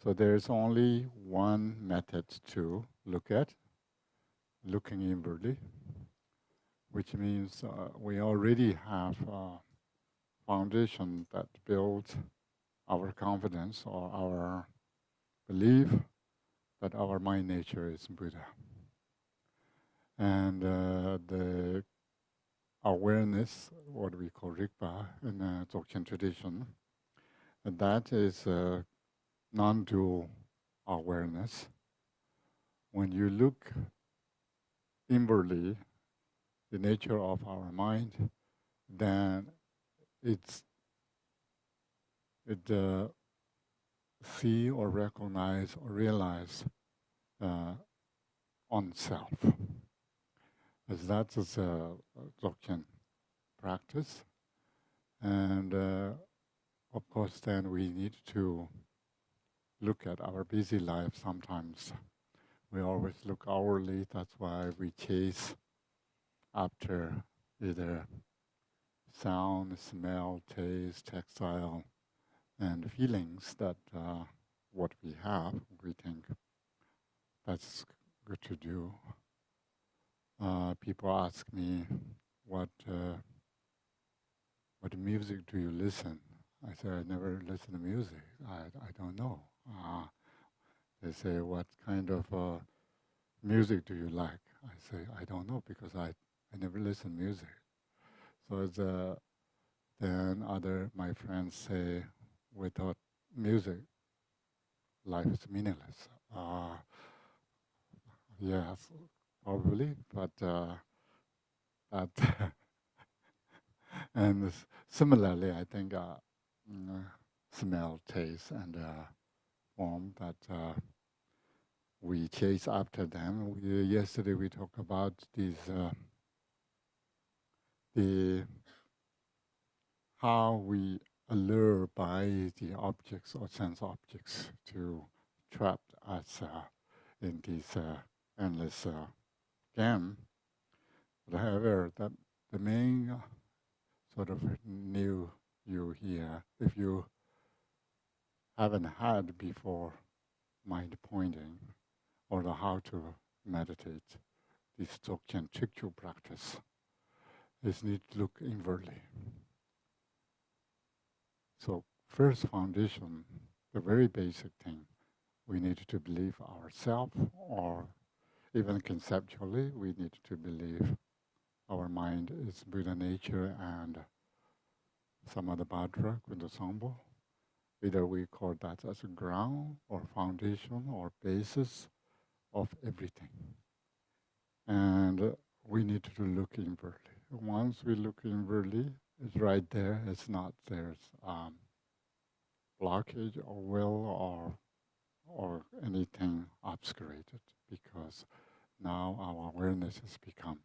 So there's only one method to look at, looking inwardly, which means we already have a foundation that builds our confidence or our belief that our mind nature is Buddha. And the awareness, what we call Rigpa in the Dzogchen tradition, and that is non-dual awareness. When you look inwardly, the nature of our mind, then it's it see or recognize or realize uh, on self. As that is a Dzogchen practice, and of course, then we need to look at our busy life. Sometimes we always look hourly. That's why we chase after either sound, smell, taste, textile, and feelings that what we have, we think that's good to do. People ask me, what what music do you listen? I say, I never listen to music. I don't know. They say, what kind of music do you like? I say, I don't know because I never listen to music. So it's, then my friends say, without music, life is meaningless. Yes, probably, but that and similarly, I think smell, taste, and form that we chase after them. Yesterday we talked about these the how we allure by the objects or sense objects to trap us in this endless game. But however, that the main sort of new you here, if you haven't had before mind pointing or the how to meditate, this Dzogchen Chikchu practice, is need to look inwardly. So first foundation, the very basic thing, we need to believe ourselves, or even conceptually, we need to believe our mind is Buddha nature and Samadhi Kuntuzangpo. Either we call that as a ground or foundation or basis of everything. And we need to look inwardly. Once we look inwardly, it's right there. It's not there's blockage or will or anything obscurated, because now our awareness has become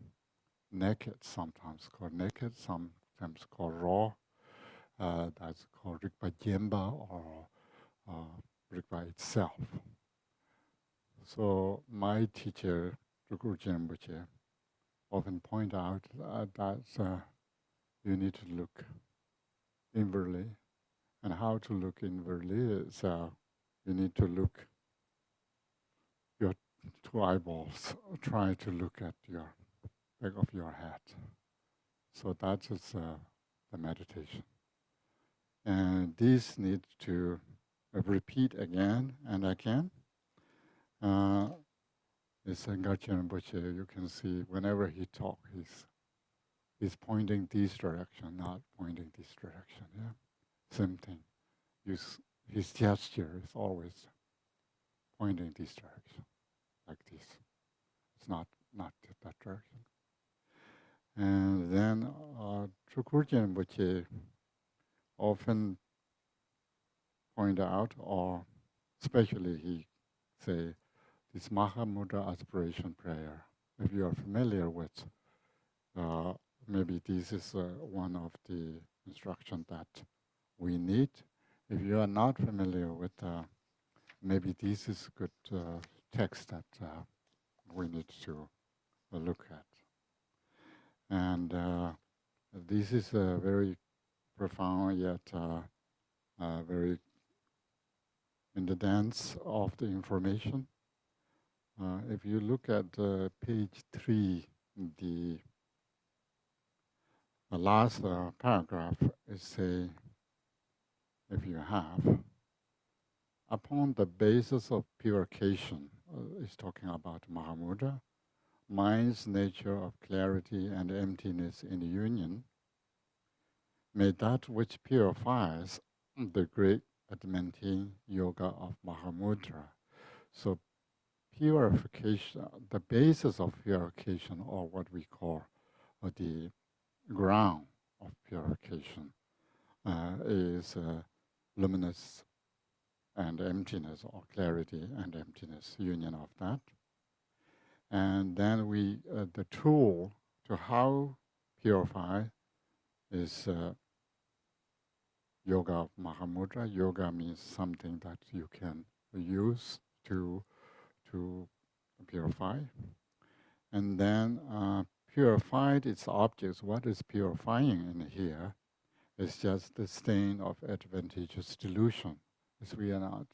naked, sometimes called naked, sometimes called raw. That's called Rigpa Jemba or Rigpa itself. So my teacher, Drikung often point out that you need to look inwardly. And how to look inwardly is you need to look your two eyeballs, try to look at your back of your head. So that is the meditation. And this needs to repeat again and again. It's Ngarchen Rinpoche, you can see whenever he talks, he's pointing this direction, not pointing this direction. Yeah, same thing. His gesture is always pointing this direction, like this. It's not that direction. And then Drikung Rinpoche often point out, or especially he say, this Mahamudra aspiration prayer. If you are familiar with, maybe this is one of the instructions that we need. If you are not familiar with, maybe this is a good text that we need to look at. And this is a very profound yet very in the dance of the information. If you look at page 3, the last paragraph is say, if you have, upon the basis of purification, is talking about Mahamudra, mind's nature of clarity and emptiness in union, may that which purifies the great Adamantine yoga of Mahamudra. So purification, the basis of purification, or what we call the ground of purification, is luminous and emptiness, or clarity and emptiness, union of that. And then the tool to how purify is yoga of Mahamudra. Yoga means something that you can use to purify. And then purified its objects. What is purifying in here is just the stain of advantageous delusion. As we are not,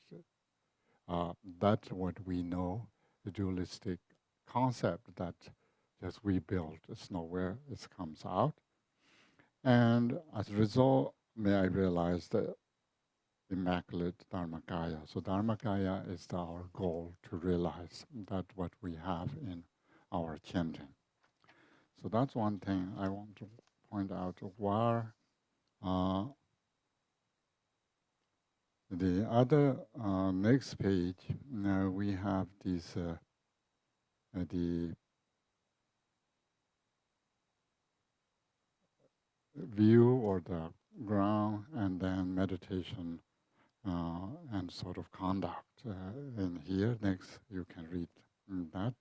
that's what we know, the dualistic concept that just we build. It's nowhere, it comes out. And as a result, may I realize the immaculate Dharmakaya. So Dharmakaya is our goal to realize that what we have in our chanting. So that's one thing I want to point out. Where the other next page, we have this the view or the ground, and then meditation and sort of conduct in here. Next, you can read that.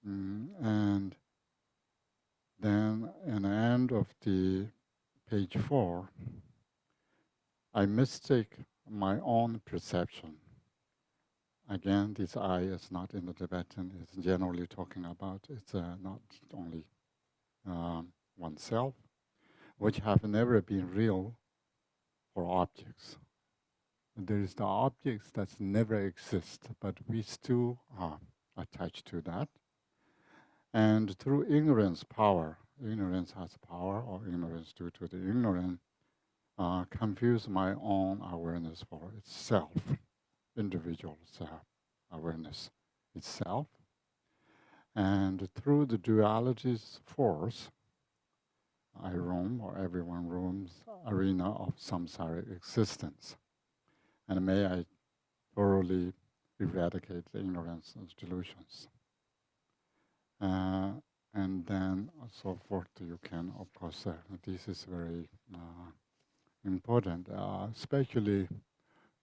And then in the end of the page 4, I mistake my own perception. Again, this I is not in the Tibetan, it's generally talking about, it's not only oneself, which have never been real for objects. There is the objects that never exist, but we still are attached to that. And through ignorance has power, or ignorance due to the ignorant, confuse my own awareness for itself, individual awareness itself. And through the duality's force, I roam, or everyone roams, arena of samsaric existence. And may I thoroughly eradicate the ignorance and delusions. And then so forth, you can, of course, this is very important, especially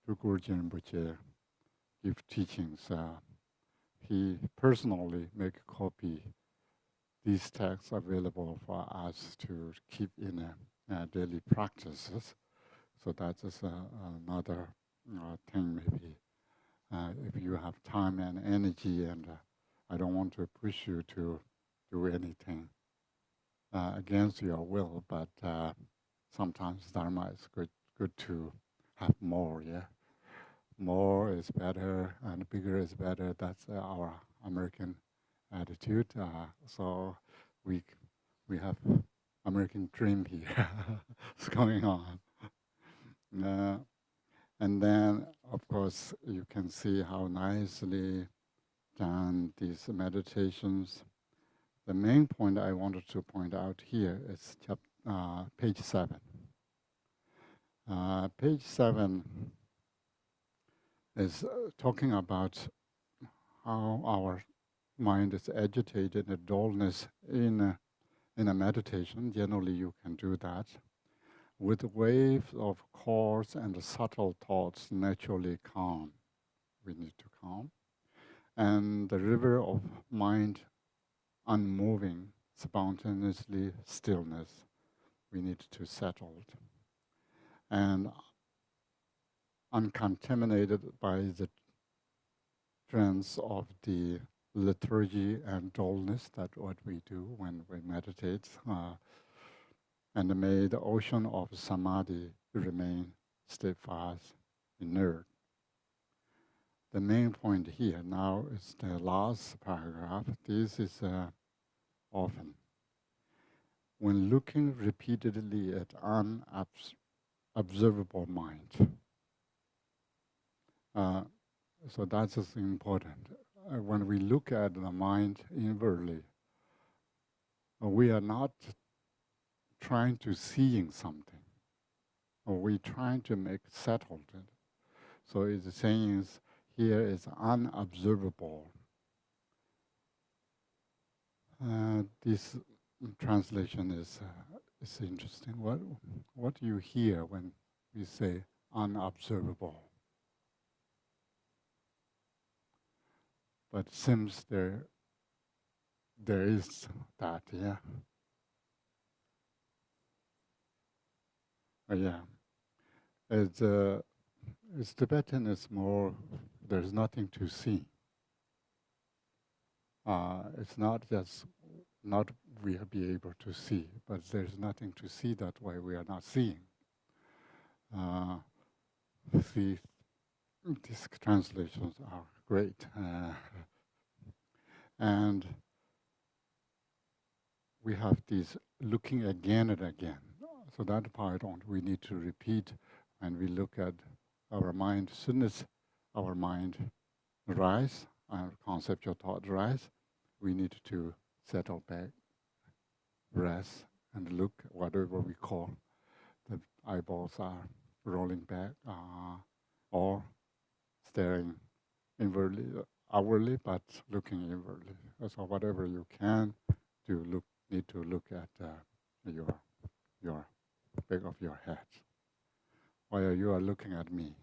to Gurjin Rinpoche give teachings. He personally make a copy these texts available for us to keep in daily practices. So that is another thing maybe. If you have time and energy, and I don't want to push you to do anything against your will, but sometimes Dharma is good to have more, yeah? More is better and bigger is better. That's our American attitude. So we have American dream here. It's going on. And then, of course, you can see how nicely done these meditations. The main point I wanted to point out here is page 7. Page 7 is talking about how our mind is agitated, the dullness in a meditation. Generally, you can do that. With waves of coarse and subtle thoughts naturally calm. We need to calm. And the river of mind unmoving, spontaneously stillness. We need to settle it. And uncontaminated by the trance of the liturgy and dullness, that's what we do when we meditate. And may the ocean of samadhi remain steadfast, inert. the main point here now is the last paragraph. This is often. When looking repeatedly at unobservable mind. So that's just important. When we look at the mind inwardly, we are not trying to seeing something, or we trying to make settled it. So it's saying is here is unobservable. This translation is interesting. What do you hear when we say unobservable? But seems there is that, yeah. Yeah. It's Tibetan. It's more. There's nothing to see. It's not just not we'll be able to see, but there's nothing to see. That way we are not seeing. See, these translations are great, and we have these looking again and again. So that part we need to repeat when we look at our mind. As soon as our mind rise, our conceptual thought rise, we need to settle back, rest, and look whatever we call. The eyeballs are rolling back or staring inwardly, outwardly, but looking inwardly. So whatever you can do, need to look at your back of your head while you are looking at me.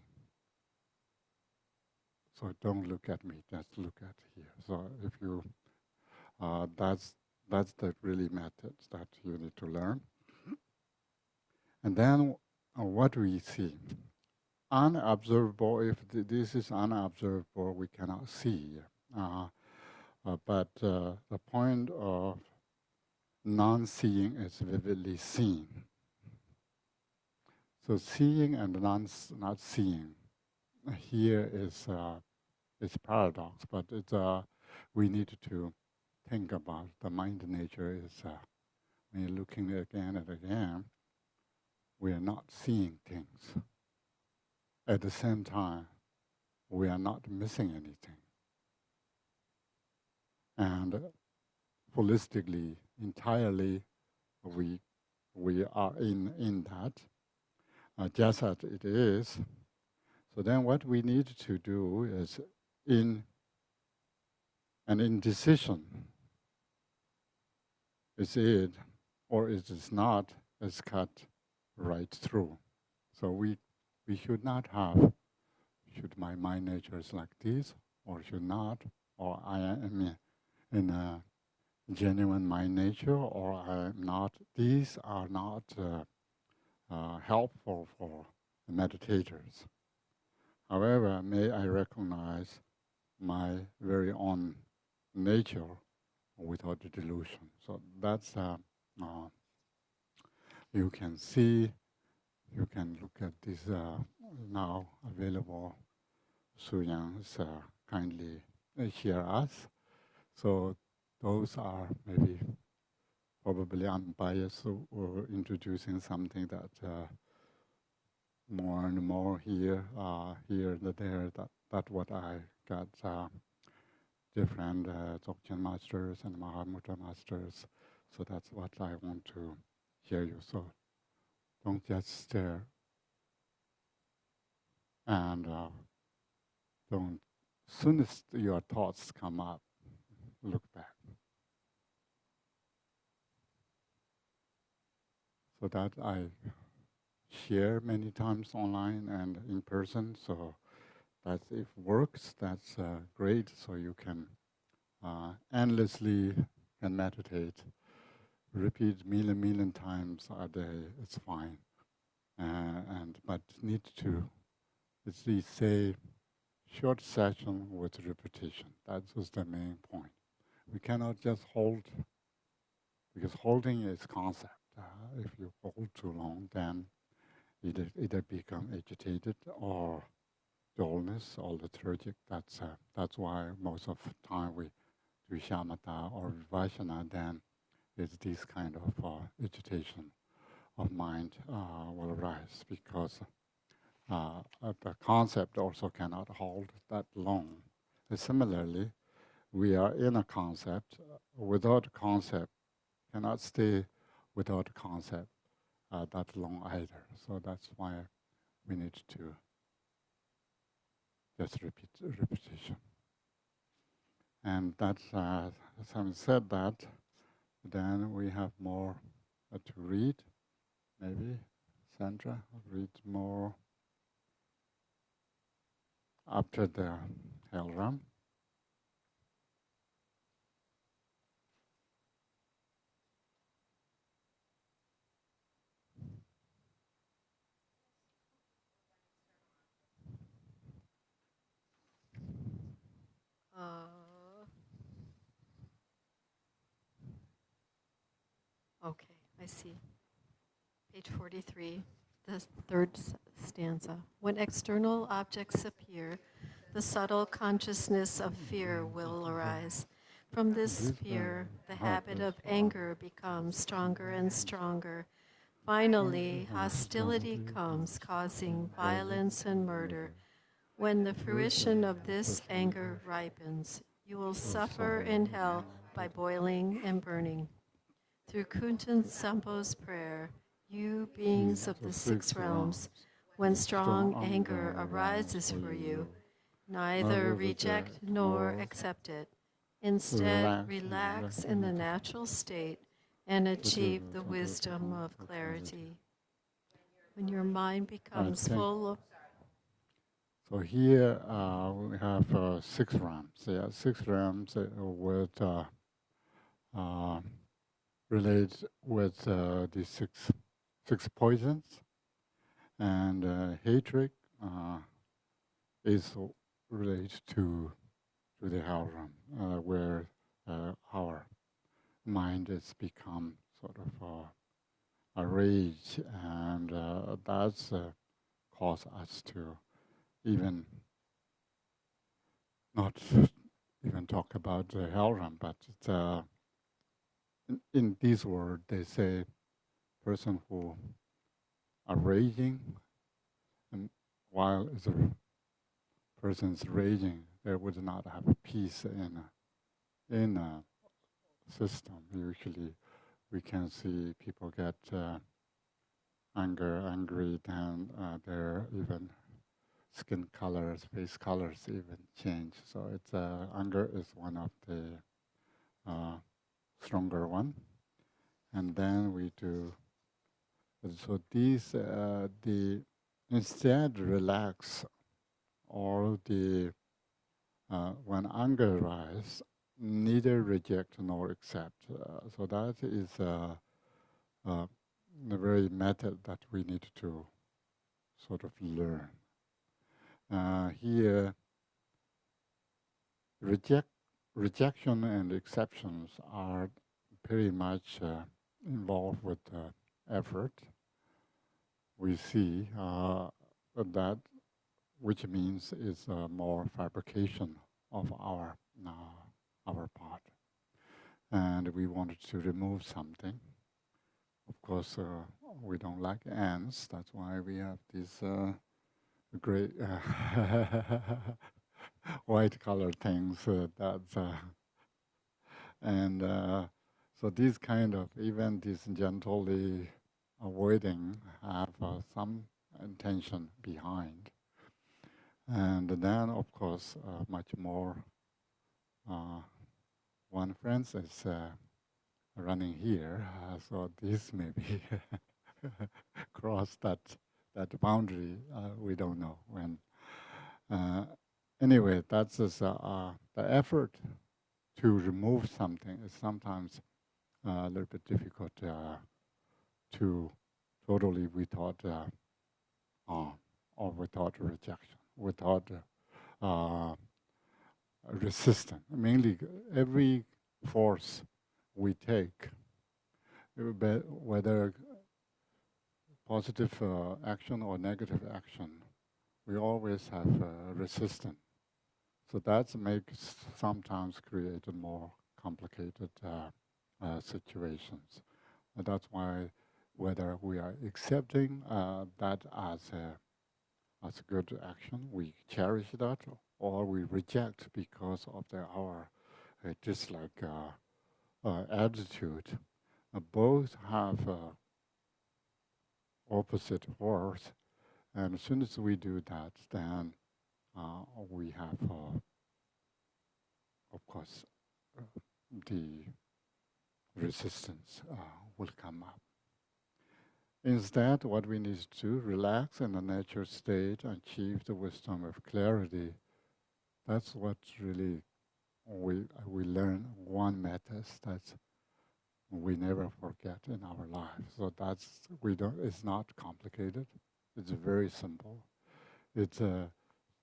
So don't look at me, just look at here. So if you, that's the really methods that you need to learn. And then what we see, unobservable, if this is unobservable, we cannot see. But the point of non-seeing is vividly seen. So seeing and not seeing, here is it's paradox, but it's we need to think about the mind nature is when you're looking again and again, we are not seeing things. At the same time, we are not missing anything. And holistically, entirely, we are in that, just as it is. So then what we need to do is in an indecision. Is it or it is not is cut right through. So we should not have, should my mind nature is like this or should not, or I am in a genuine mind nature or I am not. These are not helpful for the meditators. However, may I recognize my very own nature without the delusion. So that's, you can see, you can look at this now available Suyans kindly share us. So those are maybe probably unbiased or introducing something that more and more here and there, that what I got different Dzogchen masters and Mahamudra masters. So that's what I want to share you. So don't just stare and don't, soon as your thoughts come up, look back. So that I share many times online and in person. So that if works, that's great. So you can endlessly can meditate, repeat million times a day. It's fine, but need to at least say short session with repetition. That was the main point. We cannot just hold, because holding is concept. If you hold too long, then either become agitated or dullness or lethargic. That's why most of the time we do shamatha or vipassana. Then it's this kind of agitation of mind will arise because the concept also cannot hold that long. Similarly, we are in a concept. Without a concept, cannot stay without a concept that long either. So that's why we need to just repeat repetition. And that's having said that, then we have more to read. Maybe Sandra read more after the hell ram. Okay, I see. Page 43, the third stanza. When external objects appear, the subtle consciousness of fear will arise. From this fear, the habit of anger becomes stronger and stronger. Finally, hostility comes, causing violence and murder. When the fruition of this anger ripens, you will suffer in hell by boiling and burning. Through Kuntuzangpo's prayer, you beings of the six realms, when strong anger arises for you, neither reject nor accept it. Instead, relax in the natural state and achieve the wisdom of clarity. When your mind becomes full of... So here we have 6 realms. Yeah, 6 realms would relate with the six poisons, and hatred is related to the hell realm, where our mind has become sort of a rage, and that's cause us to even not even talk about the hell realm, but it's, in this word they say person who are raging, and while the person's raging, they would not have peace in a system. Usually, we can see people get angry, then their even skin colors, face colors even change. So it's anger is one of the stronger one, and then we do. So these the instead relax or the when anger arises, neither reject nor accept. So that is the very method that we need to sort of learn. Here, rejection and exceptions are pretty much involved with effort. We see that, which means is more fabrication of our part, and we wanted to remove something. Of course, we don't like ants. That's why we have these great white color things. And so these kind of, even this gently avoiding have some intention behind. And then, of course, much more. One friend is running here, so this maybe cross that boundary. We don't know when. Anyway, that's just, the effort to remove something is sometimes a little bit difficult to totally without or without rejection, without resistance. Mainly, every force we take, whether positive action or negative action, we always have resistance. So that makes sometimes create a more complicated situations. And that's why whether we are accepting that as a good action, we cherish that, or we reject because of our dislike attitude. Both have opposite words, and as soon as we do that, then we have, of course, uh, the resistance will come up. Instead, what we need to do, relax in the natural state, achieve the wisdom of clarity. That's what really we learn one method that we never forget in our lives. So it's not complicated. It's very simple. It's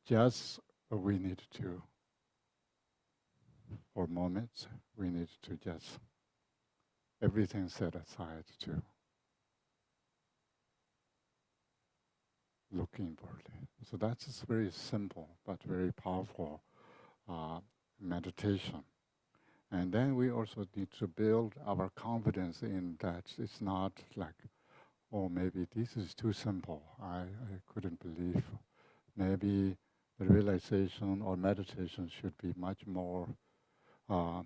just we need to, for moments, we need to just everything set aside to look inwardly. So that's just very simple but very powerful meditation. And then we also need to build our confidence in that it's not like, oh, maybe this is too simple. I couldn't believe. Maybe the realization or meditation should be much more uh,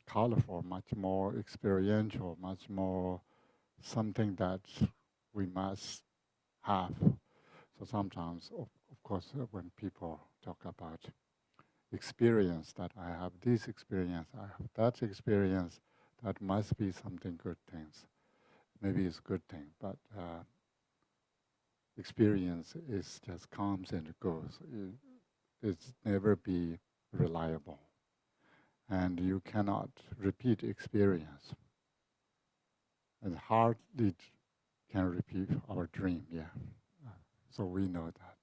colorful, much more experiential, much more something that we must have. So sometimes, of course, when people talk about experience, that I have this experience, I have that experience, that must be something good things. Maybe it's a good thing, but experience is just comes and goes. It's never be reliable, and you cannot repeat experience. And hardly can repeat our dream. Yeah, so we know that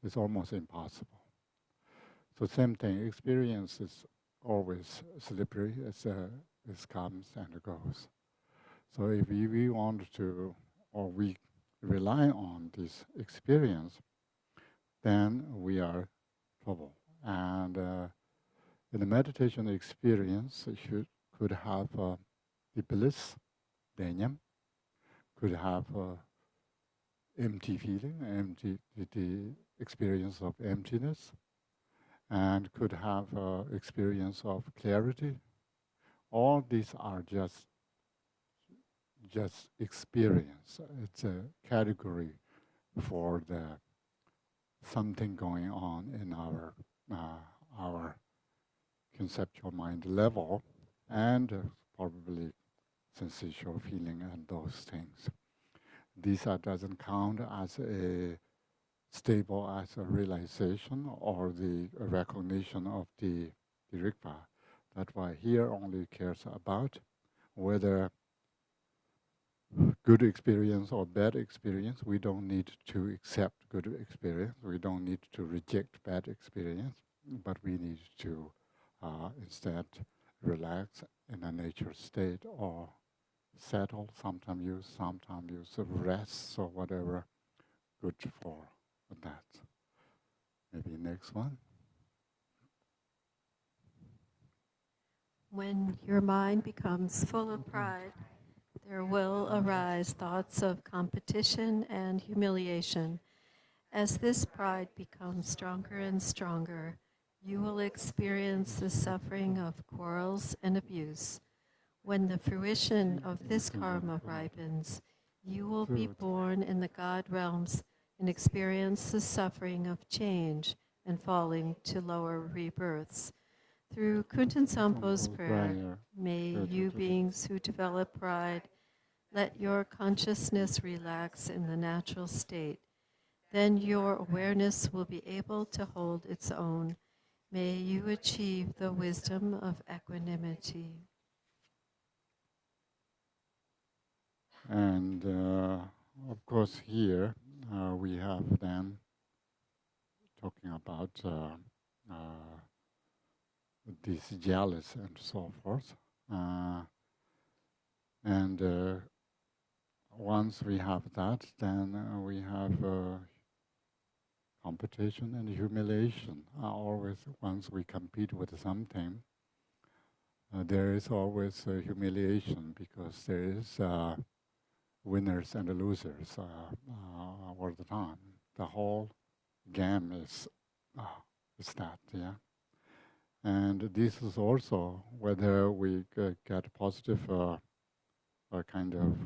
it's almost impossible. So same thing. Experience is always slippery. It comes and goes. So if we want to, or we rely on this experience, then we are trouble. And in the meditation experience, could have the bliss, danyam, could have empty feeling, the experience of emptiness, and could have experience of clarity. All these are just experience. It's a category for the something going on in our conceptual mind level, and probably sensational feeling and those things. These doesn't count as a stable as a realization or the recognition of the Rigpa. That's why here only cares about whether good experience or bad experience. We don't need to accept good experience. We don't need to reject bad experience, but we need to instead relax in a nature state or settle, sometimes use rest or whatever good for that. Maybe next one. When your mind becomes full of pride, there will arise thoughts of competition and humiliation. As this pride becomes stronger and stronger, you will experience the suffering of quarrels and abuse. When the fruition of this karma ripens, you will be born in the God realms and experience the suffering of change and falling to lower rebirths. Through Kuntuzangpo's prayer, may you beings who develop pride let your consciousness relax in the natural state. Then your awareness will be able to hold its own. May you achieve the wisdom of equanimity. And of course here we have then talking about this jealous and so forth. And once we have that, then we have competition and humiliation. Always, once we compete with something, there is always humiliation because there is winners and losers all the time. The whole game uh, is that, yeah. And this is also whether we get positive kind of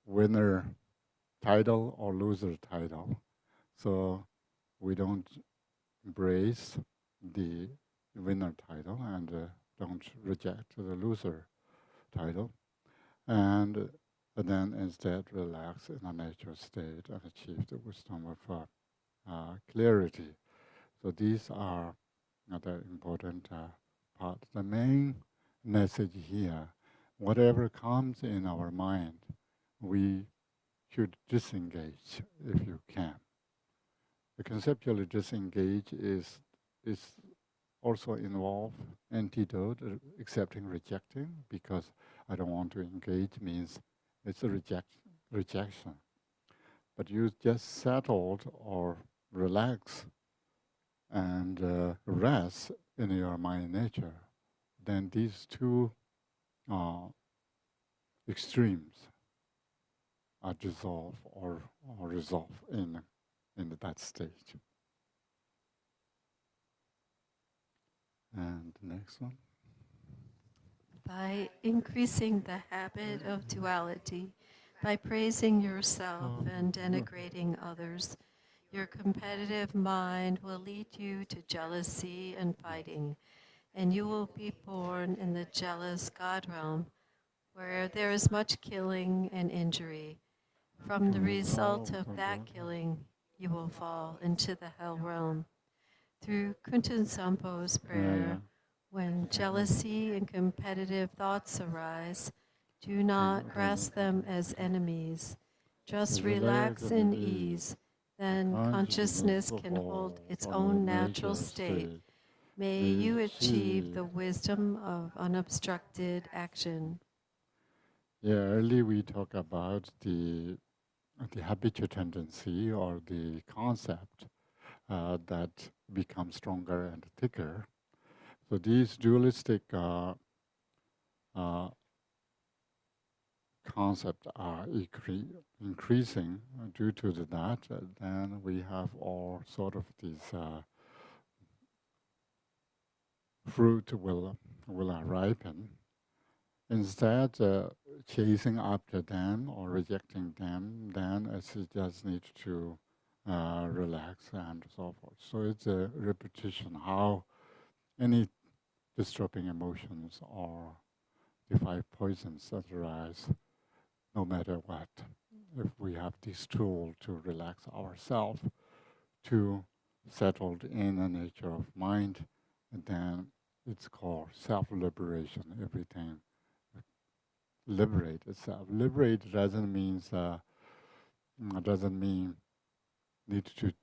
winner title or loser title. So we don't embrace the winner title and don't reject the loser title. And then instead relax in a natural state and achieve the wisdom of clarity. So these are the important part. The main message here, whatever comes in our mind, we should disengage if you can. The conceptually disengage is also involve antidote, accepting, rejecting, because I don't want to engage means it's a rejection. But you just settled or relax and rest in your mind nature, then these two uh, extremes are dissolved or resolved in that stage. And the next one. By increasing the habit of duality, by praising yourself and denigrating others, your competitive mind will lead you to jealousy and fighting, and you will be born in the jealous God realm, where there is much killing and injury. From the result of that killing, you will fall into the hell realm. Through Kuntuzangpo's prayer, when jealousy and competitive thoughts arise, do not grasp them as enemies. Just relax in ease. Then consciousness can hold its own natural state. May you achieve the wisdom of unobstructed action. Yeah, early we talk about the habitual tendency or the concept that becomes stronger and thicker. So these dualistic uh, concepts are increasing due to that. Then we have all sort of these fruit will ripen. Instead, chasing after them or rejecting them, then you just need to relax and so forth. So it's a repetition how any disturbing emotions or the five poisons that arise, no matter what. If we have this tool to relax ourselves, to settled in the nature of mind, then it's called self-liberation. Everything liberate itself. Liberate doesn't mean need to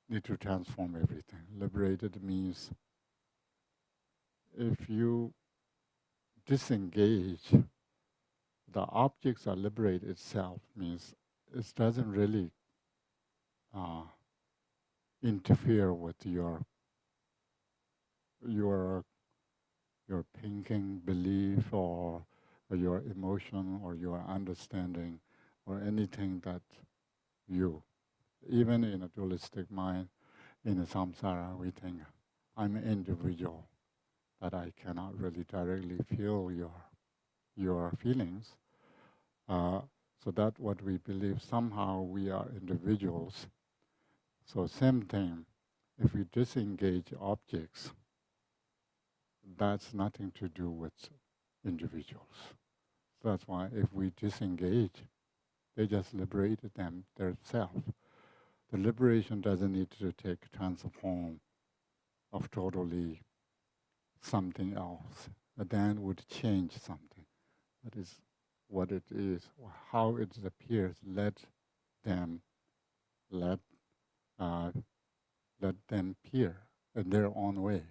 need to transform everything. Liberated means if you disengage, the objects are liberate itself means it doesn't really uh, interfere with your your thinking, belief, or your emotion, or your understanding, or anything that you, even in a dualistic mind, in a samsara, we think I'm an individual, that I cannot really directly feel your feelings. So that what we believe somehow we are individuals. So same thing, if we disengage objects, that's nothing to do with individuals. That's why if we disengage, they just liberated them themselves. The liberation doesn't need to take transform of totally something else. Then would change something. That is what it is, how it appears. Them, let uh, let them appear in their own way,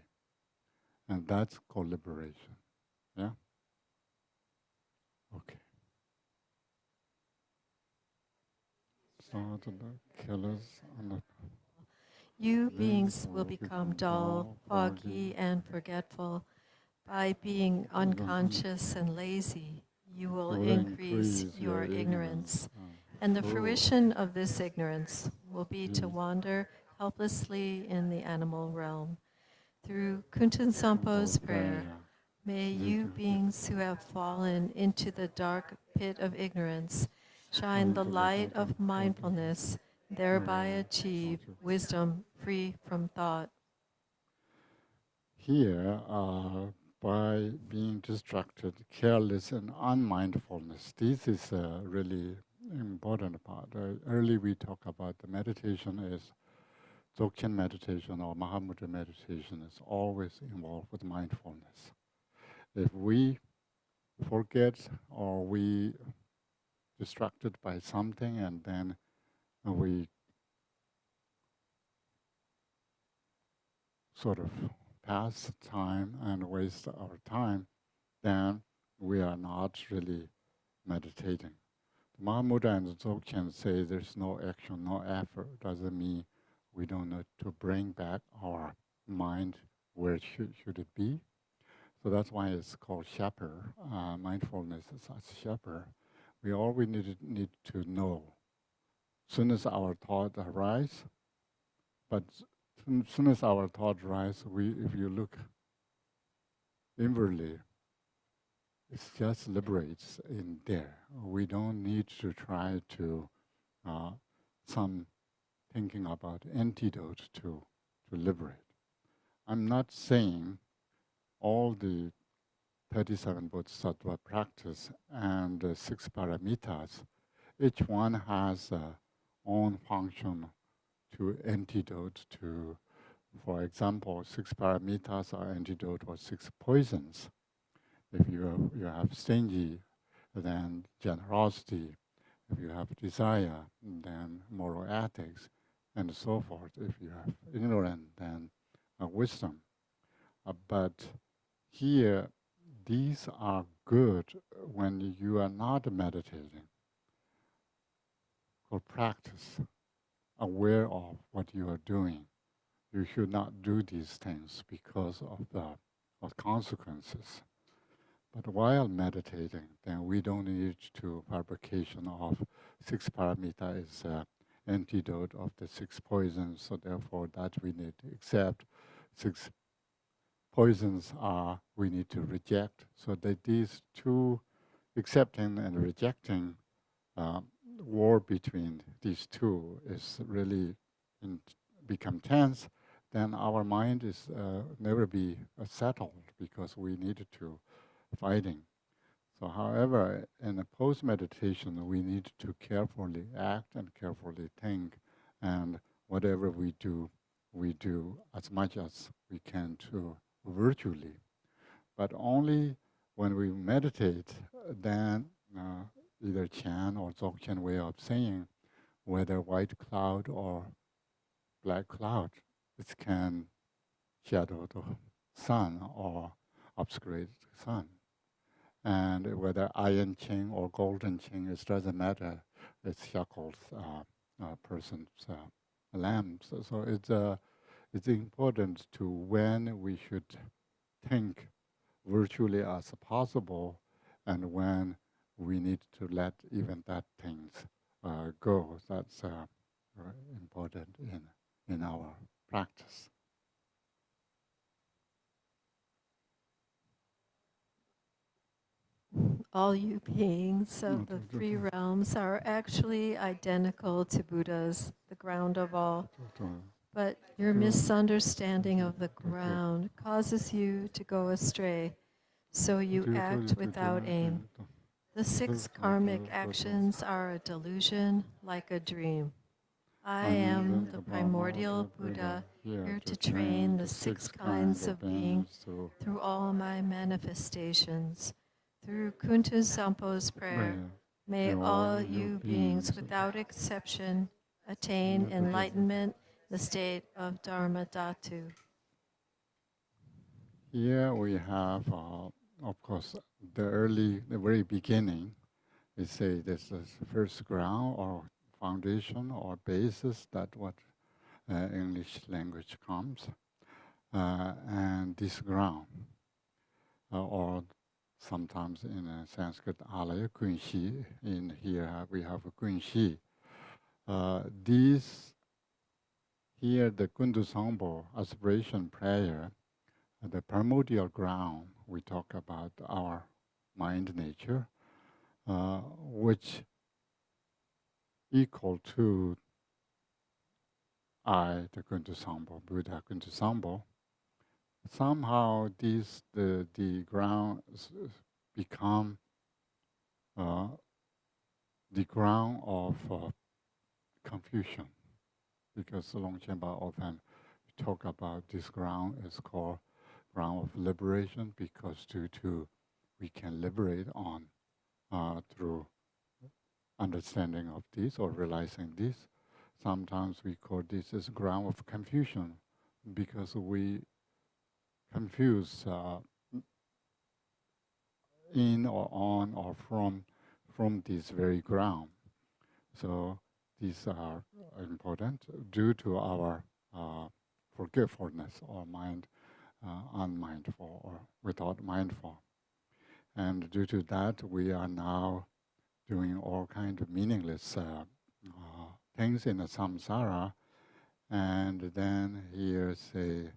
and that's called liberation. Yeah. Okay. Start the killers and the You beings beings will will become become dull, dull, foggy, foggy, and forgetful. By being unconscious and lazy, you will you will increase increase your your ignorance. ignorance. And the True. fruition of this ignorance will be to He, wander helplessly in the animal realm. Through Sample Kuntuzangpo's prayer, prayer. may May you beings who have fallen into the dark pit of ignorance shine the light of mindfulness, thereby achieve wisdom free from thought. Here, by being distracted, careless, and unmindfulness, this is a really important part. Early we talk about the meditation is Dzogchen meditation or Mahamudra meditation is always involved with mindfulness. If we forget or we distracted by something and then we sort of pass time and waste our time, then we are not really meditating. Mahamudra and Dzogchen say there's no action, no effort. Doesn't mean we don't need to bring back our mind where it should it be. So that's why it's called shepherd. Mindfulness is a shepherd. We always need to know. Soon as our thought arise, but soon as our thought rise, if you look inwardly, it just liberates in there. We don't need to try to uh, some thinking about antidote to liberate. I'm not saying all the 37 bodhisattva practice and the 6 paramitas, each one has own function to antidote to, for example, 6 paramitas are antidote for 6 poisons. If you have stingy, then generosity. If you have desire, then moral ethics, and so forth. If you have ignorance, then wisdom. But here, these are good when you are not meditating or practice, aware of what you are doing. You should not do these things because of the consequences. But while meditating, then we don't need to fabrication of 6 paramita is antidote of the 6 poisons. So therefore, that we need to accept. 6 poisons are we need to reject. So that these two, accepting and rejecting, war between these two is really become tense. Then our mind is never be settled because we need to fighting. So, however, in a post meditation, we need to carefully act and carefully think, and whatever we do as much as we can to virtually. But only when we meditate, then either Chan or Dzogchen way of saying, whether white cloud or black cloud, it can shadow the sun or obscurate the sun. And whether iron chain or golden chain, it doesn't matter. It shackles a person's lamb. So it's important to when we should think virtually as possible, and when we need to let even that things go. That's important in our practice. All you beings of the 3 realms are actually identical to Buddhas, the ground of all. But your misunderstanding of the ground causes you to go astray, so you act without aim. The 6 karmic actions are a delusion, like a dream. I am the primordial Buddha, here to train the 6 kinds of being through all my manifestations. Through Kuntuzangpo's prayer, may all you beings without exception attain enlightenment, the state of Dharma Dhatu. Here we have, of course, the very beginning. We say this is first ground or foundation or basis that what English language comes, and this ground, or sometimes in Sanskrit alaya kunshi. In here we have a kunshi. These here the Kuntuzangpo aspiration prayer, the primordial ground. We talk about our mind nature, which equal to I, the Kuntuzangpo, Buddha Kuntuzangpo. Somehow the ground become the ground of confusion, because Longchenpa often talk about this ground is called ground of liberation, because due to we can liberate on through understanding of this or realizing this. Sometimes we call this as ground of confusion, because we confuse in or on or from this very ground. So these are important due to our forgetfulness or mind unmindful or without mindful. And due to that, we are now doing all kinds of meaningless things in the samsara. And then here say,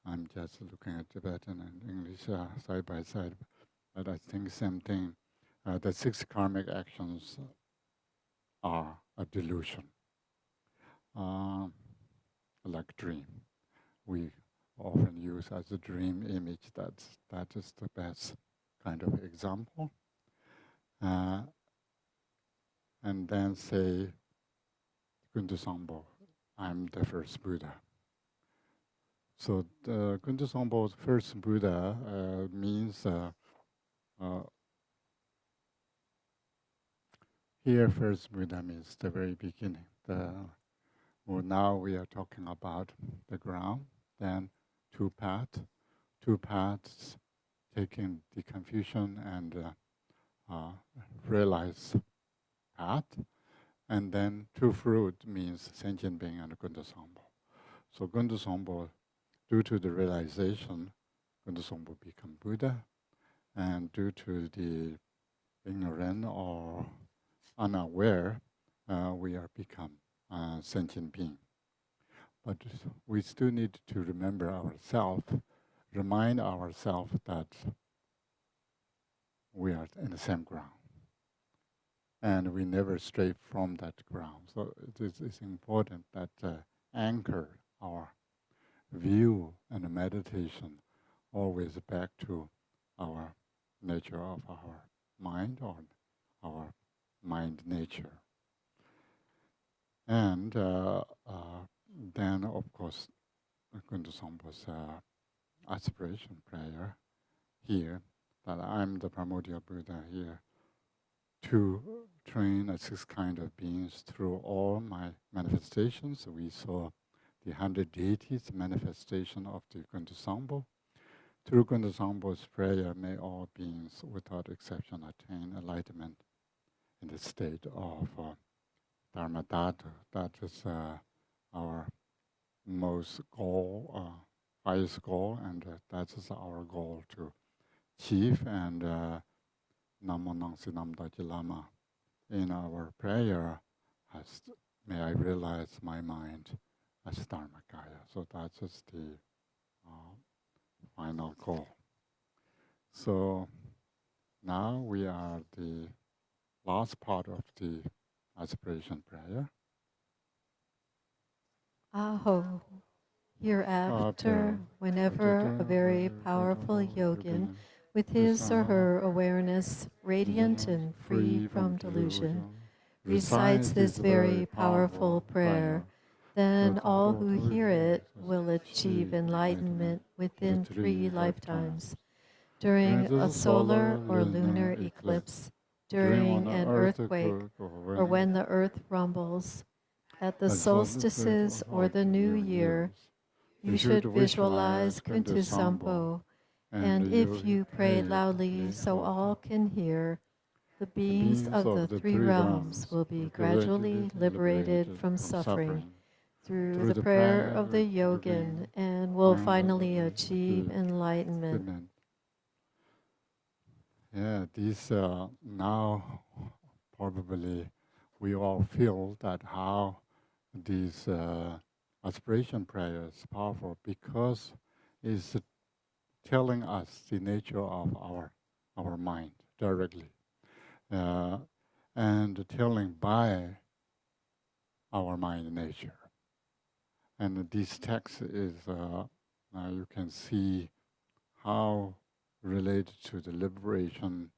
I'm just looking at Tibetan and English side by side, but I think same thing. The 6 karmic actions are a delusion, like dream. We often use as a dream image. That is the best kind of example. And then say, Kuntuzangpo, I'm the first Buddha. So the Kuntuzangpo's first Buddha means here first Buddha means the very beginning. Well, now we are talking about the ground, then two paths taking the confusion and realize path, and then two fruit means sentient being and Kuntuzangpo. So Kuntuzangpo, due to the realization, Kuntuzangpo become Buddha, and due to the ignorant or unaware, we are become sentient being. But we still need to remember ourselves, remind ourselves that we are in the same ground. And we never stray from that ground. So it is important that anchor our view and meditation always back to our nature of our mind or our mind nature. And then, of course, Kuntuzangpo's aspiration prayer here, that I'm the primordial Buddha here, to train a 6 kind of beings through all my manifestations. We saw the 100 deities manifestation of the Kuntuzangpo. Through Kuntuzangpo's prayer, may all beings without exception attain enlightenment in the state of Dharma Dhatu. That is our most goal, highest goal, and that is our goal to achieve. And Namo Nangsi Namdaji Lama in our prayer has, may I realize my mind as Dharmakaya. So that is the final goal. So now we are the last part of the aspiration prayer. Aho. Hereafter, whenever a very powerful yogin, with his or her awareness radiant and free from delusion, recites this very powerful prayer, then all who hear it will achieve enlightenment within 3 lifetimes, during a solar or lunar eclipse, during an earthquake, or when the earth rumbles, at the solstices or the new year. You should visualize Kuntuzangpo, and if you pray loudly so all can hear, The The beings beings of the of the three three realms realms will be were gradually gradually liberated liberated from from suffering suffering through through the the prayer of the prayer of the yogin ring, and will finally finally achieve achieved enlightenment. achievement. Yeah, these now probably we all feel that how these aspiration prayers powerful because it's telling us the nature of our mind directly, uh, and telling by our mind nature. And this text is you can see how related to the liberation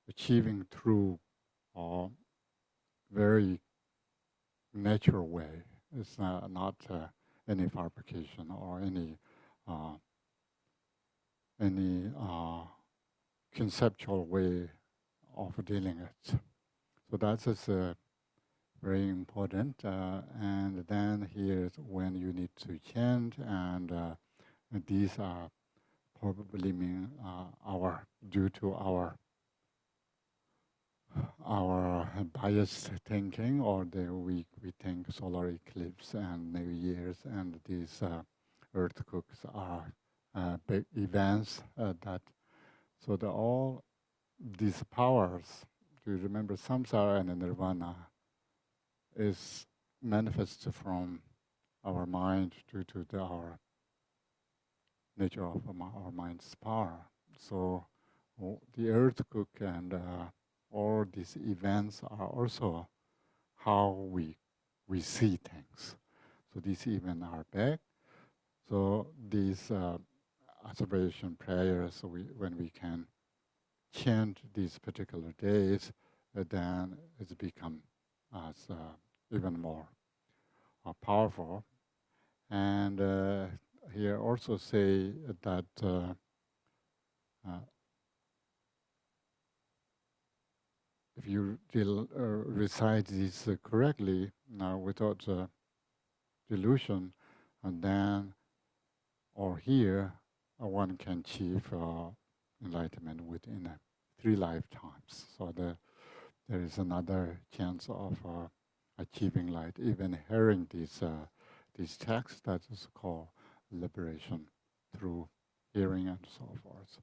achieving through a very natural way. It's not any fabrication or uh, any conceptual way of dealing it. So that's just very important. And then here's when you need to chant, and these are probably mean our due to our biased thinking, or we think solar eclipse and New Year's and these earthquakes are big events that so the all these powers. Do you remember samsara and nirvana is manifest from our mind due to our nature of our mind's power. So the earthquake and all these events are also how we see things. So these events are big. So these observation prayers, so when we can chant these particular days, then it's become as even more powerful. And here also say that uh, if you recite this correctly, without delusion, and then or here one can achieve enlightenment within 3 lifetimes. So there is another chance of achieving light. Even hearing these texts, that is called liberation through hearing and so forth.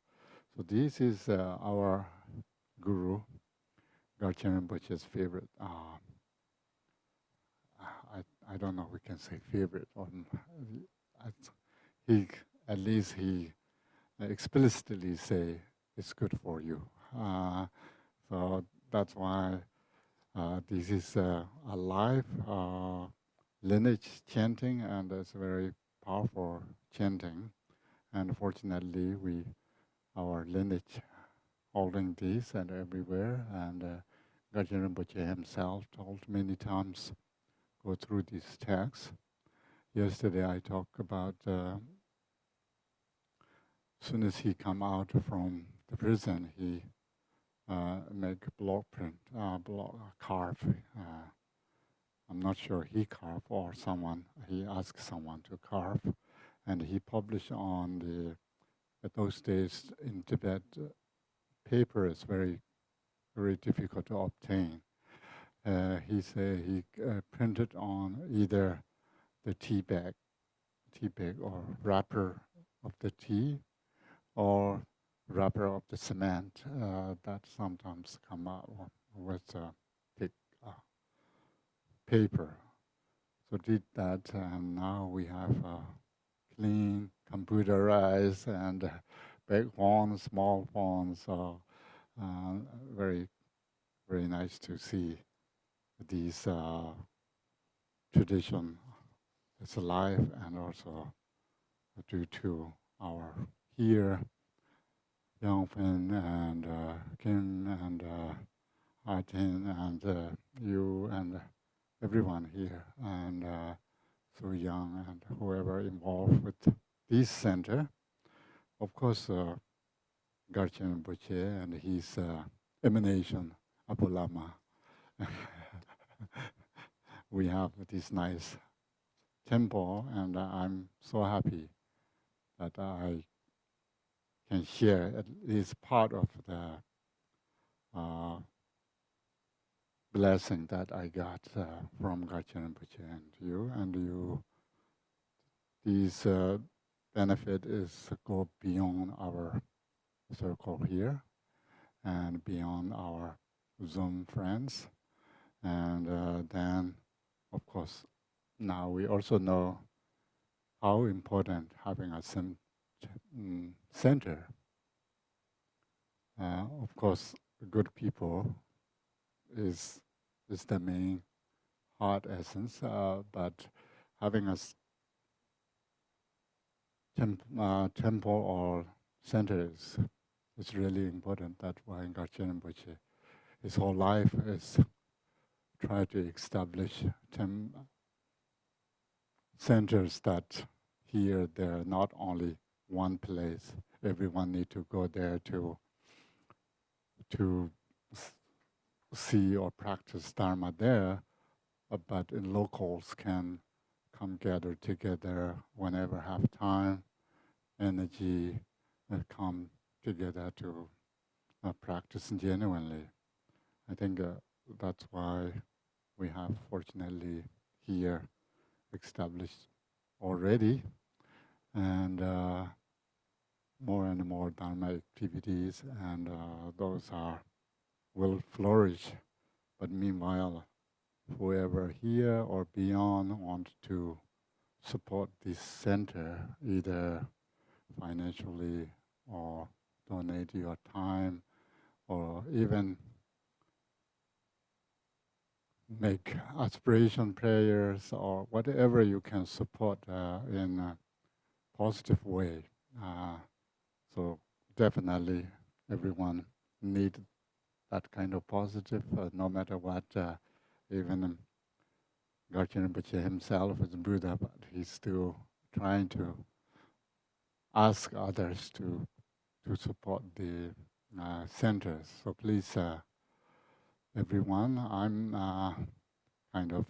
So this is our guru, Garchen Rinpoche's favorite. I don't know. We can say favorite. He at least he explicitly say it's good for you. So that's why this is a live lineage chanting, and it's very powerful chanting. And fortunately, our lineage holding this and everywhere. And Gajin Rinpoche himself told many times, go through these texts. Yesterday I talked about soon as he come out from the prison, he make block print, carve. I'm not sure he carved or someone. He asked someone to carve, and he published on the. At those days in Tibet, paper is very difficult to obtain. He said he printed on either the tea bag or wrapper of the tea, or wrapper of the cement that sometimes come out with thick paper. So did that, and now we have clean, computerized, and big fonts, small fonts. So very, very nice to see these tradition is alive, and also due to our here, Yongfen and Kim and Artin and you and everyone here, and Su Yang and whoever involved with this center. Of course, Garchen Rinpoche and his emanation, Abu Lama. We have this nice temple, and I'm so happy that I can share at least part of the uh, blessing that I got from Gachin Rinpoche and you. These benefit is go beyond our circle here and beyond our Zoom friends. And then, of course, now we also know how important having a center. Of course, good people is the main heart essence, but having a temple or center is really important. That's why Ngakchen Rinpoche, his whole life is try to establish centers that here they're not only one place. Everyone need to go there to see or practice Dharma there, but locals can come gather together whenever have time, energy, come together to practice genuinely. I think that's why we have fortunately here established already, and more and more Dharma activities, and those will flourish. But meanwhile, whoever here or beyond want to support this center, either financially or donate your time, or even make aspiration prayers, or whatever you can support in a positive way. So definitely everyone need that kind of positive, no matter what. Even Gachin Rinpoche himself is Buddha, but he's still trying to ask others to support the centers. So please, everyone, I'm kind of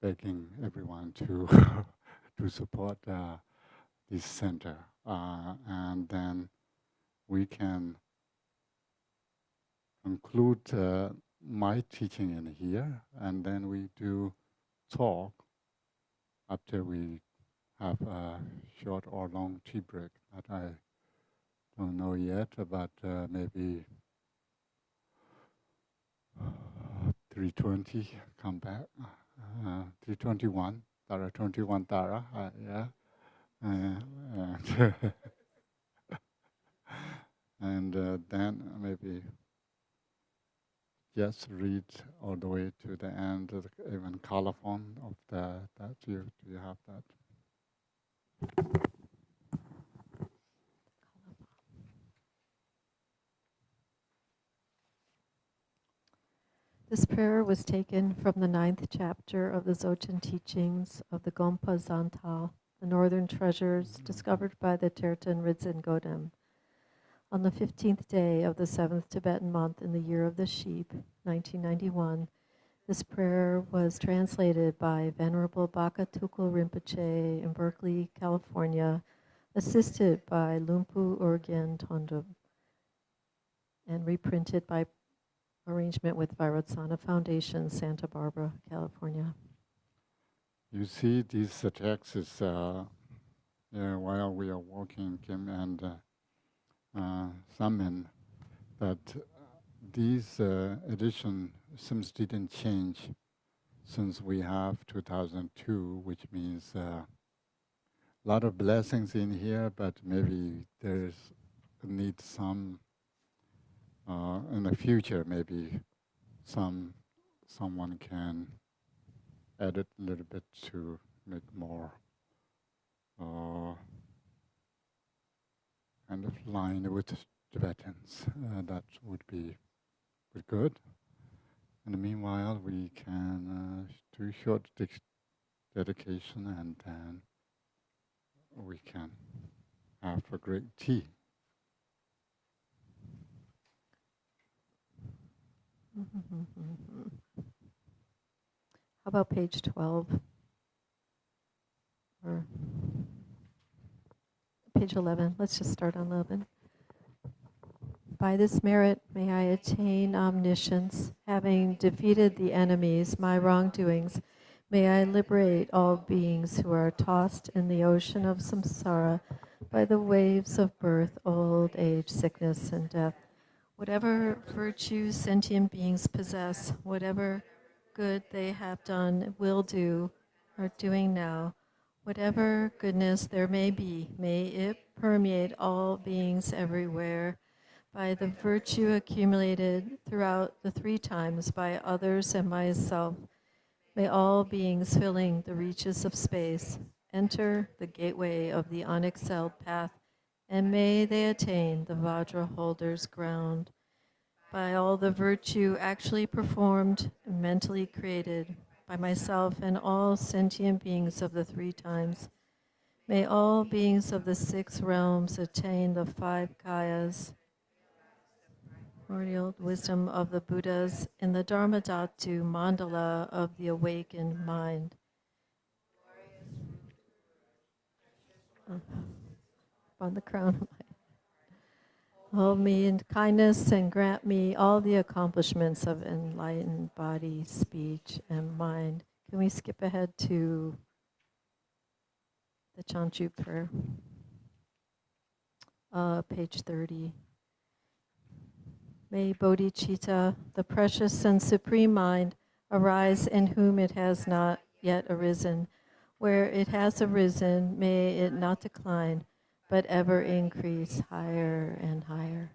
begging everyone to to support this center, and then we can conclude my teaching in here, and then we do talk after we have a short or long tea break that I don't know yet, but maybe 3:20 come back, 3:21, Tara 21 Tara, yeah, and, and then maybe just read all the way to the end, even colophon of that. Do you have that? This prayer was taken from the 9th chapter of the Dzogchen teachings of the Gompa Zantal, the Northern Treasures discovered by the Terten Ridzen Godem. On the 15th day of the 7th Tibetan month in the year of the sheep, 1991, this prayer was translated by Venerable Baka Tukul Rinpoche in Berkeley, California, assisted by Lumpu Urgen Tondub, and reprinted by arrangement with Vairotsana Foundation, Santa Barbara, California. You see, these texts while we are walking, Kim and Samin, that these edition seems didn't change since we have 2002, which means a lot of blessings in here, but maybe there's need some in the future. Maybe someone can edit a little bit to make more kind of line with Tibetans. That would be good. And meanwhile, we can do short dedication, and then we can have a great tea. How about page 12? Or page 11. Let's just start on 11. By this merit may I attain omniscience, having defeated the enemies, my wrongdoings. May I liberate all beings who are tossed in the ocean of samsara by the waves of birth, old age, sickness, and death. Whatever virtue sentient beings possess, whatever good they have done, will do, are doing now, whatever goodness there may be, may it permeate all beings everywhere by the virtue accumulated throughout the three times by others and myself. May all beings filling the reaches of space enter the gateway of the unexcelled path, and may they attain the Vajra holder's ground. By all the virtue actually performed and mentally created by myself and all sentient beings of the three times, may all beings of the six realms attain the five kayas, primordial wisdom of the Buddhas in the Dharmadhatu mandala of the awakened mind. On the crown of my hold me in kindness and grant me all the accomplishments of enlightened body, speech, and mind. Can we skip ahead to the Chanchu prayer? Page 30. May bodhicitta, the precious and supreme mind, arise in whom it has not yet arisen. Where it has arisen, may it not decline, but ever increase higher and higher.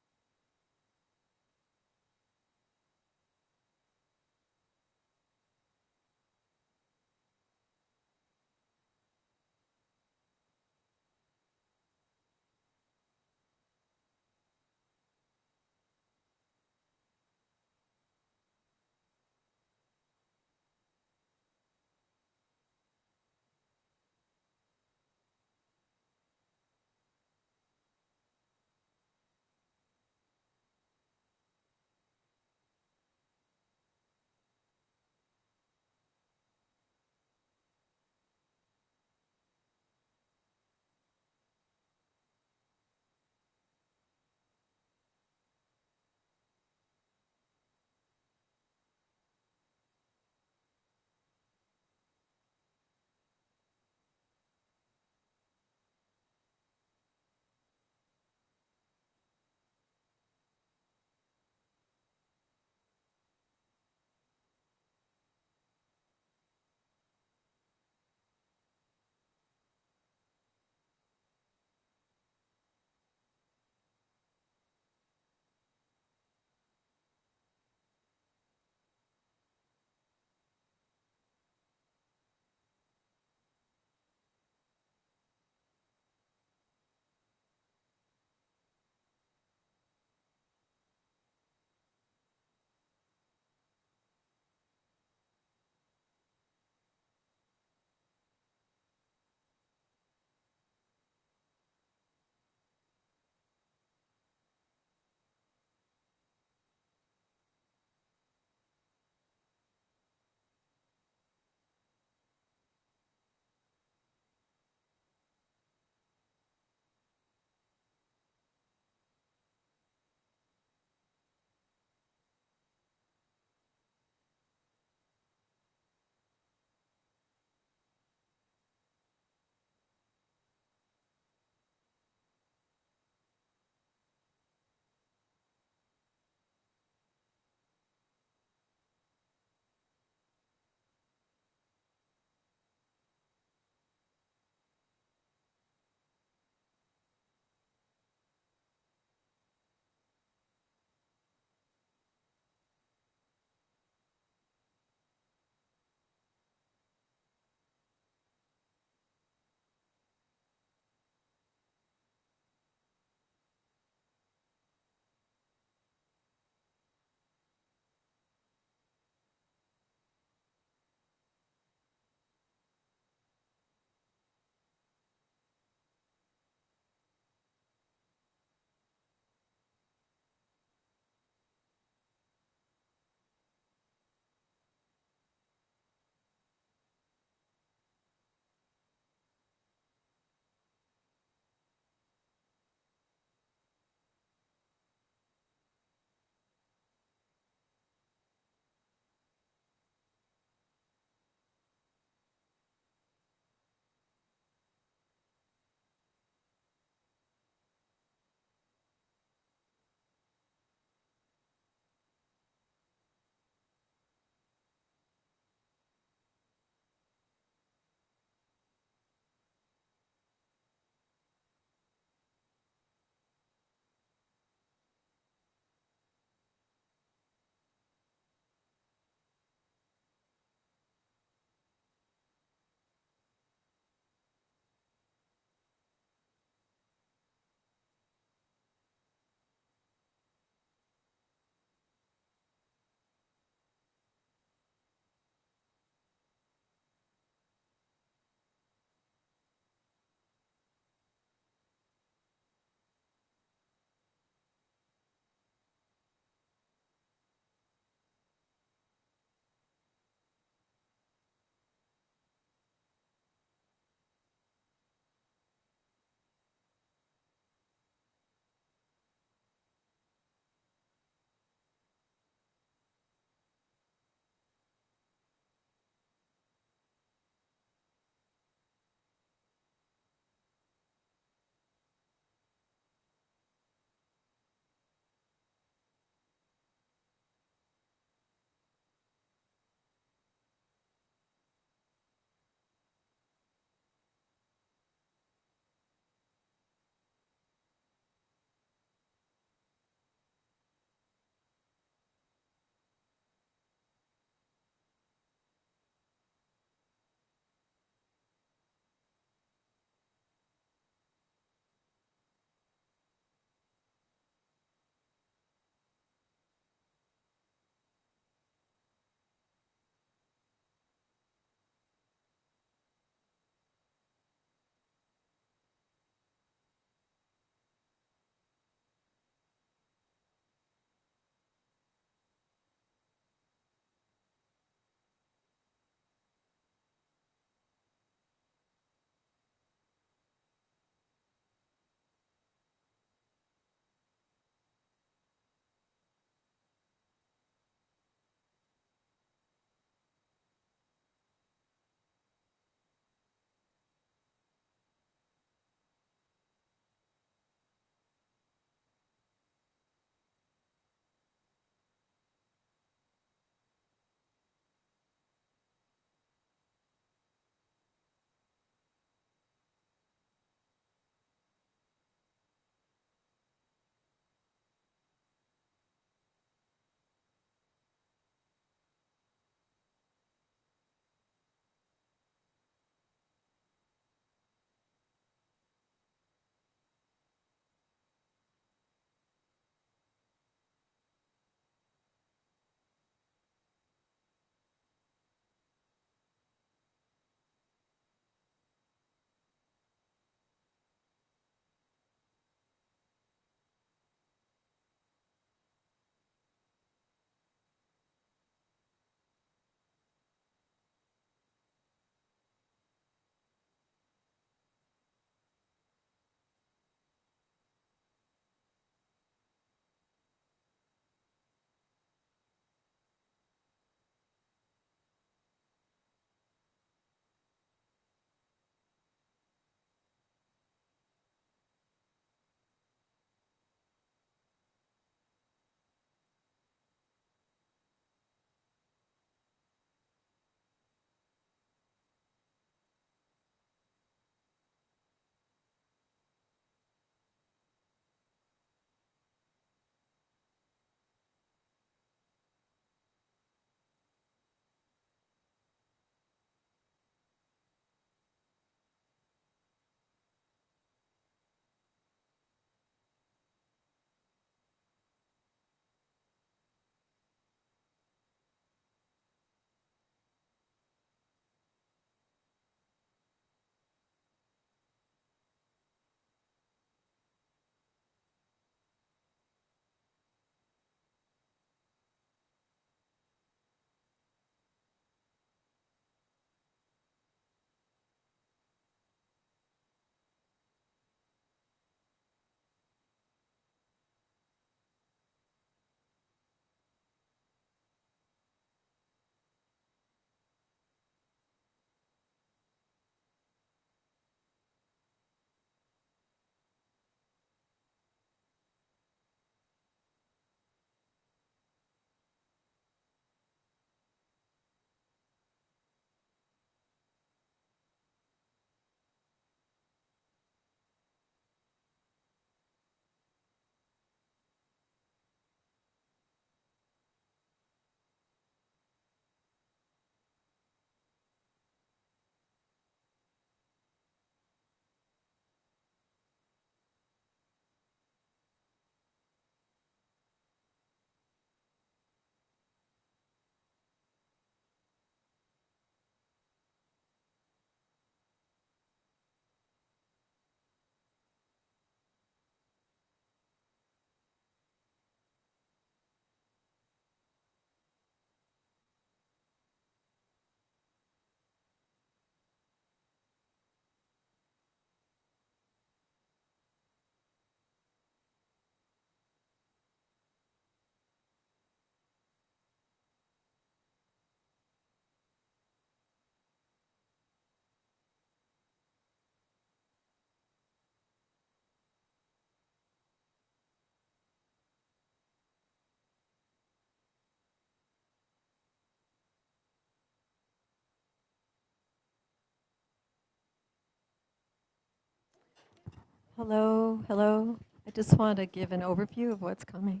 Hello, hello. I just want to give an overview of what's coming.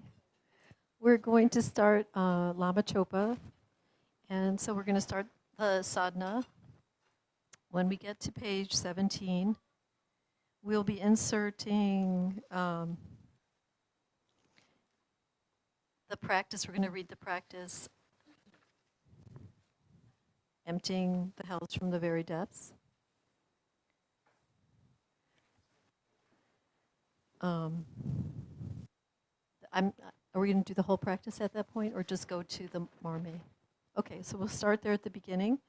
We're going to start Lama Chopa, and so we're going to start the sadhana. When we get to page 17, we'll be inserting the practice. We're going to read the practice, emptying the hells from the very depths. Um, are we going to do the whole practice at that point, or just go to the marme? Okay, so we'll start there at the beginning.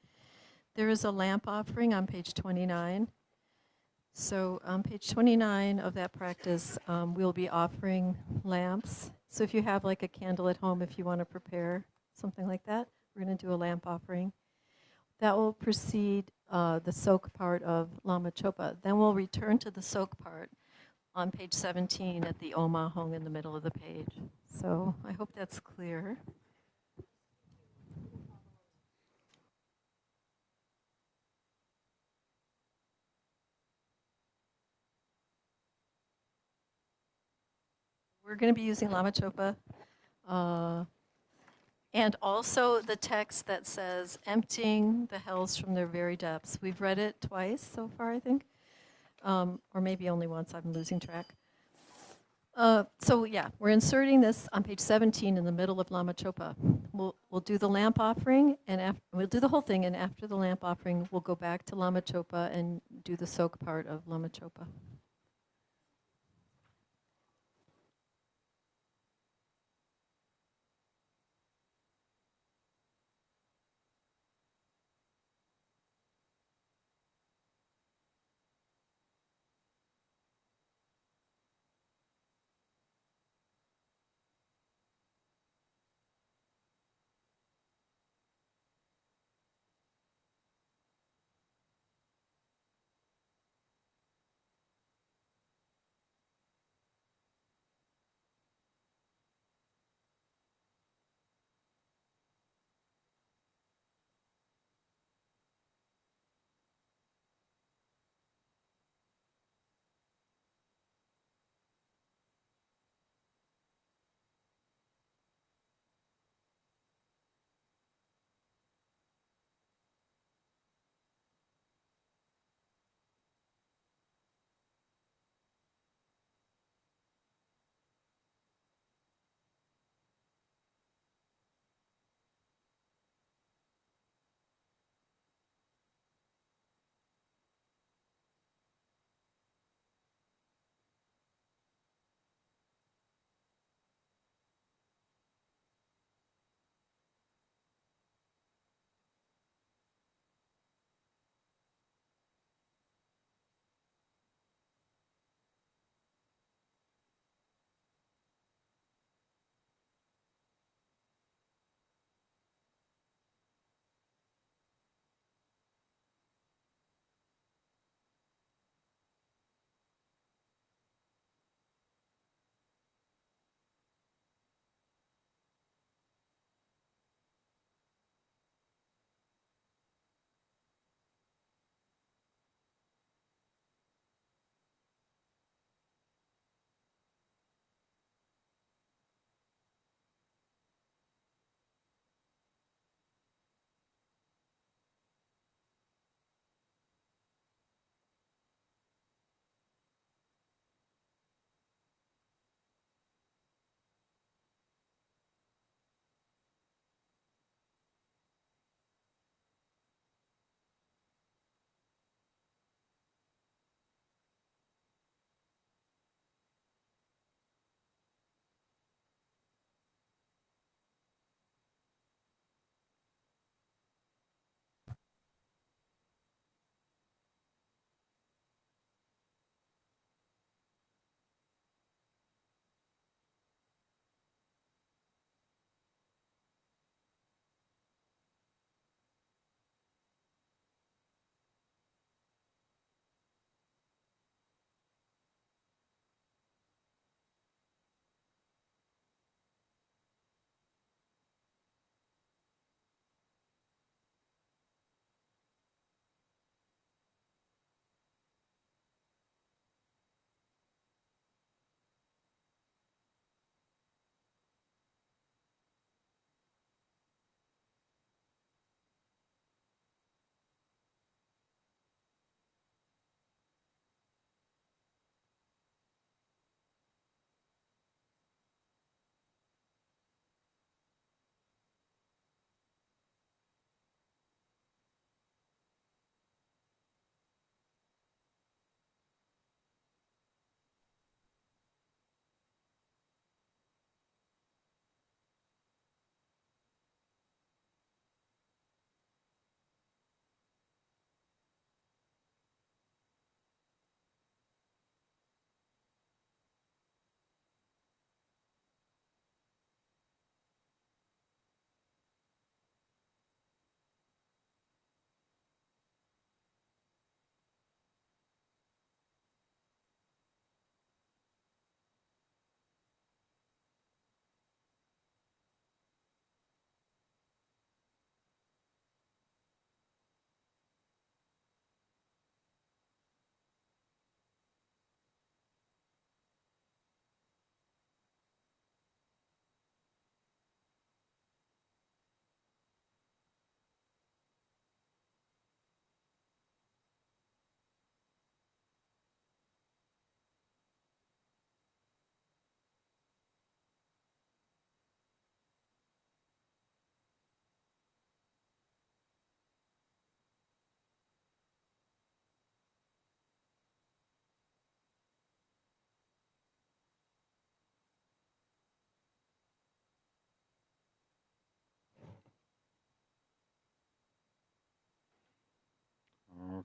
There is a lamp offering on page 29. So on page 29 of that practice, we'll be offering lamps. So if you have like a candle at home, if you want to prepare something like that, we're going to do a lamp offering. That will precede the soak part of Lama Chopa. Then we'll return to the soak part on page 17 at the Om Ahong in the middle of the page. So I hope that's clear. We're going to be using Lama Chopa. And also the text that says, emptying the hells from their very depths. We've read it twice so far, I think, or maybe only once. I'm losing track. So yeah, we're inserting this on page 17 in the middle of Lama Chopa. We'll do the lamp offering, and we'll do the whole thing, and after the lamp offering, we'll go back to Lama Chopa and do the soak part of Lama Chopa.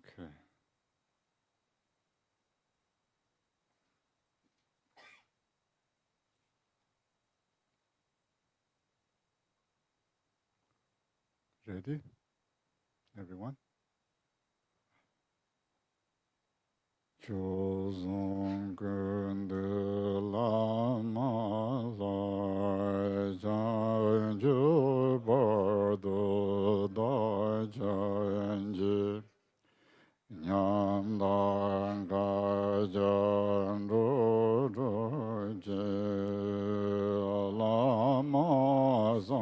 Okay. Ready, everyone? 조선 근데 라마사 장주 버도 다전지 냠당 가전도 도제 라마산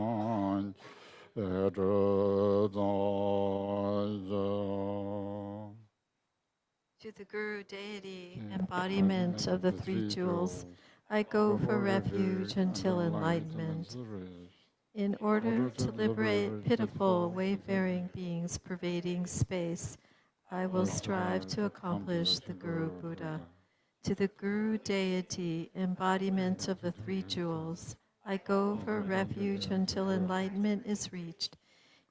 에르다자 To the Guru deity, embodiment of the three jewels, I go for refuge until enlightenment. In order to liberate pitiful, wayfaring beings pervading space, I will strive to accomplish the Guru Buddha. To the Guru deity, embodiment of the three jewels, I go for refuge until enlightenment is reached.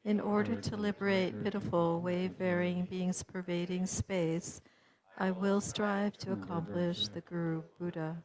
In order to liberate pitiful, wayfaring beings pervading space, I will strive to accomplish the Guru Buddha.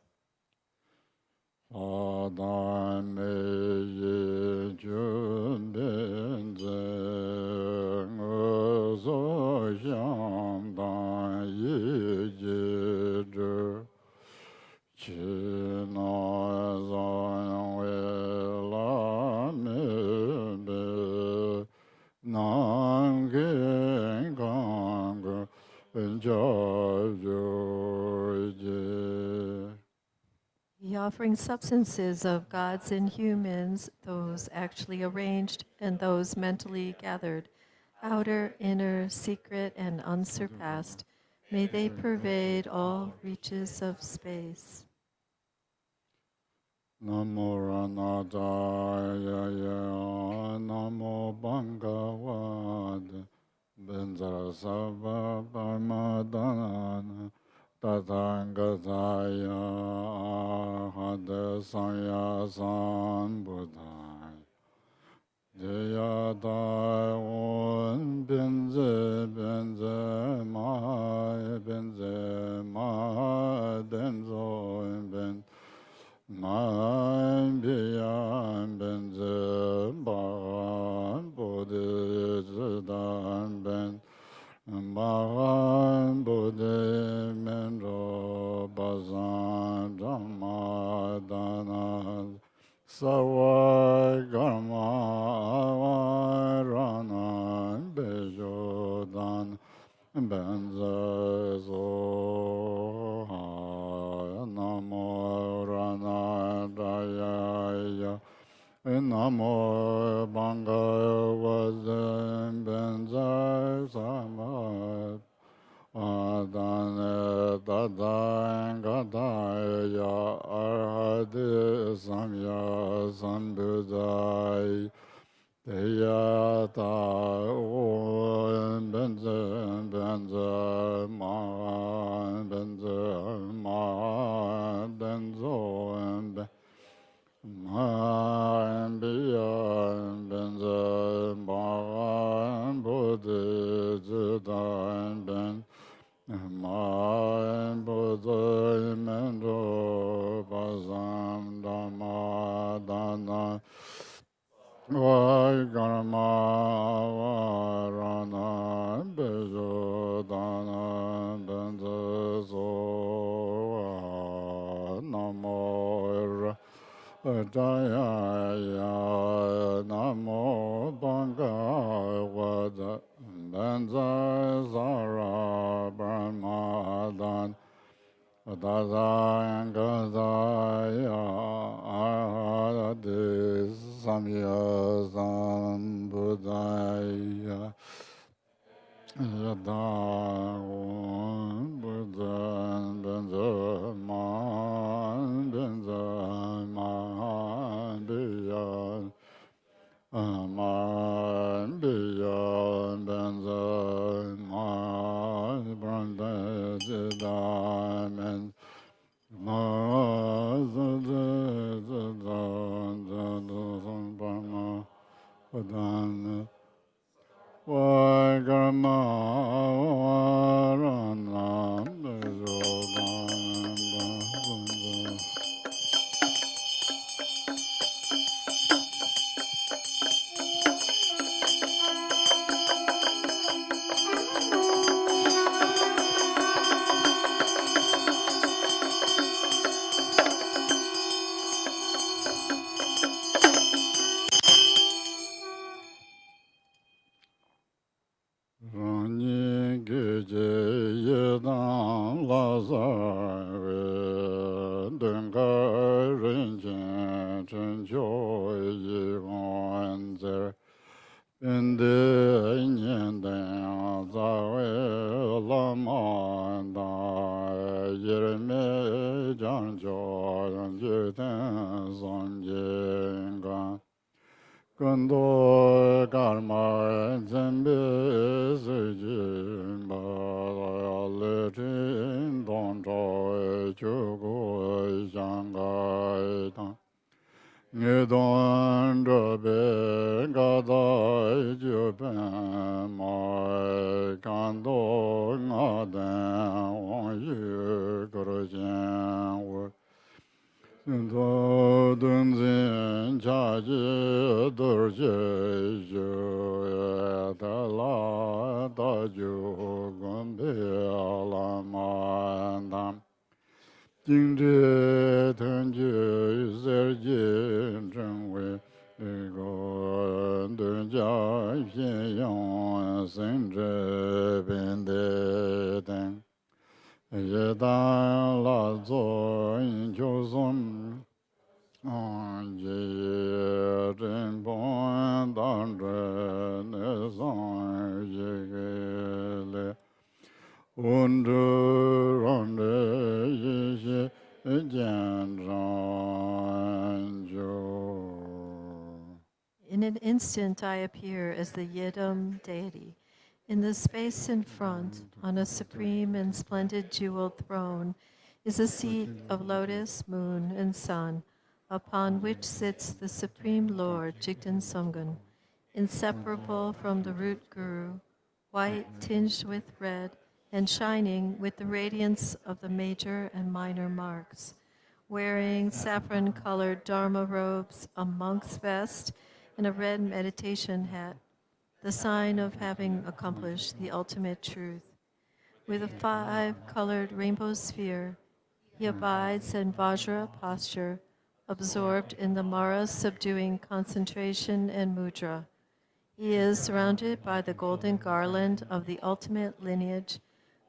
The offering substances of gods and humans, those actually arranged and those mentally gathered, outer, inner, secret, and unsurpassed, may they pervade all reaches of space. Namo Ranadaya Namo Bhagavad Benzara Sava Parmadana Tathangataya Arhata Sanya Sambuddhaya Jaya Daun Benze Benze Mai Benze Mai Denzo Ben Mai Bian Benze Ban Bodhi Zidan Ben Mahan Bodhi Menro Bazan Dhammadana Sawai Karma Avarana Bejodan Benze Zoha Namo Ranadaya Namo Bhagavatam Benze Samad Adane Tadang Gadaya Arhadi Samya Sambuddhaya Deyata Om Benze Benze Ma Benze Ma Benzo Ma Biya Benze Ma Bodhi Zidan Ben Ma Bodhi Mendo Bazam Dhamma Dana Vai Karma Varana Bejodana Benzazo Namo Jaya Namo Bhagavata Benzazara Brahmadan Tadayangazaya Arhadi Samya Sambuddhaya Yada Buddhan Benzaman Benzaman Biyan Aman Biyan Benzaman Brandajidaman Wa Karma Rani geje yedan lazar dunga rinjen chen jo yi wan zer inde nyen den za we la ma da yer me jan jo ye den zong ye gan Kundo karma zembe sejin ba le chin don choi chu gu shang gai tang Nge don zhe be ga dai ju pen mai kan do nga den wang yu gu jian wu 心头顿间恰吉多些就达拉达就关别拉曼达，今日团结世界成为一个顿家偏阳生这边的灯。也当拉做研究生。ye zhen bong dan zhen ne zang ye ge le wen zhe ran de ye xie jian zhang jiu. In an instant, I appear as the Yidam deity. In the space in front, on a supreme and splendid jeweled throne, is a seat of lotus, moon, and sun, upon which sits the Supreme Lord, Jigten Sungun, inseparable from the root guru, white tinged with red and shining with the radiance of the major and minor marks, wearing saffron-colored Dharma robes, a monk's vest, and a red meditation hat, the sign of having accomplished the ultimate truth. With a five-colored rainbow sphere, he abides in Vajra posture, absorbed in the Mara subduing concentration and mudra. He is surrounded by the golden garland of the ultimate lineage,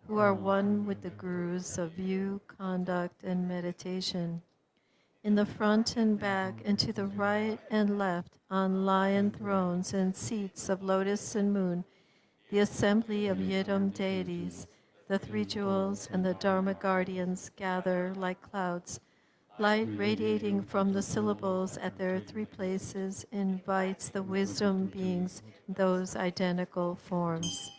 who are one with the gurus of view, conduct, and meditation. In the front and back, and to the right and left, on lion thrones and seats of lotus and moon, the assembly of Yidam deities, the three jewels, and the Dharma guardians gather like clouds. Light radiating from the syllables at their three places invites the wisdom beings in those identical forms.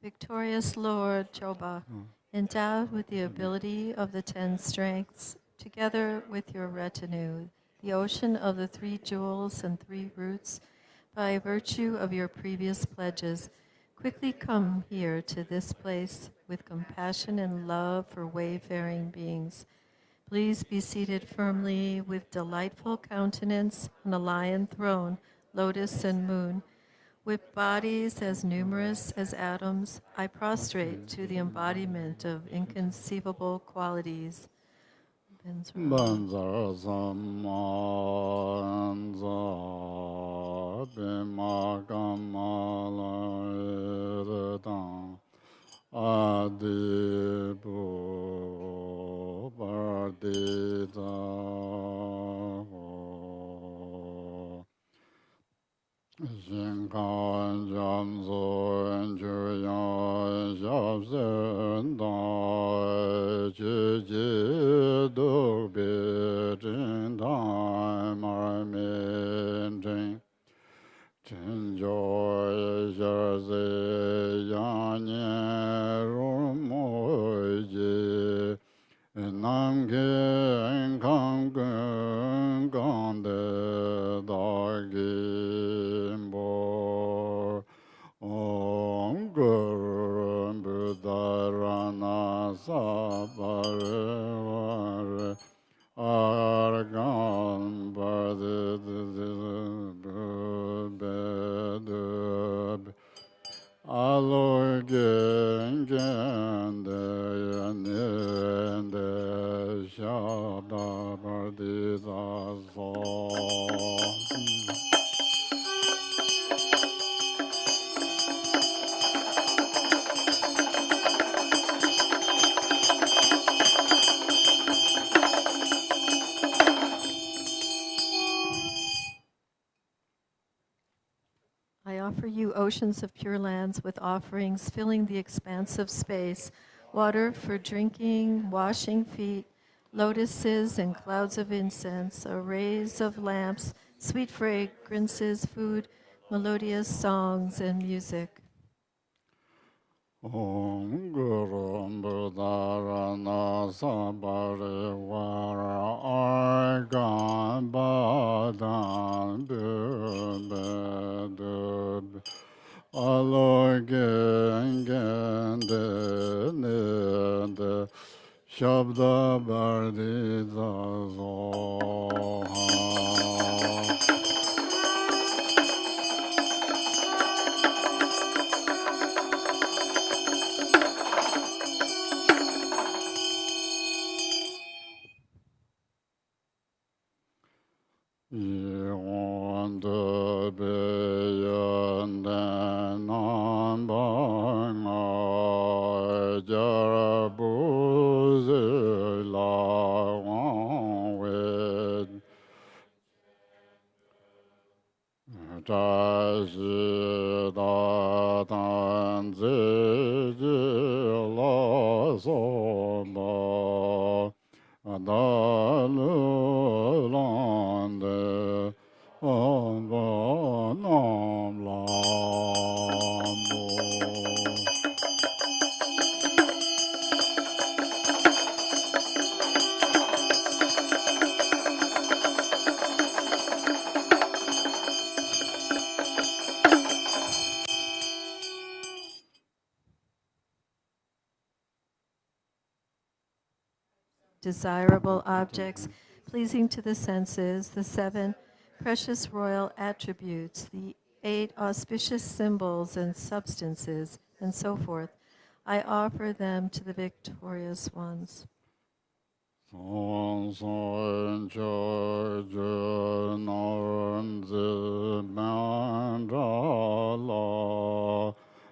Victorious Lord Choba, endowed with the ability of the 10 strengths, together with your retinue, the ocean of the 3 jewels and 3 roots, by virtue of your previous pledges, quickly come here to this place with compassion and love for wayfaring beings. Please be seated firmly with delightful countenance on a lion throne, lotus and moon. With bodies as numerous as atoms, I prostrate to the embodiment of inconceivable qualities. Benzara. Banzar Samanza Bima Kamala Adibu Bardita Shinkan Jamso and Juyan Shabsen Dai Jiji Dubi Jin Dai Marmin Jing Jin Joy Jarzi Yanyi Rumoy Ji Nam Gen Kang Gun Gande Dagim Bo Om Guru Buddharana Sabare Argan Bad Alo Gengende Yanende Shabda Bardita So. I offer you oceans of pure lands with offerings filling the expanse of space, water for drinking, washing feet, lotuses and clouds of incense, arrays of lamps, sweet fragrances, food, melodious songs, and music. Om Guru Buddharana Sabare Vara Argan Badan Dub Alo Gengende Nende Shabda Bardita Zoha. Yonde beyende nambanga jarabuze la wed tashi da tanzi la soba Adalulande Ambanam Lambo. Desirable objects pleasing to the senses, the 7 precious royal attributes, the 8 auspicious symbols and substances, and so forth. I offer them to the victorious ones. Son son choju naranzi mandala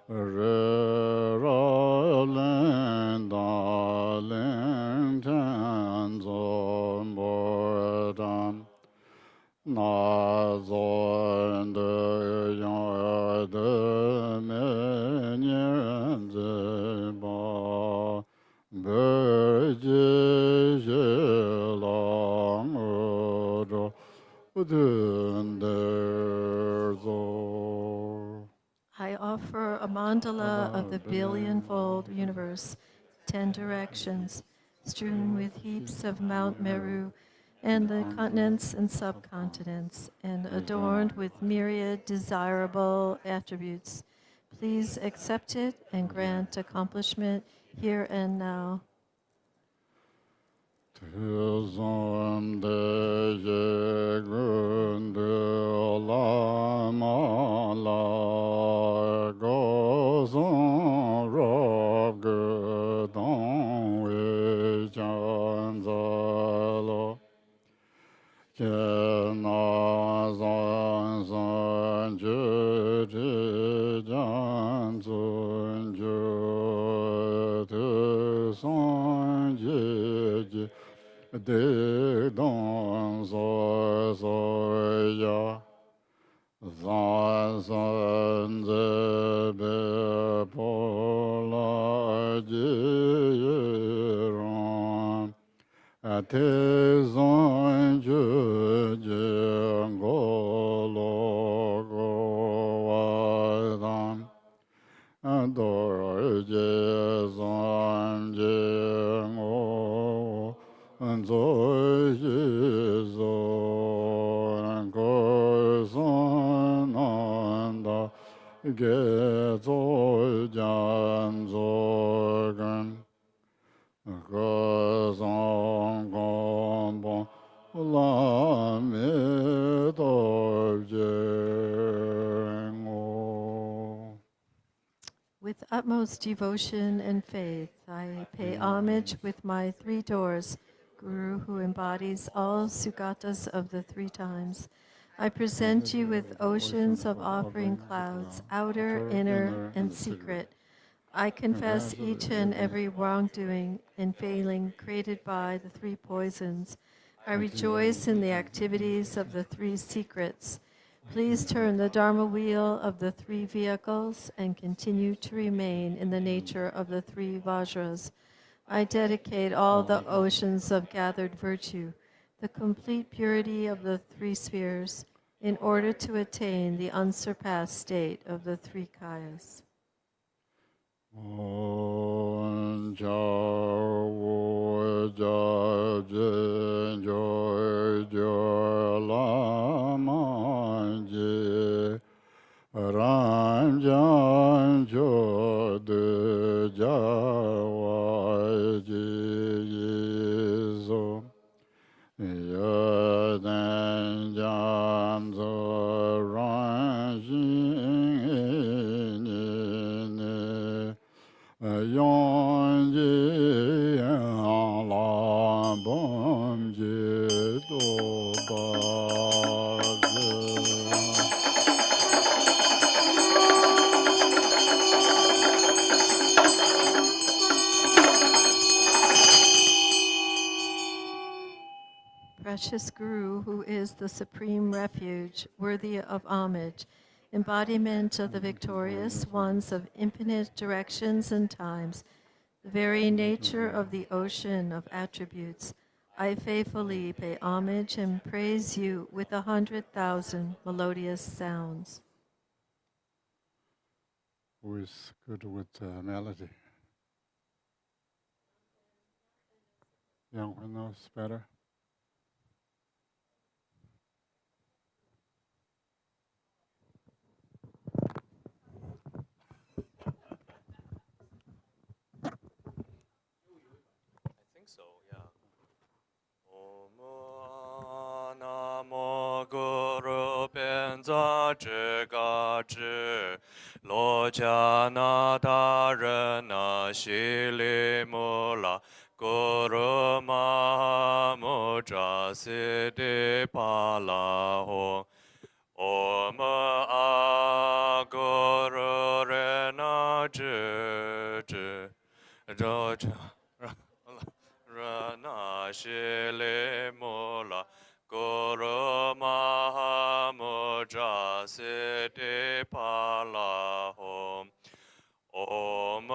re ra len da len tan zon bodan na zon de yon de men yen ba I offer a mandala of the billion-fold universe, 10 directions, strewn with heaps of Mount Meru and the continents and subcontinents, and adorned with myriad desirable attributes. Please accept it and grant accomplishment here and now. Tuzum de yegundu lamala gozon rob gudon we janzalo kena zan zan ju ji janzun ju tu son ji ji de dong zo zo ya zan zan ze be po la ji ron a te zon ju ji go lo go wa dan adore je zon je ngo zo je zo go zon an da ge zo jan zo gan ge zon gon bon la me do je ngo. With utmost devotion and faith, I pay homage with my 3 doors, Guru who embodies all Sugatas of the 3 times. I present you with oceans of offering clouds, outer, inner, and secret. I confess each and every wrongdoing and failing created by the 3 poisons. I rejoice in the activities of the 3 secrets. Please turn the Dharma wheel of the 3 vehicles and continue to remain in the nature of the 3 Vajras. I dedicate all the oceans of gathered virtue, the complete purity of the 3 spheres, in order to attain the unsurpassed state of the 3 kayas. On Jao Wu Jia Jin Joy Jo La Man Ji Ram Jan Jo De Jia Wai Ji Yi Zo Ya Dan Jan Zo Ran Jin Yon ji la bom ji do ba Precious Guru, who is the supreme refuge, worthy of homage, embodiment of the victorious ones of infinite directions and times, the very nature of the ocean of attributes, I faithfully pay homage and praise you with 100,000 melodious sounds. Who is good with melody? Young one knows better. I think so, yeah. Om Namo Guru Benza Zhiga Zhi Lo Jia Na Da Ren Na Xi Li Mu La Guru Ma Mu Zha Si Di Pa La Ho Om A Guru Re Na Zhi Zhi Ro Jia Rana Shile Mula Guru Mahamudra Siddhi Pala Hom Om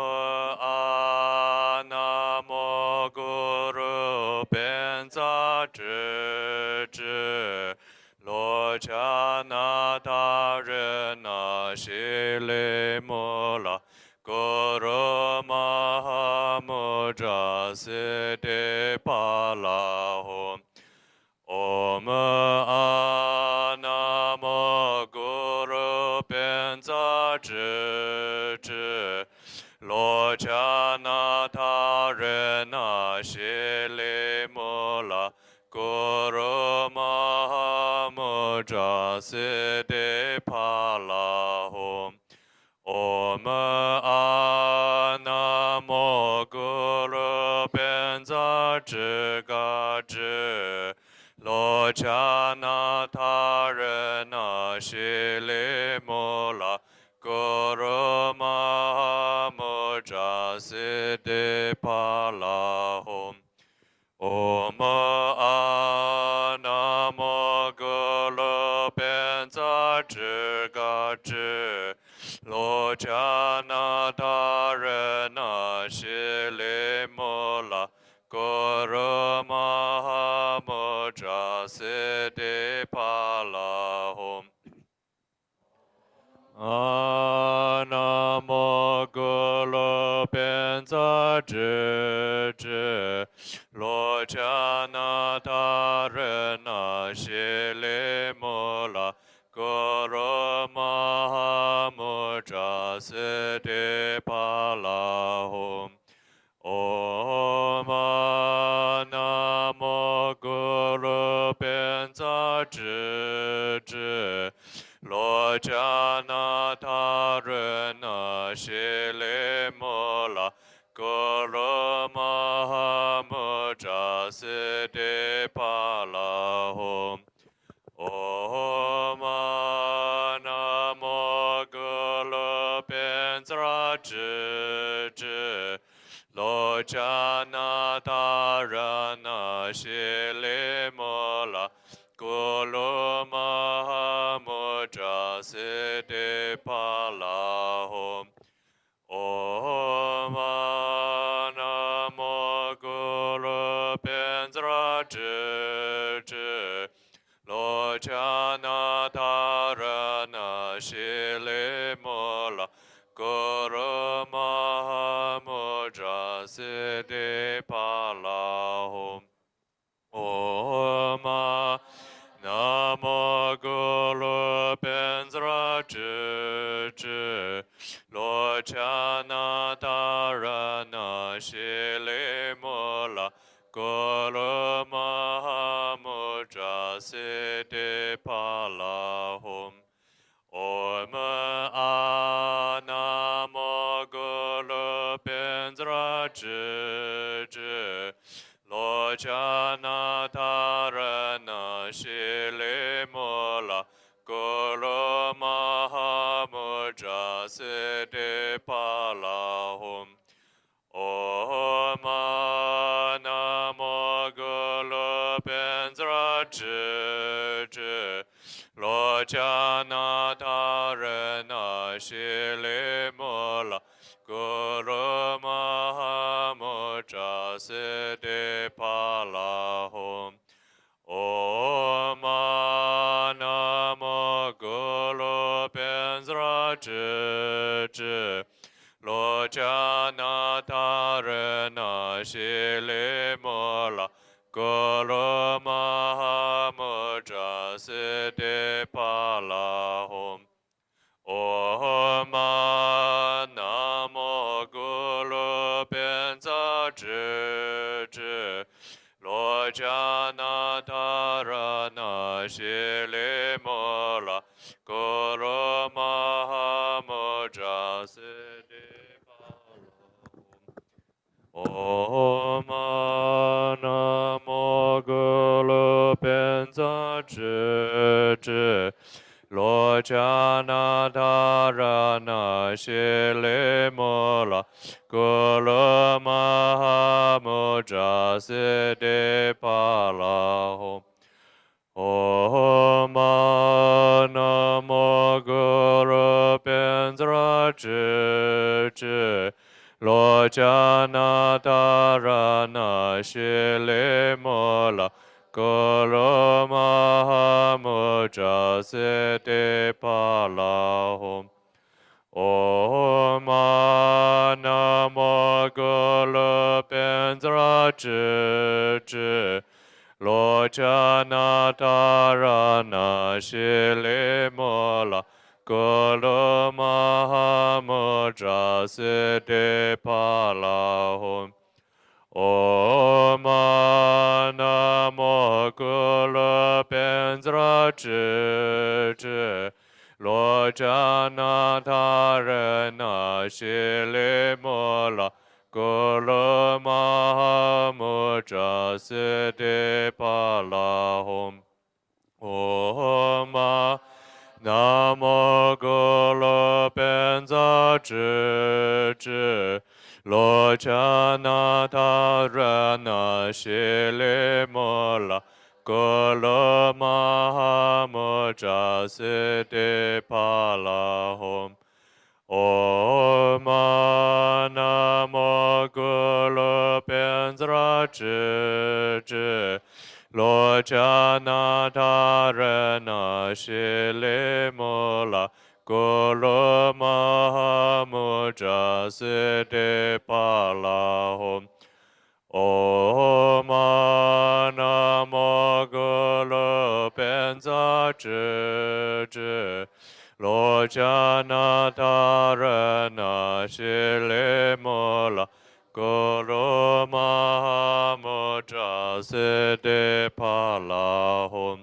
Anamo Guru Benza Zhi Lo Chana Tarena Shile Mula Guru Mahamudra Siddhi Pala Hom Om Anamo Guru Benza Zhi Lo Chana Tarena Shili Mo 扎西地帕拉吽。Om Namo Guru Benza Zhiga Zhi Lo Chana Tarana Shili Mula Guru Mahamuja Siddhi Pala Hum Om Namo Guru Benza Zhiga Zhi Lo Chana Dharana Shili Mula Guru Mahamuja Siddhi Pala Hum Namo Guru Benza Zhi Zhi Lo Chana Dharana Shili Mula Guru Mahamuja Siddhi Pala Hum Om Namo Guru Benza Zhi Zhi Lo Chana Dharana Shili Mula Guru Mahamuja Siddhi Pala Hum Om Namo Guru Benza Zhi Zhi Lo Chana Dharana Shili Mula Guru Mahamuja Siddhi Pala Hum Om Namo Guru Benza Zhi Zhi Lo Chana Dharana Shili Mula Guru Mahamuja Siddhi Pala Hum Om Namo Guru Benza Zhi Zhi Lo Chana Dharana Shili Mula Guru Mahamuja Siddhi Pala Hum Om Namo Guru Benza Zhi Zhi Lo Chana Dharana Shili Mula Guru Mahamuja Siddhi Pala Hum Om Namo Guru Benza Zhi Zhi Lo Chana Dharana Shili Mula Guru Mahamuja Siddhi Pala Hum Om Namo Guru Benza Zhi Zhi Lo Chana Dharana Shili Mula Guru Mahamuja Siddhi Pala Hum Om Namo Guru Benza Zhi Zhi Lo Chana Dharana Shili Mula Guru Mahamuja Siddhi Om Namo Guru Benza Zhi Zhi Lo Chana Dharana Shili Mula Guru Mahamuja Siddhi Pala Hum Om Namo Guru Benza Zhi Zhi Lo Chana Dharana Shili Mula Guru Mahamuja Siddhi Pala Hum Om Namo Guru Benza Zhi Zhi Lo Chana Dharana Shili Mula Guru Mahamuja Siddhi Pala Hum Om Namo Guru 变则知之。罗迦那他人那西里摩拉古罗玛哈姆扎斯蒂巴拉吽。唵嘛南无古罗变则知之。罗迦那他人那西里摩拉古罗玛哈姆扎斯蒂巴拉吽。唵嘛南无古罗变则知之。罗迦那他人那西里摩拉古罗玛哈姆扎斯蒂巴拉吽。唵嘛南无古罗变则知之。罗迦那他人那西里摩拉古罗玛哈姆扎斯蒂巴拉吽。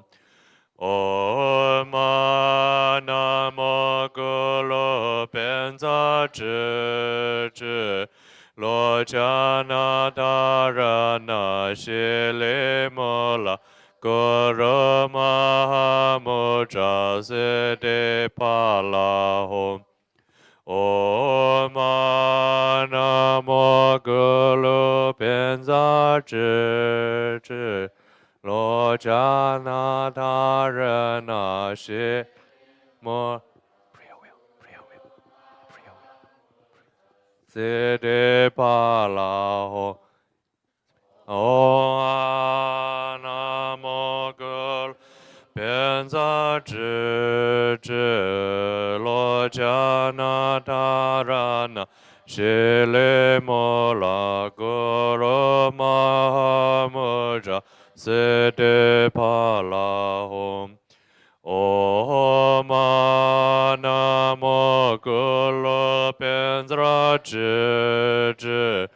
唵嘛南无古罗变则知之。罗迦那他人那西里摩拉古罗玛哈姆扎斯蒂巴拉吽。唵嘛南无古罗变则知之。罗迦那他人那西摩斯蒂巴拉吽。唵啊南无古罗变则知之。罗迦那他人那西里摩拉古罗玛哈姆扎斯蒂巴拉吽。唵嘛南无古罗变则知之。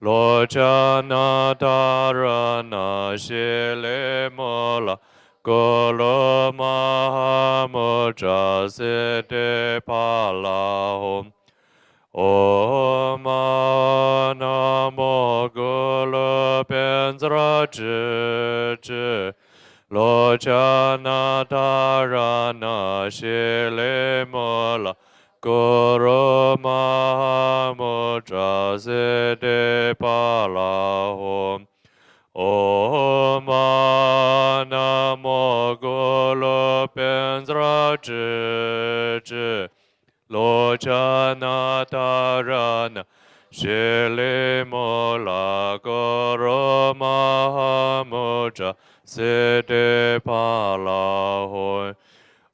罗迦那他人那西里摩拉古罗玛哈姆扎斯蒂巴拉吽。唵嘛南无古罗变则知之。罗迦那他人那西里摩拉古罗玛哈姆扎斯蒂巴拉吽。唵嘛南无古罗变则知之。罗迦那他人那西里摩拉古罗玛哈姆扎斯蒂巴拉吽。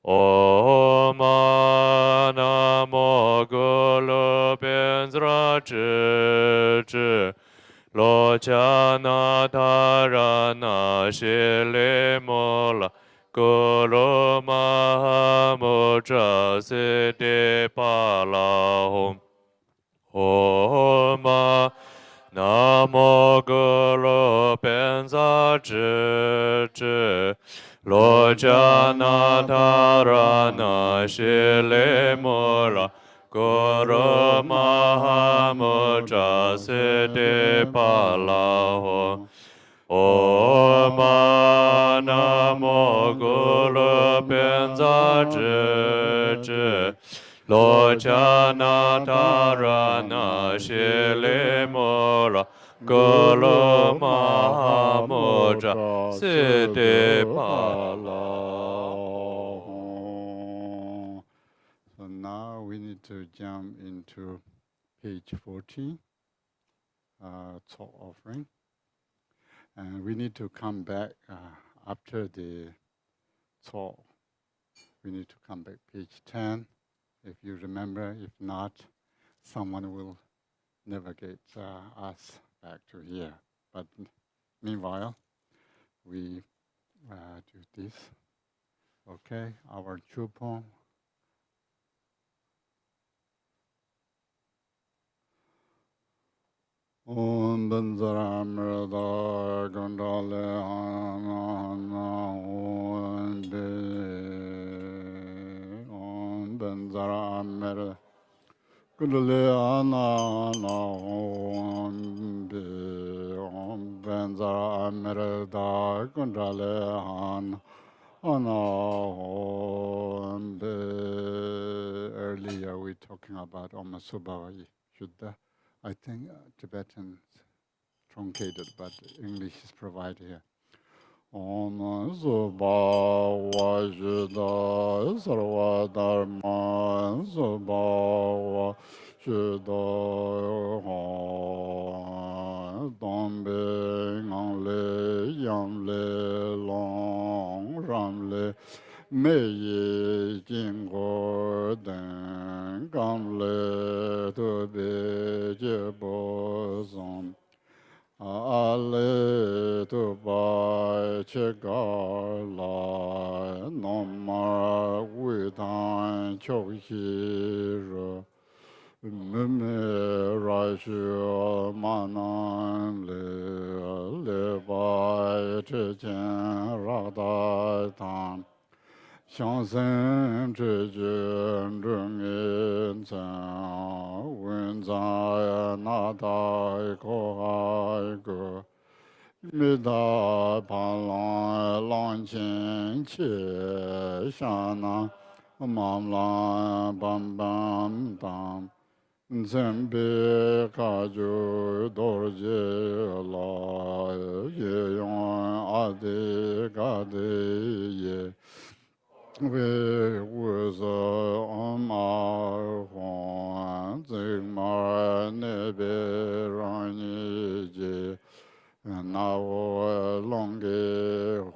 唵嘛南无古罗变则知之。罗迦那他人那西里摩拉古罗玛哈姆扎斯蒂巴拉吽。唵嘛南无古罗变则知之。罗迦那他人那西里摩拉古罗玛哈姆扎斯蒂巴拉吽。唵嘛南无古罗变则知之。罗迦那他人那西里摩拉古罗玛哈姆扎斯蒂巴拉吽。 So now we need to jump into page 14, talk offering. And we need to come back after the talk. We need to come back page 10, if you remember. If not, someone will navigate us back to here. But meanwhile, we do this. Okay, our chupon. Om Banzaram Rada Gandale Om Benzara Amere Kundale Ana Om Be Om Benzara Amere Da Kundale Ana Om Be. Earlier we talking about Om Subhavayi. Should I think Tibetan truncated, but English is provided here. Om Subha Vajda Sarva Dharma Subha Vajda Dombe Ngangle Yamle Long Ramle Mei Jingor Den Gamle Tobe Jebo Zom Ale tu bai che gar la no ma wi dan chou hi ro me me ra shu ma nan le bai che chen ra da tan xiang sen zhe jun zheng yin zang wen zai na dai ko hai ge mi da pan lang lang qian qie shan na mam lang bam bam dam zhen bi ka ju do jie la ye yong a de ga de ye we was on my horn, sing my nebe rani and now long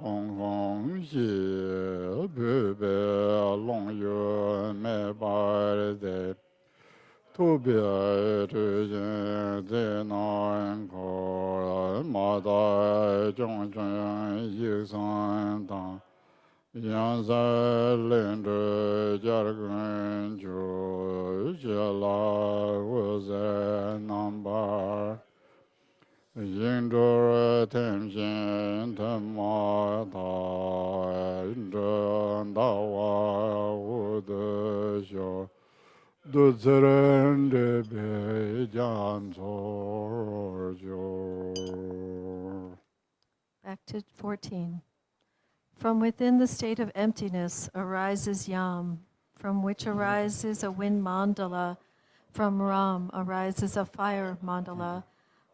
hong hong ye bebe long you me by the to be to the nine call my die jong jong you son Yang zai lin de jar gun ju la wu zai nam bar yin zhu ten xin ten ma da yin zhen da wa wu de xiu du zi ren de bei jian zuo jiu. Back to 14. From within the state of emptiness arises Yam, from which arises a wind mandala. From Ram arises a fire mandala.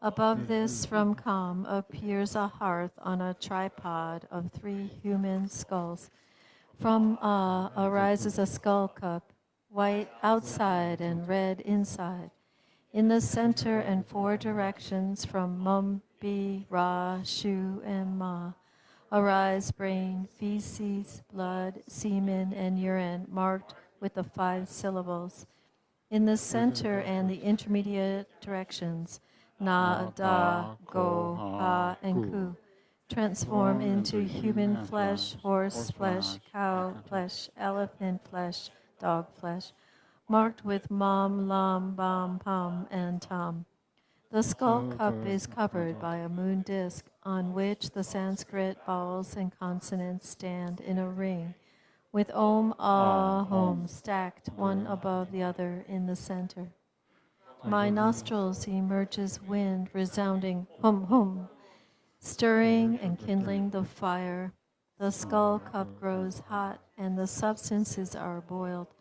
Above this, from Kam, appears a hearth on a tripod of 3 human skulls. From arises a skull cup, white outside and red inside. In the center and 4 directions, from Mum, Bi, Ra, Shu, and Ma, arise brain, feces, blood, semen, and urine marked with the 5 syllables. In the center and the intermediate directions, Na, Da, Go, Ha, and Ku, transform into human flesh, horse flesh, cow flesh, elephant flesh, dog flesh, marked with Mam, Lam, Bam, Pam, and Tam. The skull cup is covered by a moon disk on which the Sanskrit vowels and consonants stand in a ring, with Om, Ah, Hom stacked one above the other in the center. My nostrils emerges wind resounding hum hum, stirring and kindling the fire. The skull cup grows hot and the substances are boiled.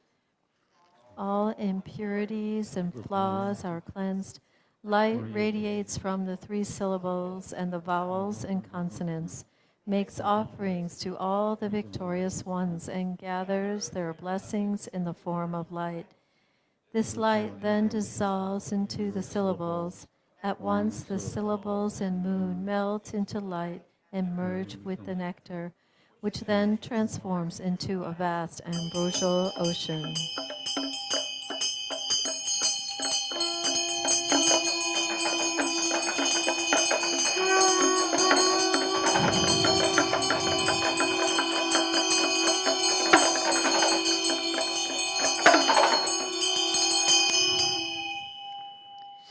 All impurities and flaws are cleansed. Light radiates from the 3 syllables and the vowels and consonants, makes offerings to all the victorious ones, and gathers their blessings in the form of light. This light then dissolves into the syllables. At once the syllables and moon melt into light and merge with the nectar, which then transforms into a vast ambrosial ocean.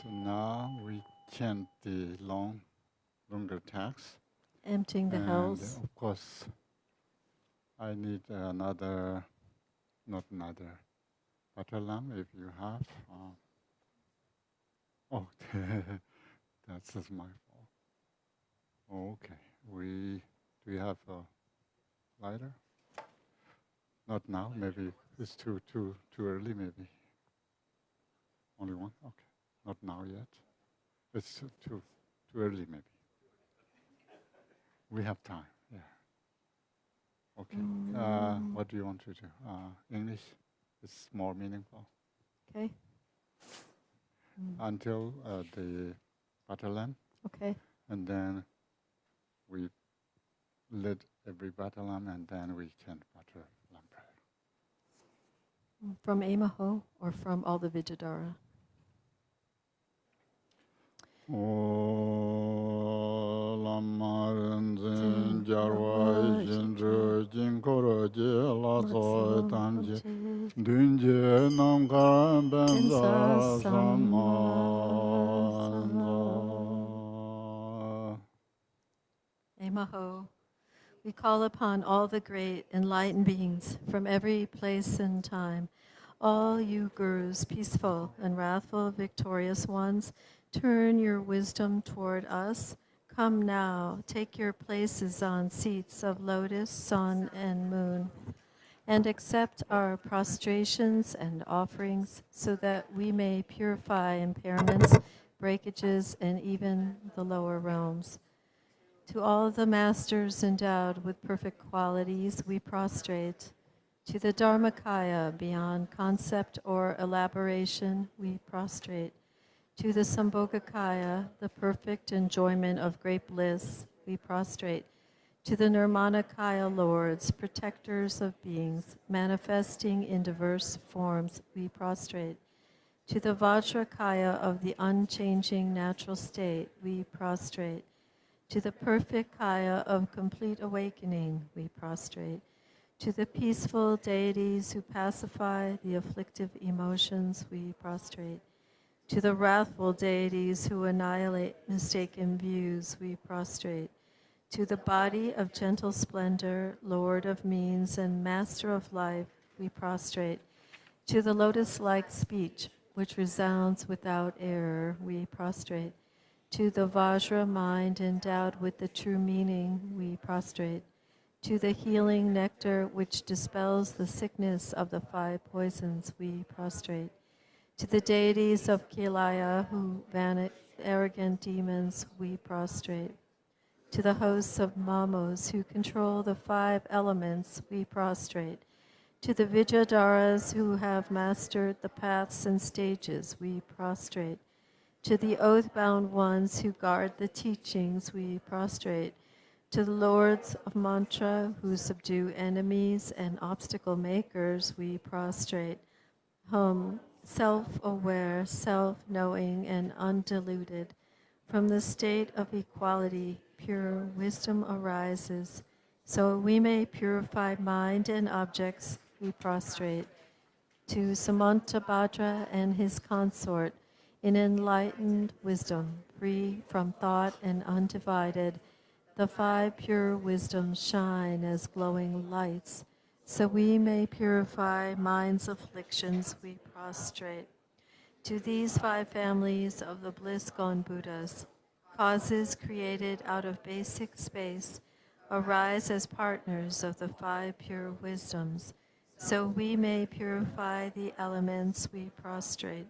So now we chant the longer text. Emptying the And hells. of course, I need not another. butter lamp if you have. Oh, that's just my fault. Okay, do you have a lighter? Not now. Maybe it's too early. Maybe only one. Okay, not now yet. It's too early. Maybe we have time. Yeah. Okay. What do you want to do? English is more meaningful. Okay. Until the butter lamp, Okay. and then we lit every butter lamp, and then we chant butter lamp prayer. From Emaho or from all the Vijayadhara? O lama rinzin jarwa yinzhu jinkoro je la so tamje dunje namkaran benza samanza. Emaho. We call upon all the great enlightened beings from every place and time. All you gurus, peaceful and wrathful, victorious ones, turn your wisdom toward us. Come now, take your places on seats of lotus, sun, and moon, and accept our prostrations and offerings so that we may purify impairments, breakages, and even the lower realms. To all the masters endowed with perfect qualities, we prostrate. To the Dharmakaya, beyond concept or elaboration, we prostrate. To the Sambhogakaya, the perfect enjoyment of great bliss, we prostrate. To the Nirmanakaya lords, protectors of beings, manifesting in diverse forms, we prostrate. To the Vajrakaya of the unchanging natural state, we prostrate. To the perfect kaya of complete awakening, we prostrate. To the peaceful deities who pacify the afflictive emotions, we prostrate. To the wrathful deities who annihilate mistaken views, we prostrate. To the body of gentle splendor, Lord of means and master of life, we prostrate. To the lotus-like speech, which resounds without error, we prostrate. To the Vajra mind endowed with the true meaning, we prostrate. To the healing nectar which dispels the sickness of the 5 poisons, we prostrate. To the deities of Kilaya who banish arrogant demons, we prostrate. To the hosts of Mamos who control the 5 elements, we prostrate. To the Vijayadharas who have mastered the paths and stages, we prostrate. To the oath-bound ones who guard the teachings, we prostrate. To the lords of mantra who subdue enemies and obstacle makers, we prostrate. Self-aware, self-knowing, and undiluted. From the state of equality, pure wisdom arises. So we may purify mind and objects, we prostrate. To Samantabhadra and his consort, in enlightened wisdom, free from thought and undivided, the 5 pure wisdoms shine as glowing lights. So we may purify mind's afflictions, we prostrate. To these 5 families of the bliss-gone Buddhas, causes created out of basic space arise as partners of the 5 pure wisdoms. So we may purify the elements, we prostrate.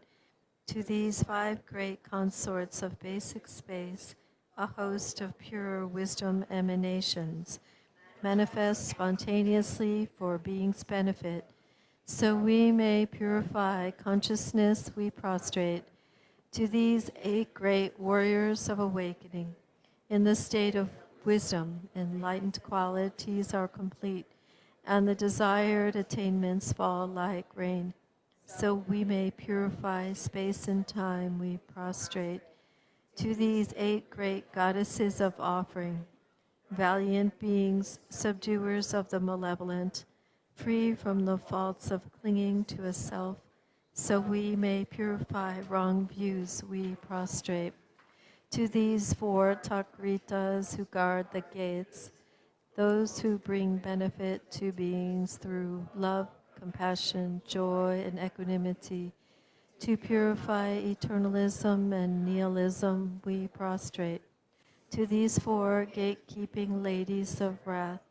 To these 5 great consorts of basic space, a host of pure wisdom emanations, manifest spontaneously for being's benefit. So we may purify consciousness, we prostrate. To these 8 great warriors of awakening, in the state of wisdom, enlightened qualities are complete, and the desired attainments fall like rain. So we may purify space and time, we prostrate. To these 8 great goddesses of offering, valiant beings, subduers of the malevolent, free from the faults of clinging to a self, so we may purify wrong views, we prostrate. To these 4 Takritas who guard the gates, those who bring benefit to beings through love, compassion, joy, and equanimity. To purify eternalism and nihilism, we prostrate. To these four gatekeeping ladies of wrath,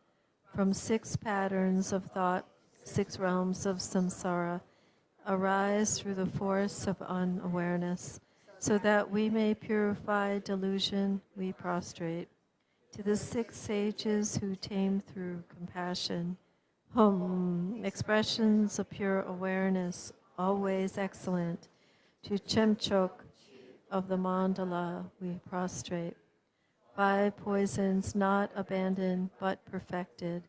from 6 patterns of thought, 6 realms of samsara, arise through the force of unawareness, so that we may purify delusion, we prostrate. To the 6 sages who tame through compassion, expressions of pure awareness, always excellent. To Chemchok of the mandala, we prostrate. 5 poisons not abandoned but perfected.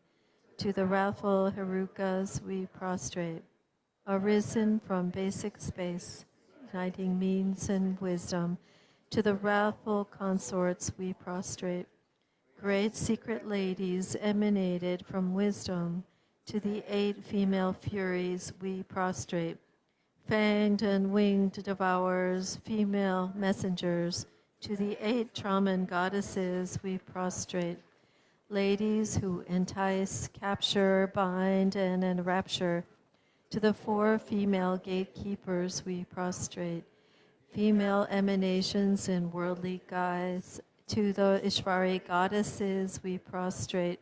To the wrathful Herukas we prostrate. Arisen from basic space, uniting means and wisdom. To the wrathful consorts we prostrate. Great secret ladies emanated from wisdom. To the 8 female furies we prostrate. Fanged and winged devourers, female messengers. To the 8 Traman goddesses we prostrate. Ladies who entice, capture, bind, and enrapture. To the 4 female gatekeepers we prostrate. Female emanations in worldly guise. To the Ishvari goddesses we prostrate.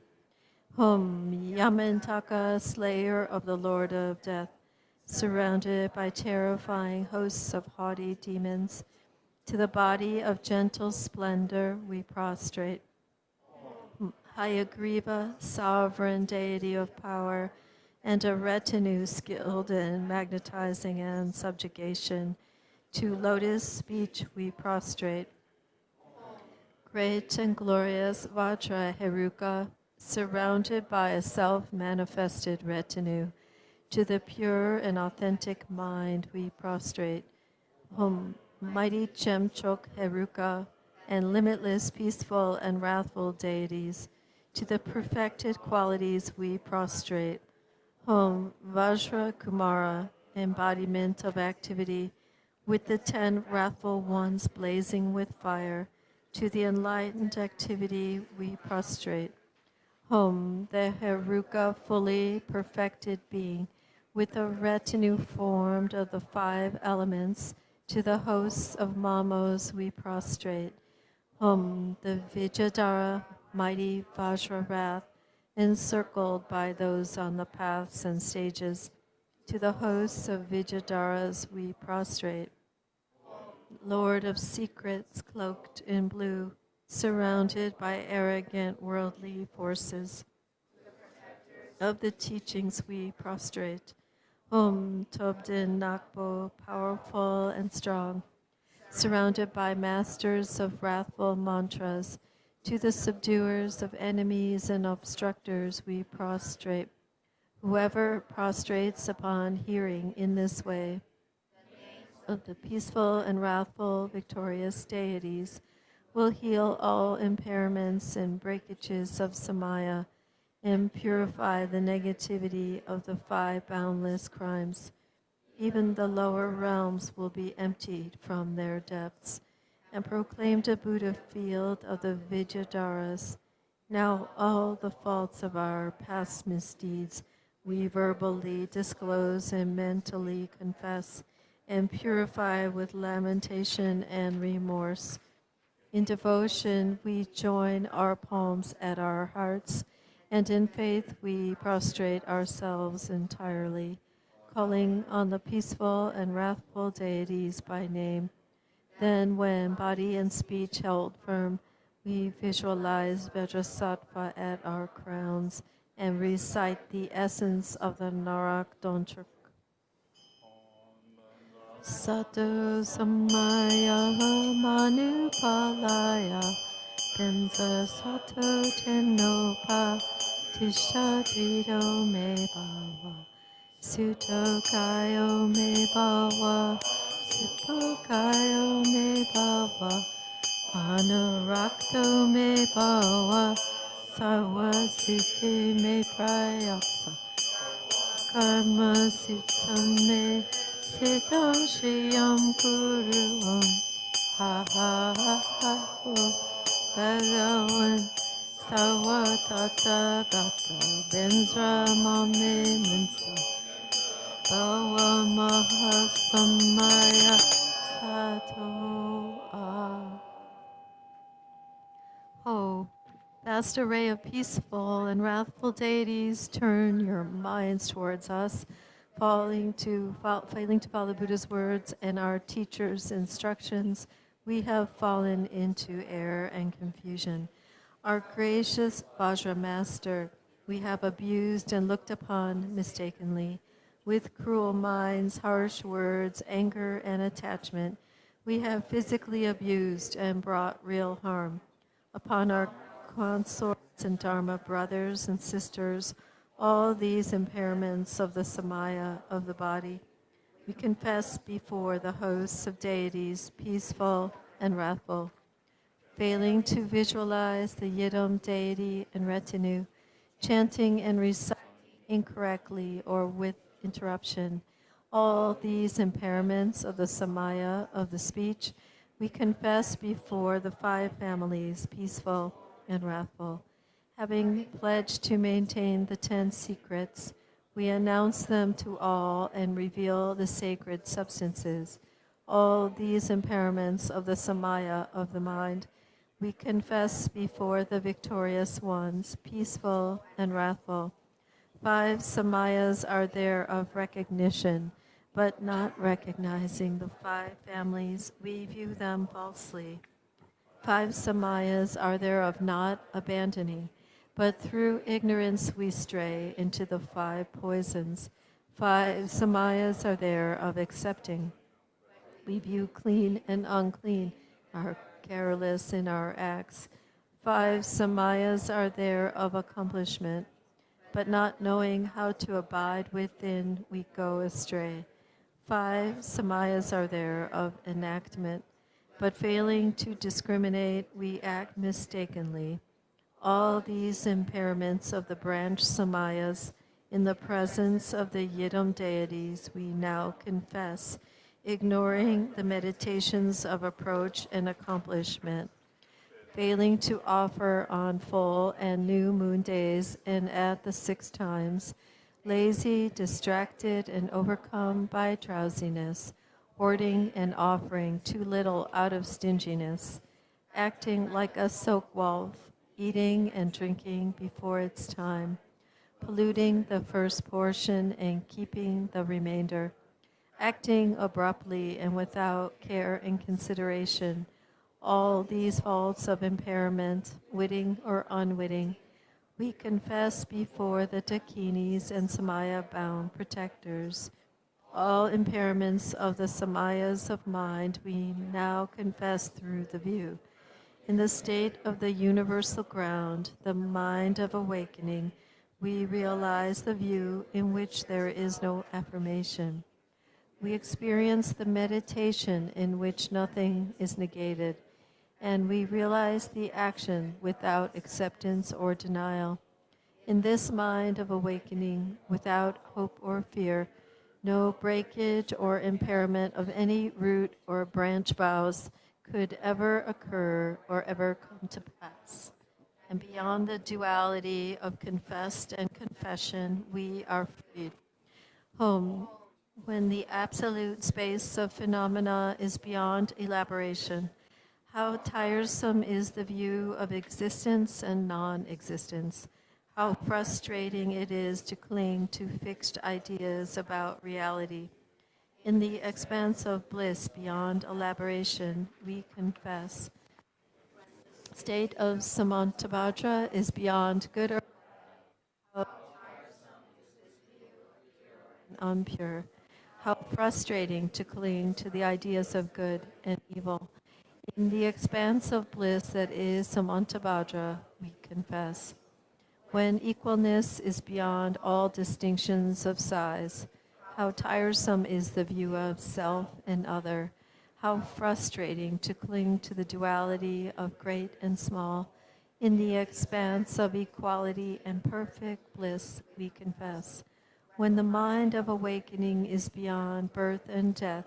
Yamantaka, slayer of the Lord of Death, surrounded by terrifying hosts of haughty demons. To the body of gentle splendor we prostrate. Hayagriva, sovereign deity of power, and a retinue skilled in magnetizing and subjugation. To lotus speech we prostrate. Great and glorious Vajra Heruka, surrounded by a self-manifested retinue. To the pure and authentic mind we prostrate. Mighty Chemchok Heruka, and limitless, peaceful, and wrathful deities. To the perfected qualities we prostrate. Vajra Kumara, embodiment of activity, with the 10 wrathful ones blazing with fire. To the enlightened activity we prostrate. The Heruka fully perfected being, with a retinue formed of the 5 elements. To the hosts of Mamos we prostrate. The Vijayadhara, mighty Vajra wrath, encircled by those on the paths and stages. To the hosts of Vijayadharas we prostrate. Lord of secrets, cloaked in blue, surrounded by arrogant worldly forces. Of the teachings we prostrate. Tobden Nakbo, powerful and strong, surrounded by masters of wrathful mantras. To the subduers of enemies and obstructors we prostrate. Whoever prostrates upon hearing in this way of the peaceful and wrathful victorious deities will heal all impairments and breakages of samaya and purify the negativity of the 5 boundless crimes. Even the lower realms will be emptied from their depths and proclaimed a Buddha field of the Vijayadharas. Now all the faults of our past misdeeds we verbally disclose and mentally confess and purify with lamentation and remorse. In devotion, we join our palms at our hearts, and in faith we prostrate ourselves entirely, calling on the peaceful and wrathful deities by name. Then, when body and speech held firm, we visualize Vajrasattva at our crowns and recite the essence of the Narak Donchak. Sato Samaya Manupalaya Benza Sato Tenopa Tisha Drido Me Bhava Suto Kayo Me Bhava Sipo Kayo Me Bhava Anurakto Me Bhava Sarva Siddhi Me Prayaksa Karma Siddham Me Siddham Shriyam Guru Ha Ha Ha Ha Bhagavan Sarva Tata Gata Benzra Mame Mansa Bawa Maha Samaya Sato Ho. Vast array of peaceful and wrathful deities, turn your minds towards us, failing to follow Buddha's words and our teacher's instructions. We have fallen into error and confusion. Our gracious Vajra Master, we have abused and looked upon mistakenly. With cruel minds, harsh words, anger, and attachment, we have physically abused and brought real harm upon our consorts and Dharma brothers and sisters, all these impairments of the samaya of the body. We confess before the hosts of deities, peaceful and wrathful, failing to visualize the Yidam deity and retinue, chanting and reciting incorrectly or with interruption. All these impairments of the samaya of the speech, we confess before the five families, peaceful and wrathful. Having pledged to maintain the 10 secrets, we announce them to all and reveal the sacred substances. All these impairments of the samaya of the mind, we confess before the victorious ones, peaceful and wrathful. 5 samayas are there of recognition, but not recognizing the 5 families, we view them falsely. 5 samayas are there of not abandoning, but through ignorance we stray into the 5 poisons. 5 samayas are there of accepting. We view clean and unclean, are careless in our acts. 5 samayas are there of accomplishment, but not knowing how to abide within, we go astray. 5 samayas are there of enactment, but failing to discriminate, we act mistakenly. All these impairments of the branch samayas, in the presence of the Yidam deities, we now confess, ignoring the meditations of approach and accomplishment, failing to offer on full and new moon days and at the 6 times, lazy, distracted, and overcome by drowsiness, hoarding and offering too little out of stinginess, acting like a soak wolf, eating and drinking before its time, polluting the first portion and keeping the remainder, acting abruptly and without care and consideration. All these faults of impairment, witting or unwitting, we confess before the Dakinis and Samaya-bound protectors. All impairments of the Samayas of mind we now confess through the view. In the state of the universal ground, the mind of awakening, we realize the view in which there is no affirmation. We experience the meditation in which nothing is negated, and we realize the action without acceptance or denial. In this mind of awakening, without hope or fear, no breakage or impairment of any root or branch vows could ever occur or ever come to pass. And beyond the duality of confessed and confession, we are freed. Home, when the absolute space of phenomena is beyond elaboration, how tiresome is the view of existence and non-existence. How frustrating it is to cling to fixed ideas about reality. In the expanse of bliss beyond elaboration, we confess. State of Samantabhadra is beyond good or impure. How frustrating to cling to the ideas of good and evil. In the expanse of bliss that is Samantabhadra, we confess. When equalness is beyond all distinctions of size, how tiresome is the view of self and other. How frustrating to cling to the duality of great and small. In the expanse of equality and perfect bliss, we confess. When the mind of awakening is beyond birth and death,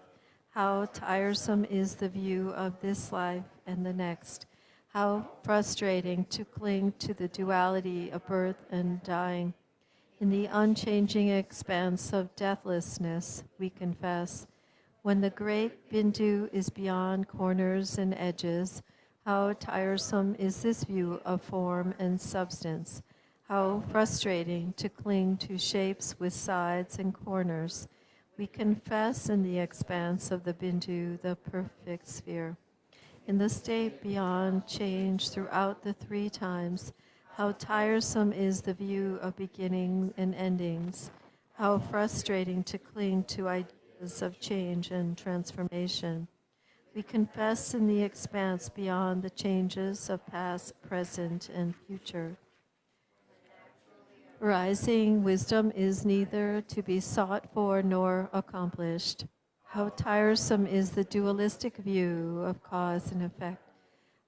how tiresome is the view of this life and the next. How frustrating to cling to the duality of birth and dying. In the unchanging expanse of deathlessness, we confess, when the great Bindu is beyond corners and edges, how tiresome is this view of form and substance, how frustrating to cling to shapes with sides and corners. We confess in the expanse of the Bindu, the perfect sphere. In the state beyond change throughout the three times, how tiresome is the view of beginning and endings, how frustrating to cling to ideas of change and transformation. We confess in the expanse beyond the changes of past, present, and future. Rising wisdom is neither to be sought for nor accomplished. How tiresome is the dualistic view of cause and effect.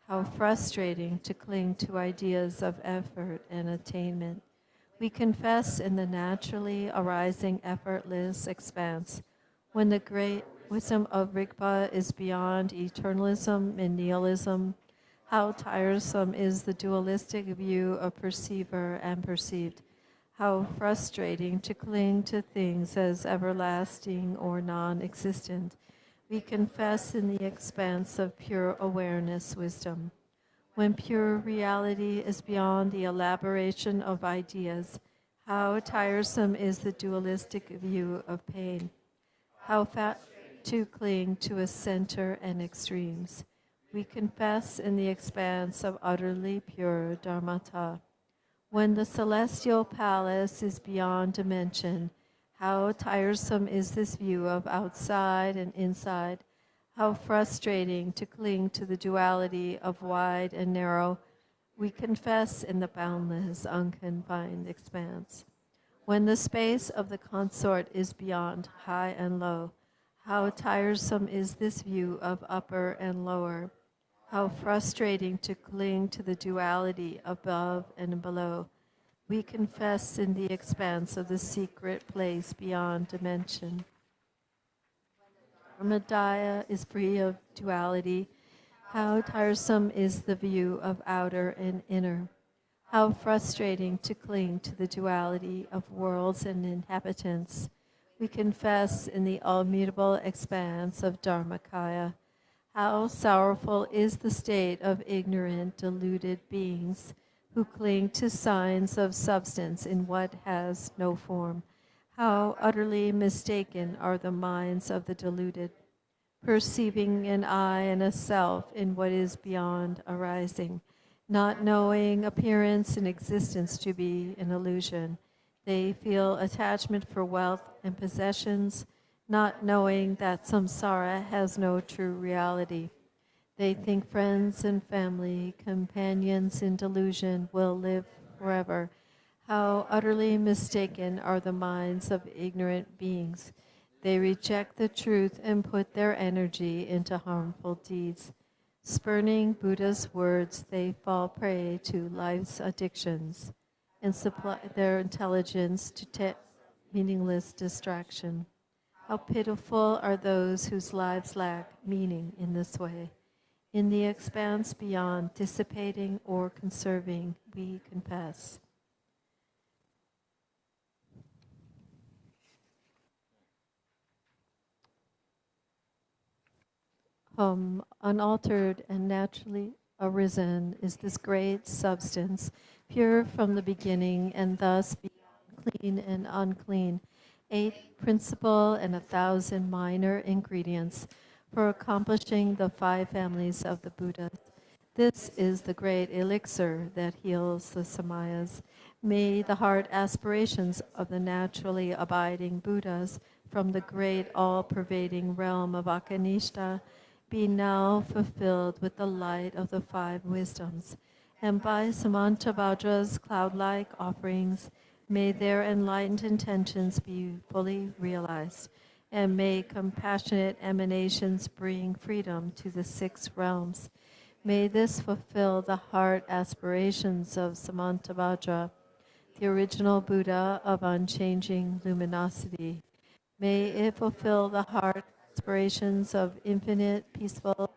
How frustrating to cling to ideas of effort and attainment. We confess in the naturally arising effortless expanse, when the great wisdom of Rigpa is beyond eternalism and nihilism, how tiresome is the dualistic view of perceiver and perceived. How frustrating to cling to things as everlasting or non-existent. We confess in the expanse of pure awareness wisdom. When pure reality is beyond the elaboration of ideas, how tiresome is the dualistic view of pain. How fat to cling to a center and extremes. We confess in the expanse of utterly pure dharmata. When the celestial palace is beyond dimension, how tiresome is this view of outside and inside. How frustrating to cling to the duality of wide and narrow. We confess in the boundless, unconfined expanse. When the space of the consort is beyond high and low, how tiresome is this view of upper and lower. How frustrating to cling to the duality above and below. We confess in the expanse of the secret place beyond dimension. Dharmadaya is free of duality. How tiresome is the view of outer and inner. How frustrating to cling to the duality of worlds and inhabitants. We confess in the immutable expanse of Dharmakaya. How sorrowful is the state of ignorant, deluded beings who cling to signs of substance in what has no form. How utterly mistaken are the minds of the deluded, perceiving an I and a self in what is beyond arising, not knowing appearance and existence to be an illusion. They feel attachment for wealth and possessions, not knowing that samsara has no true reality. They think friends and family, companions in delusion, will live forever. How utterly mistaken are the minds of ignorant beings. They reject the truth and put their energy into harmful deeds. Spurning Buddha's words, they fall prey to life's addictions and supply their intelligence to meaningless distraction. How pitiful are those whose lives lack meaning in this way. In the expanse beyond dissipating or conserving, we confess. Unaltered and naturally arisen is this great substance, pure from the beginning and thus beyond clean and unclean, 8 principal and 1,000 minor ingredients for accomplishing the 5 families of the Buddhas. This is the great elixir that heals the samayas. May the heart aspirations of the naturally abiding Buddhas from the great all-pervading realm of Akanishta be now fulfilled with the light of the 5 wisdoms. And by Samantabhadra's cloud-like offerings, may their enlightened intentions be fully realized. And may compassionate emanations bring freedom to the 6 realms. May this fulfill the heart aspirations of Samantabhadra, the original Buddha of unchanging luminosity. May it fulfill the heart aspirations of infinite, peaceful,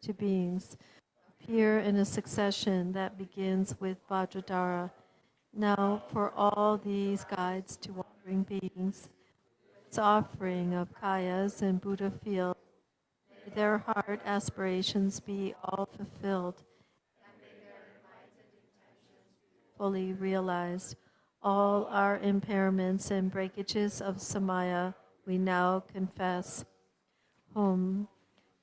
to beings appear in a succession that begins with Vajradhara. Now, for all these guides to wandering beings, its offering of Kayas and Buddha fields, may their heart aspirations be all fulfilled, fully realized. All our impairments and breakages of Samaya we now confess. Home,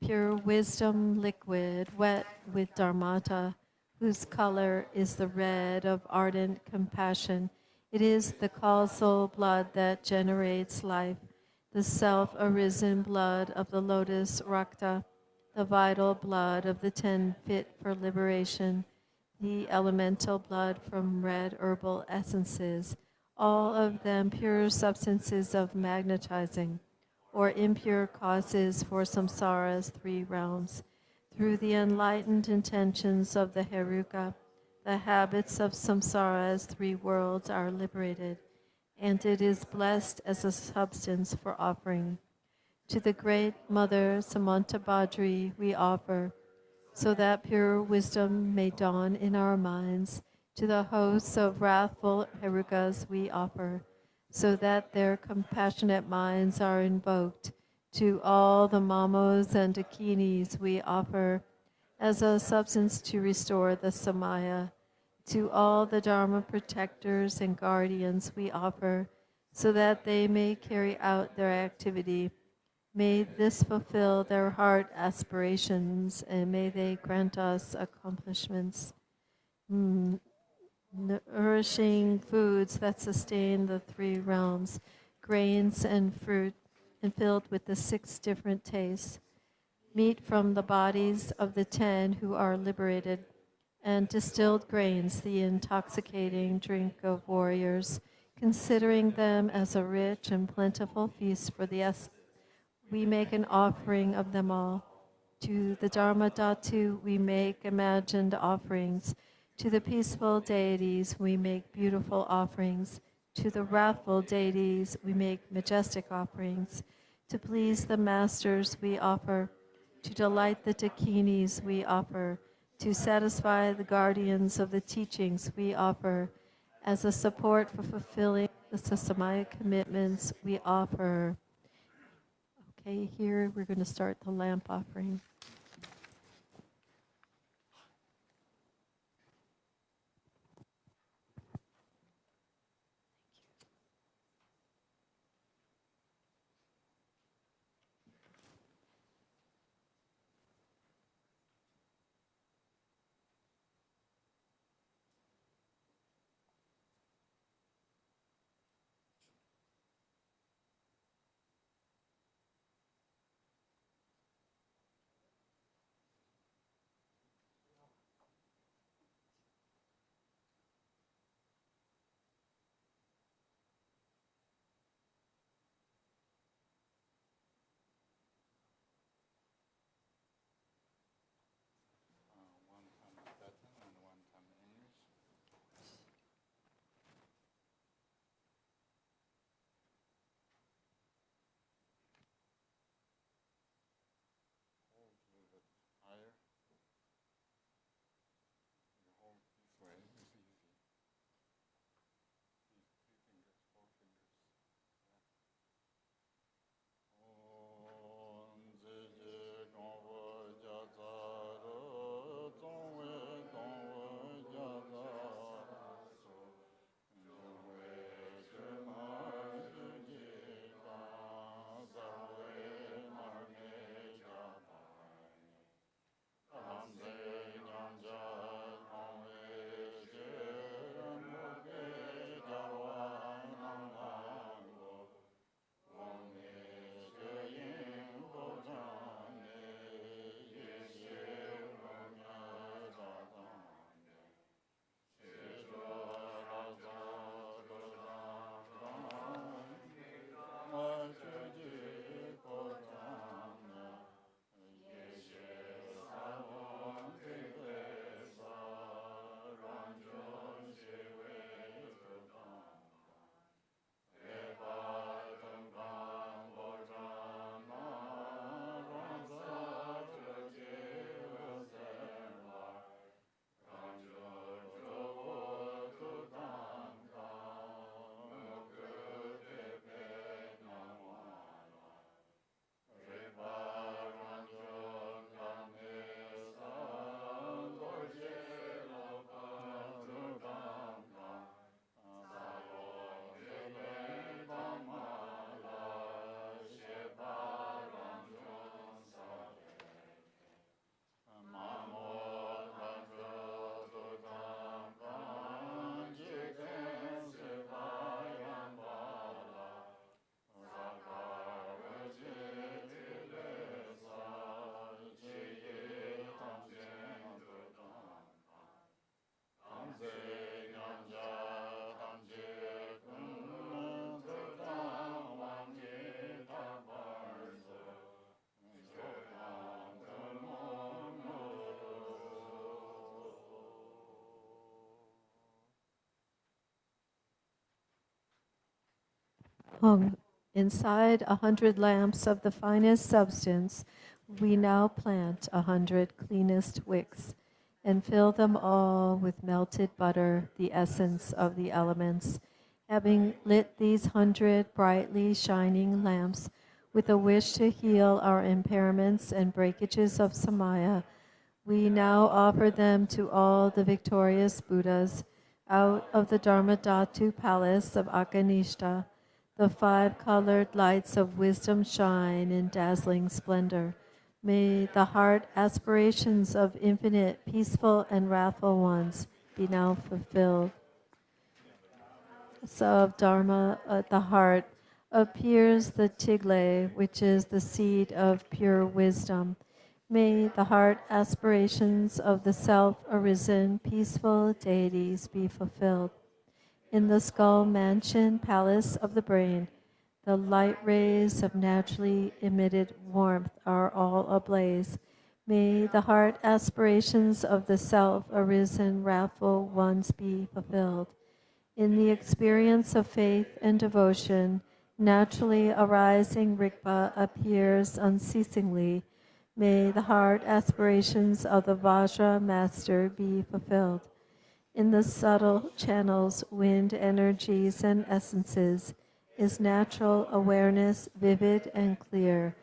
pure wisdom liquid, wet with Dharmata, whose color is the red of ardent compassion. It is the causal blood that generates life, the self-arisen blood of the lotus Rakta, the vital blood of the 10 fit for liberation, the elemental blood from red herbal essences, all of them pure substances of magnetizing, or impure causes for samsara's 3 realms. Through the enlightened intentions of the Heruka, the habits of samsara's 3 worlds are liberated, and it is blessed as a substance for offering. To the Great Mother Samantabhadri we offer, so that pure wisdom may dawn in our minds. To the hosts of wrathful Herukas we offer, so that their compassionate minds are invoked. To all the Mamos and Dakinis we offer, as a substance to restore the Samaya. To all the Dharma protectors and guardians we offer, so that they may carry out their activity. May this fulfill their heart aspirations, and may they grant us accomplishments. Nourishing foods that sustain the 3 realms, grains and fruit, and filled with the 6 different tastes. Meat from the bodies of the 10 who are liberated, and distilled grains, the intoxicating drink of warriors, considering them as a rich and plentiful feast for the we make an offering of them all. To the Dharma Dhatu we make imagined offerings. To the peaceful deities we make beautiful offerings. To the wrathful deities we make majestic offerings. To please the masters we offer. To delight the Dakinis we offer. To satisfy the guardians of the teachings we offer. As a support for fulfilling the Sasamaya commitments we offer. Okay, here we're going to start the lamp offering. Drikung. Inside 100 lamps of the finest substance, we now plant 100 cleanest wicks, and fill them all with melted butter, the essence of the elements. Having lit these 100 brightly shining lamps with a wish to heal our impairments and breakages of samaya, we now offer them to all the victorious Buddhas out of the Dharmadhatu palace of Akanishta. The 5-colored lights of wisdom shine in dazzling splendor. May the heart aspirations of infinite, peaceful, and wrathful ones be now fulfilled. So of Dharma at the heart appears the Tigle, which is the seed of pure wisdom. May the heart aspirations of the self-arisen, peaceful deities be fulfilled. In the skull mansion palace of the brain, the light rays of naturally emitted warmth are all ablaze. May the heart aspirations of the self-arisen, wrathful ones be fulfilled. In the experience of faith and devotion, naturally arising Rigpa appears unceasingly. May the heart aspirations of the Vajra master be fulfilled. In the subtle channels, wind energies and essences, is natural awareness vivid and clear.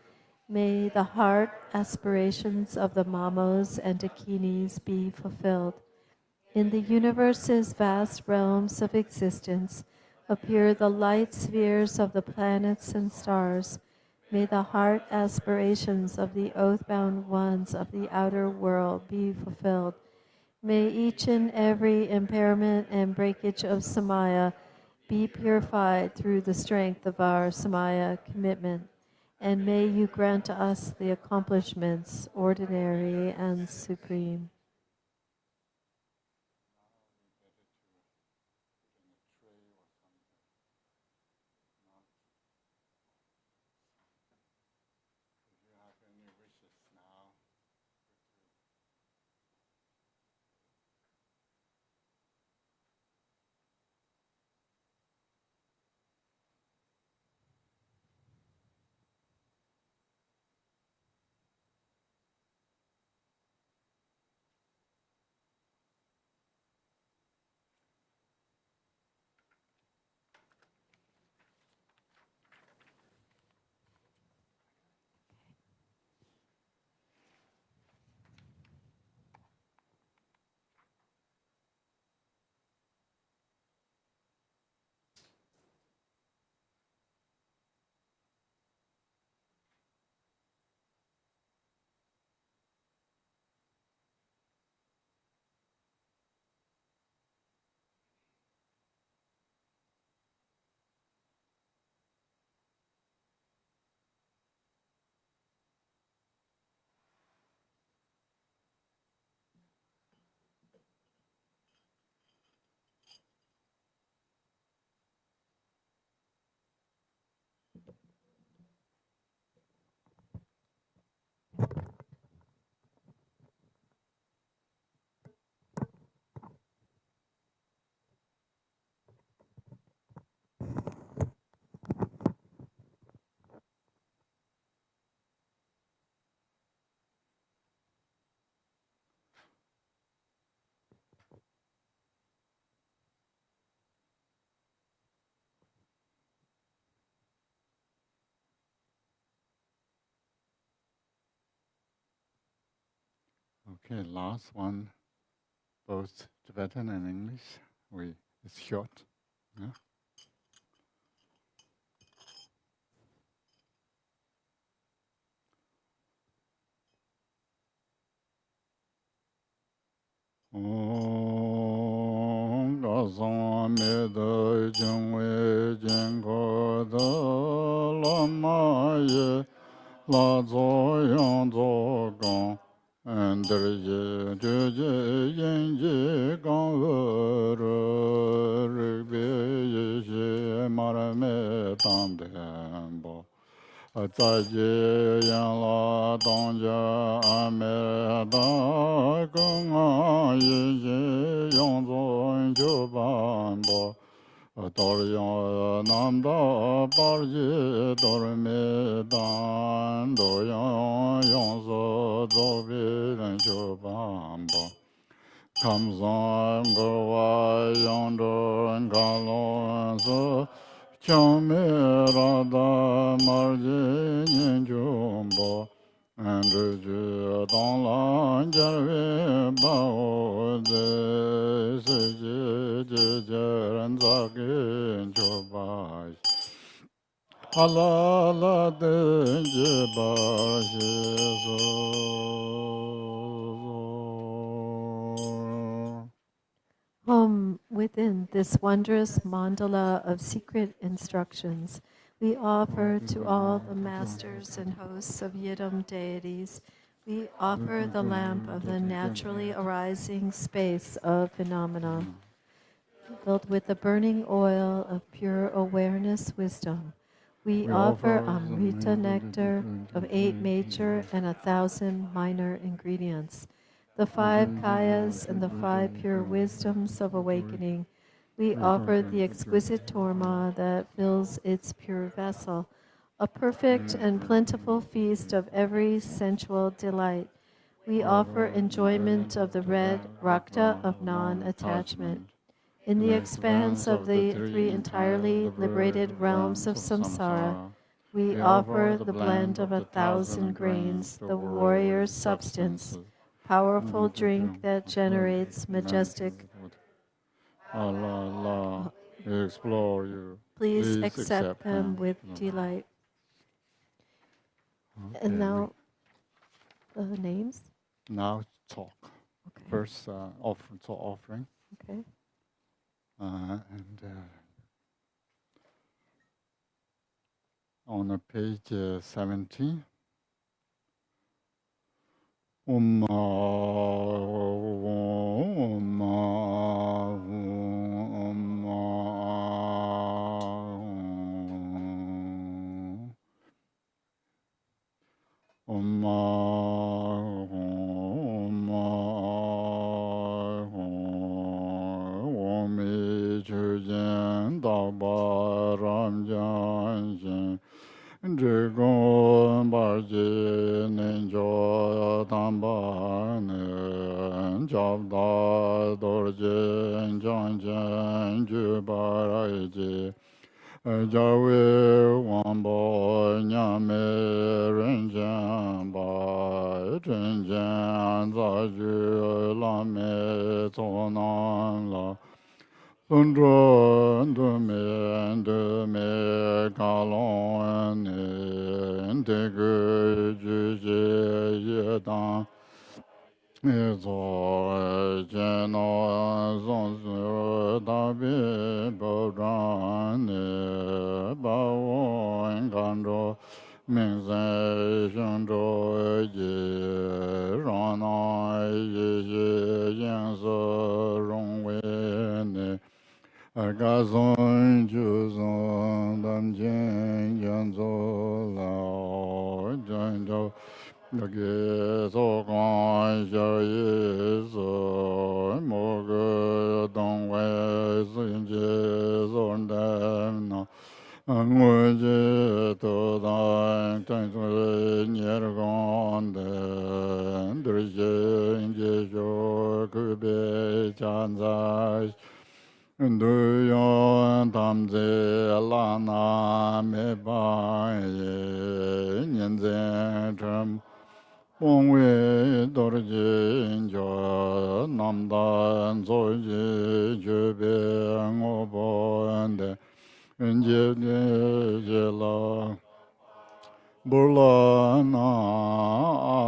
May the heart aspirations of the Mamos and Dakinis be fulfilled. In the universe's vast realms of existence appear the light spheres of the planets and stars. May the heart aspirations of the oath-bound ones of the outer world be fulfilled. May each and every impairment and breakage of samaya be purified through the strength of our samaya commitment. And may you grant us the accomplishments, ordinary and supreme. Okay, last one, both Tibetan and English. It's short. Yeah. Om Gazan Meda Jungwe Jengo Da Lama Ye La Zo Yang Zo Gong Ender Ye Je Je Yen Ye Gong Re Rigbe Ye She Mara Me Tam Den Bo 在皆言了当家阿弥达更啊一切用作就办吧 Doryo namda barji dorme dan doyon yonzo dobi dan chobambo kamzon gowa yondo galon so chome rada marji ninjumbo and dans la jarve bao de se jaran zage jobai halala de jebar Within this wondrous mandala of secret instructions, we offer to all the masters and hosts of Yidam deities, we offer the lamp of the naturally arising space of phenomena, filled with the burning oil of pure awareness wisdom. We offer Amrita nectar of 8 major and 1,000 minor ingredients, the 5 kayas and the 5 pure wisdoms of awakening. We offer the exquisite torma that fills its pure vessel, a perfect and plentiful feast of every sensual delight. We offer enjoyment of the red rakta of non-attachment. In the expanse of the 3 entirely liberated realms of samsara, we offer the blend of 1,000 grains, the warrior's substance, powerful drink that generates majestic. Allah, explore you. Please accept them with delight. And now, the names. Now talk. Okay. First, offering. Okay. And on page 17, Drikung barji ninjo tamba ne jabda dorje janjen jubaraji jawe wambo nyame renjan ba renjan zaju lame tonan la Sundro me kalon de gu ju je dan zo jeno zon zu da bi bo ran ba won gan ro ming zai sheng zhou ye ran na ye yan se rong wei ne Gazon juzon dam jen yanzo lao janjo nage so gan ja ye so mo ge dong wei zin je zon dam na ngwe je to dan tan zhe nier gan de de je jo ku be chan zai Duyon tamze lana me baye nyenze cham bongwe dorje jo namdan zoje jebe ngobonde nje je la burla na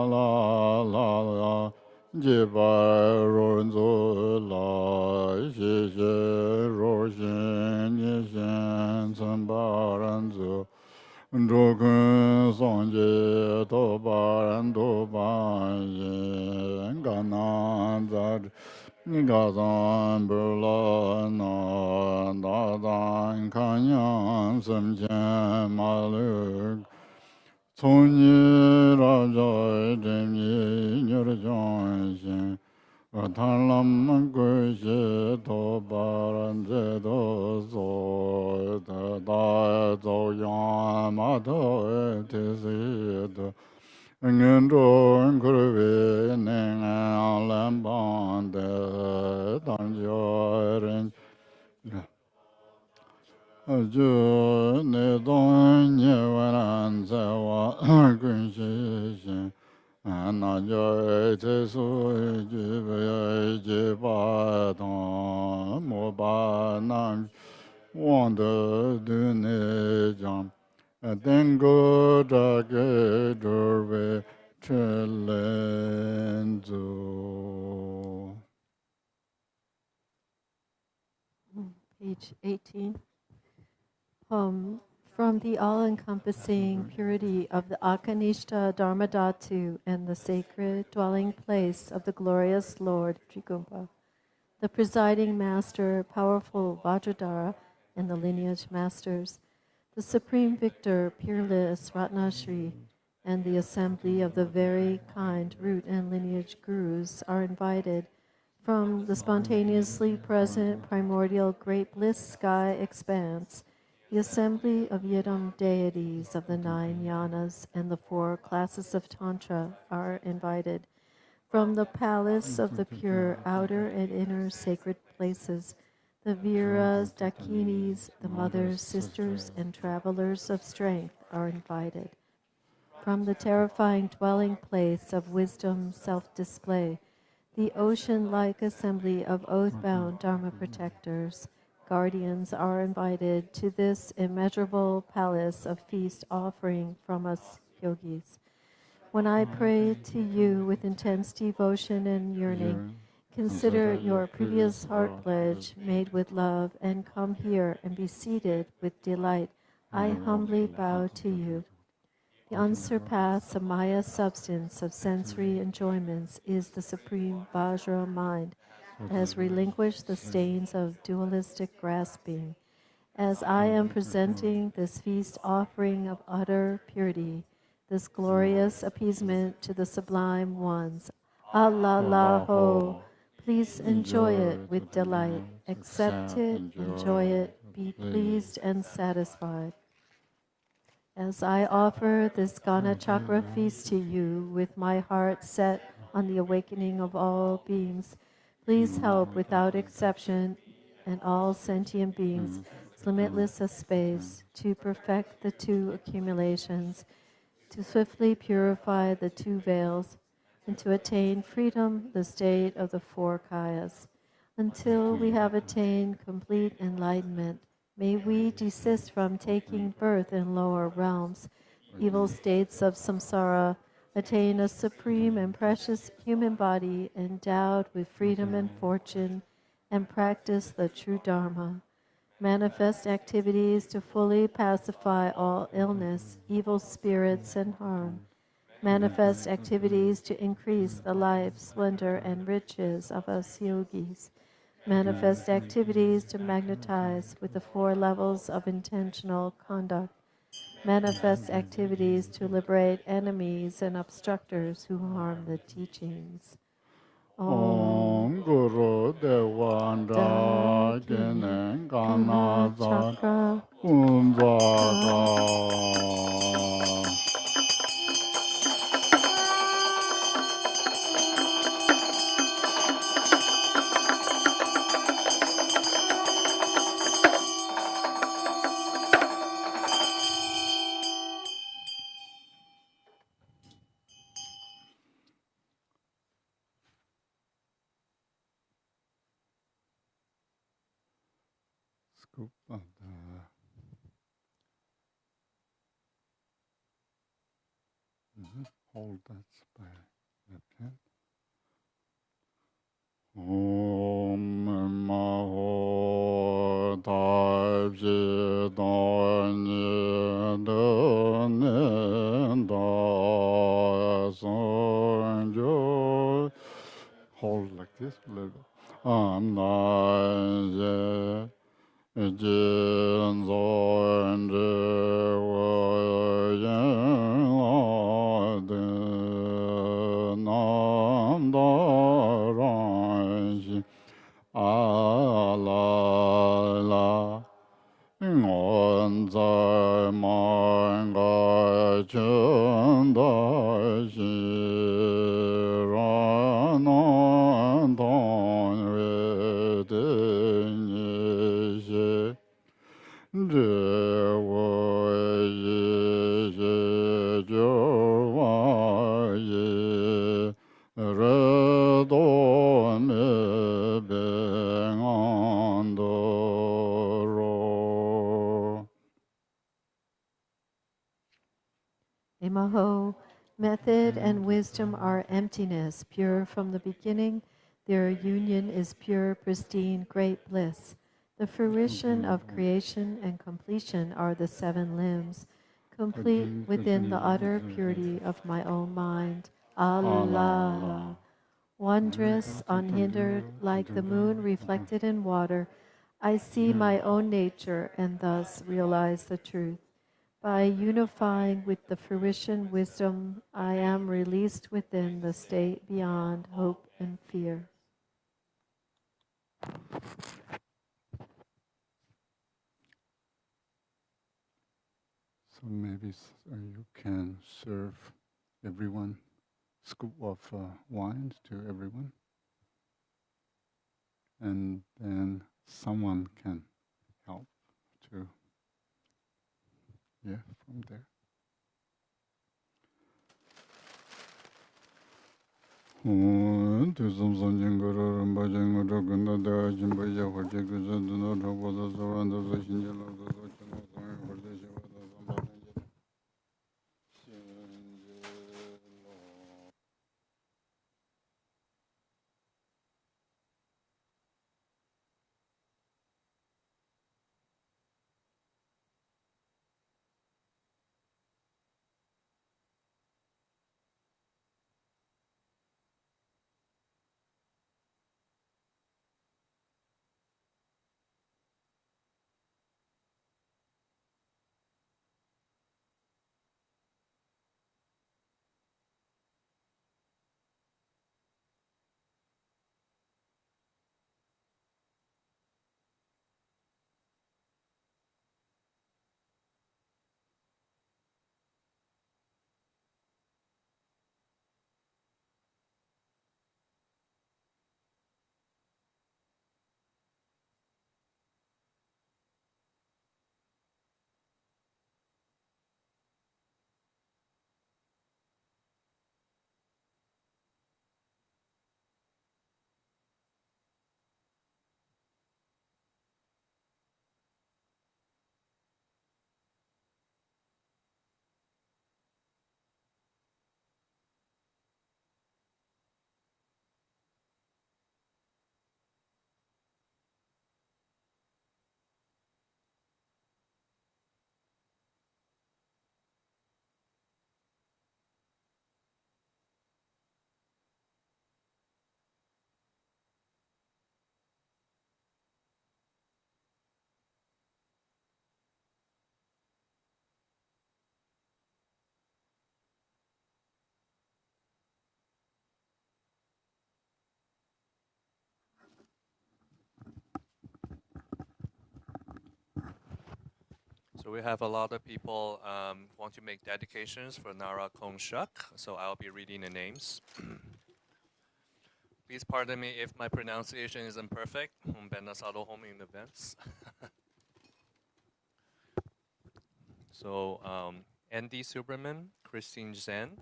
la Jiba ronzo la xie ro xin ni xian chen ba ran zu zhou kun song jie to ba ran do ba yin ga na za ni ga zan bu la na da dan kan yang sem qian ma lu 从你来在真你你的中心。Tanlam Gushi To Baran Do So Da Zo Yang Ma To Tisi Do Ngen Do Gurvi Ning Lam Ban De Dan Jo Ren Ju Ne Don Ye Wan Ze Wa Gun Shi Xin Na Jo Te Su Ji Ve Ji Ba Dong Mo Ba Nan Wang De Du Ne Jiang Den Go Da Ge Du Wei Che Len Zu. Page 18. From the all-encompassing purity of the Akanishta Dharmadhatu and the sacred dwelling place of the glorious Lord Drikung, the presiding master, powerful Vajradhara, and the lineage masters, the supreme victor, peerless Ratnashri, and the assembly of the very kind root and lineage gurus are invited from the spontaneously present primordial great bliss sky expanse. The assembly of Yidam deities of the 9 yanas and the 4 classes of Tantra are invited from the palace of the pure outer and inner sacred places. The Viras, Dakinis, the mothers, sisters, and travelers of strength are invited. From the terrifying dwelling place of wisdom self-display, the ocean-like assembly of oath-bound Dharma protectors, guardians are invited to this immeasurable palace of feast offering from us yogis. When I pray to you with intense devotion and yearning, consider your previous heart pledge made with love and come here and be seated with delight. I humbly bow to you. The unsurpassed Samaya substance of sensory enjoyments is the supreme Vajra mind that has relinquished the stains of dualistic grasping. As I am presenting this feast offering of utter purity, this glorious appeasement to the sublime ones, Allah ho, please enjoy it with delight. Accept it, enjoy it, be pleased and satisfied. As I offer this Gana Chakra feast to you with my heart set on the awakening of all beings, please help without exception and all sentient beings limitless of space to perfect the 2 accumulations, to swiftly purify the 2 veils, and to attain freedom, the state of the 4 kayas. Until we have attained complete enlightenment, may we desist from taking birth in lower realms, evil states of samsara, attain a supreme and precious human body endowed with freedom and fortune, and practice the true Dharma. Manifest activities to fully pacify all illness, evil spirits, and harm. Manifest activities to increase the life, splendor, and riches of us yogis. Manifest activities to magnetize with the 4 levels of intentional conduct. Manifest activities to liberate enemies and obstructors who harm the teachings. Om Guru Devanda Genen Ganaza Chakra. Kumbhaka. Scoop and hold that by left hand. Om Maho Taipji Doni Doni Da Sonjo. Hold like this a little bit. Am Na Jin Zon Nam Da 도메뱅안도로 Imaho, method and wisdom are emptiness, pure from the beginning. Their union is pure, pristine, great bliss. The fruition of creation and completion are the seven limbs, complete within the utter purity of my own mind. Allah, wondrous, unhindered, like the moon reflected in water, I see my own nature and thus realize the truth. By unifying with the fruition wisdom, I am released within the state beyond hope and fear. So maybe you can serve everyone scoop of wine to everyone, and then someone can help to, from there. So we have a lot of people want to make dedications for Nara Kongshak, so I'll be reading the names. Please pardon me if my pronunciation isn't perfect. Home in advance. So Andy Superman, Christine Zhang,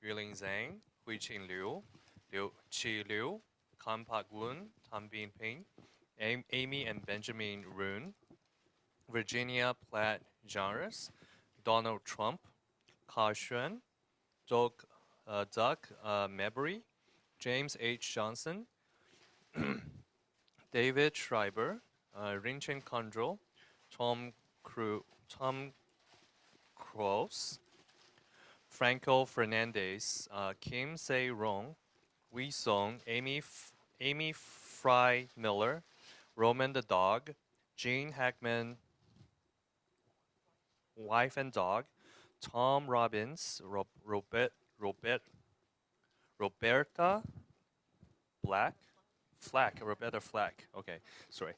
Yuling Zhang, Huiqing Liu, Liu Qi Liu, Kan Pak Woon, Tan Bin Ping, Amy and Benjamin Roon, Virginia Platt Genres, Donald Trump, Ka Xuan, Doug Mabry, James H. Johnson, David Schreiber, Rinchen Kondrol, Tom Kroos, Franco Fernandez, Kim Se Rong, Wee Song, Amy Fry Miller, Roman the Dog, Gene Hackman, Wife and Dog, Tom Robbins, Roberta Roberta Flack. Okay, sorry.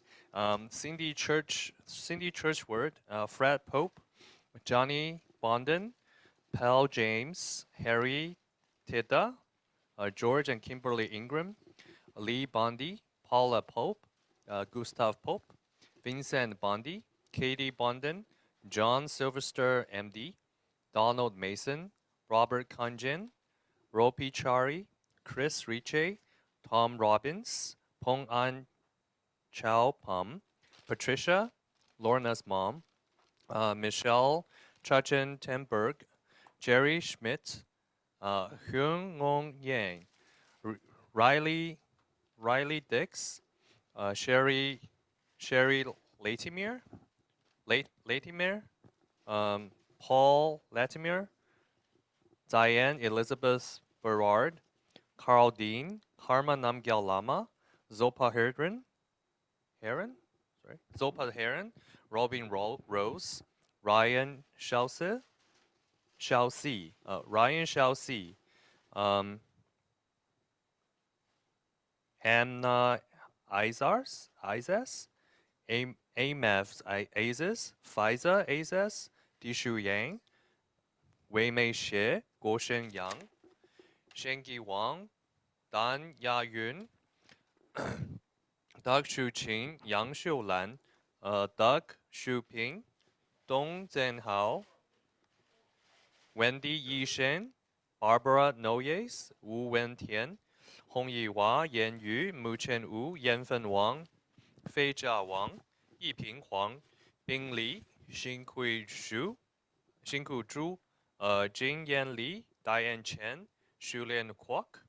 Cindy Churchward, Fred Pope, Johnny Bonden, Pal James, Harry Tida, George and Kimberly Ingram, Lee Bondi, Paula Pope, Gustav Pope, Vincent Bondi, Katie Bonden, John Sylvester, MD, Donald Mason, Robert Kanjin, Ropi Chari, Chris Ricci, Tom Robbins, Pong An Chow Pum, Patricia, Lorna's mom, Michelle Chachen Tenberg, Jerry Schmidt, Hyun Ngong Yang, Riley Dix, Sherry Latimer, Latimer, Paul Latimer, Diane Elizabeth Berard, Carl Dean, Karma Namgyal Lama, Zopa Zopa Heron, Robin Rose, Ryan Ryan Shaoxi, Hamna Isas, Amavs Azes, Fiza Azes, Dishu Yang, Wei Mei Xie, Guoshen Yang, Shengi Wang, Dan Yayun, Doug Shuqing, Yang Xiulan, Doug Xuping, Dong Zhenhao, Wendy Yishen, Barbara Noyes, Wu Wentian, Hong Yihua, Yan Yu, Mu Chen Wu, Yanfen Wang, Fei Jia Wang, Yiping Huang, Bing Li, Xingkui Zhu, Jing Yan Li, Diane Chen, Shulian Kwok,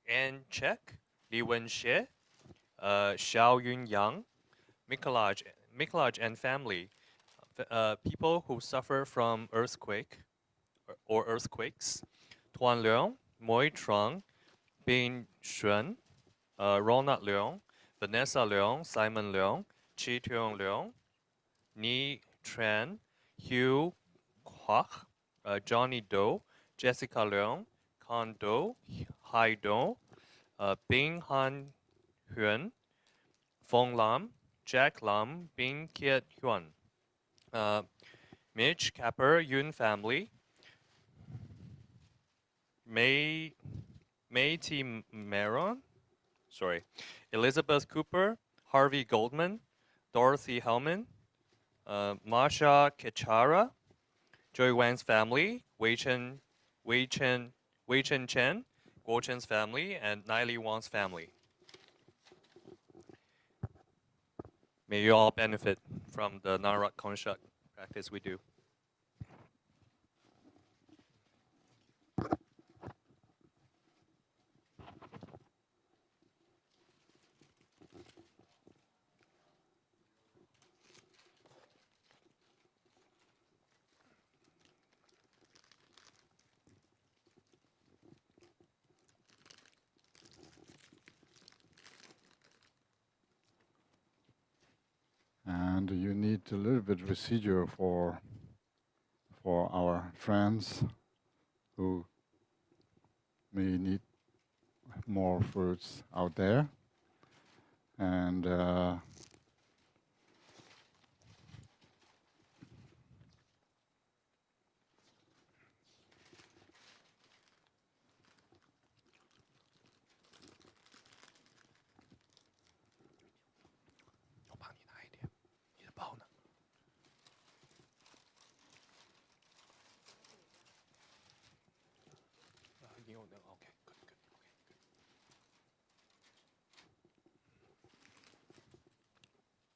Anne Chek, Li Wenxie, Xiao Yun Yang, Mikolaj and family, people who suffer from earthquakes, Tuan Leong, Moi Trung, Bin Xuan, Ronald Leong, Vanessa Leong, Simon Leong, Chi Tiong Leong, Ni Tran, Hugh Kwok, Johnny Doe, Jessica Leong, Con Do, Hai Do, Bing Han Huan, Fong Lam, Jack Lam, Bing Kiet Huan, Mitch Capper, Yun family, May T. Maron, Elizabeth Cooper, Harvey Goldman, Dorothy Hellman, Masha Kechara, Joy Wang's family, Wei Chen Chen, Guo Chen's family, and Nai Wang's family. May you all benefit from the Narak construct practice we do. And you need a little bit procedure for our friends who may need more fruits out there. And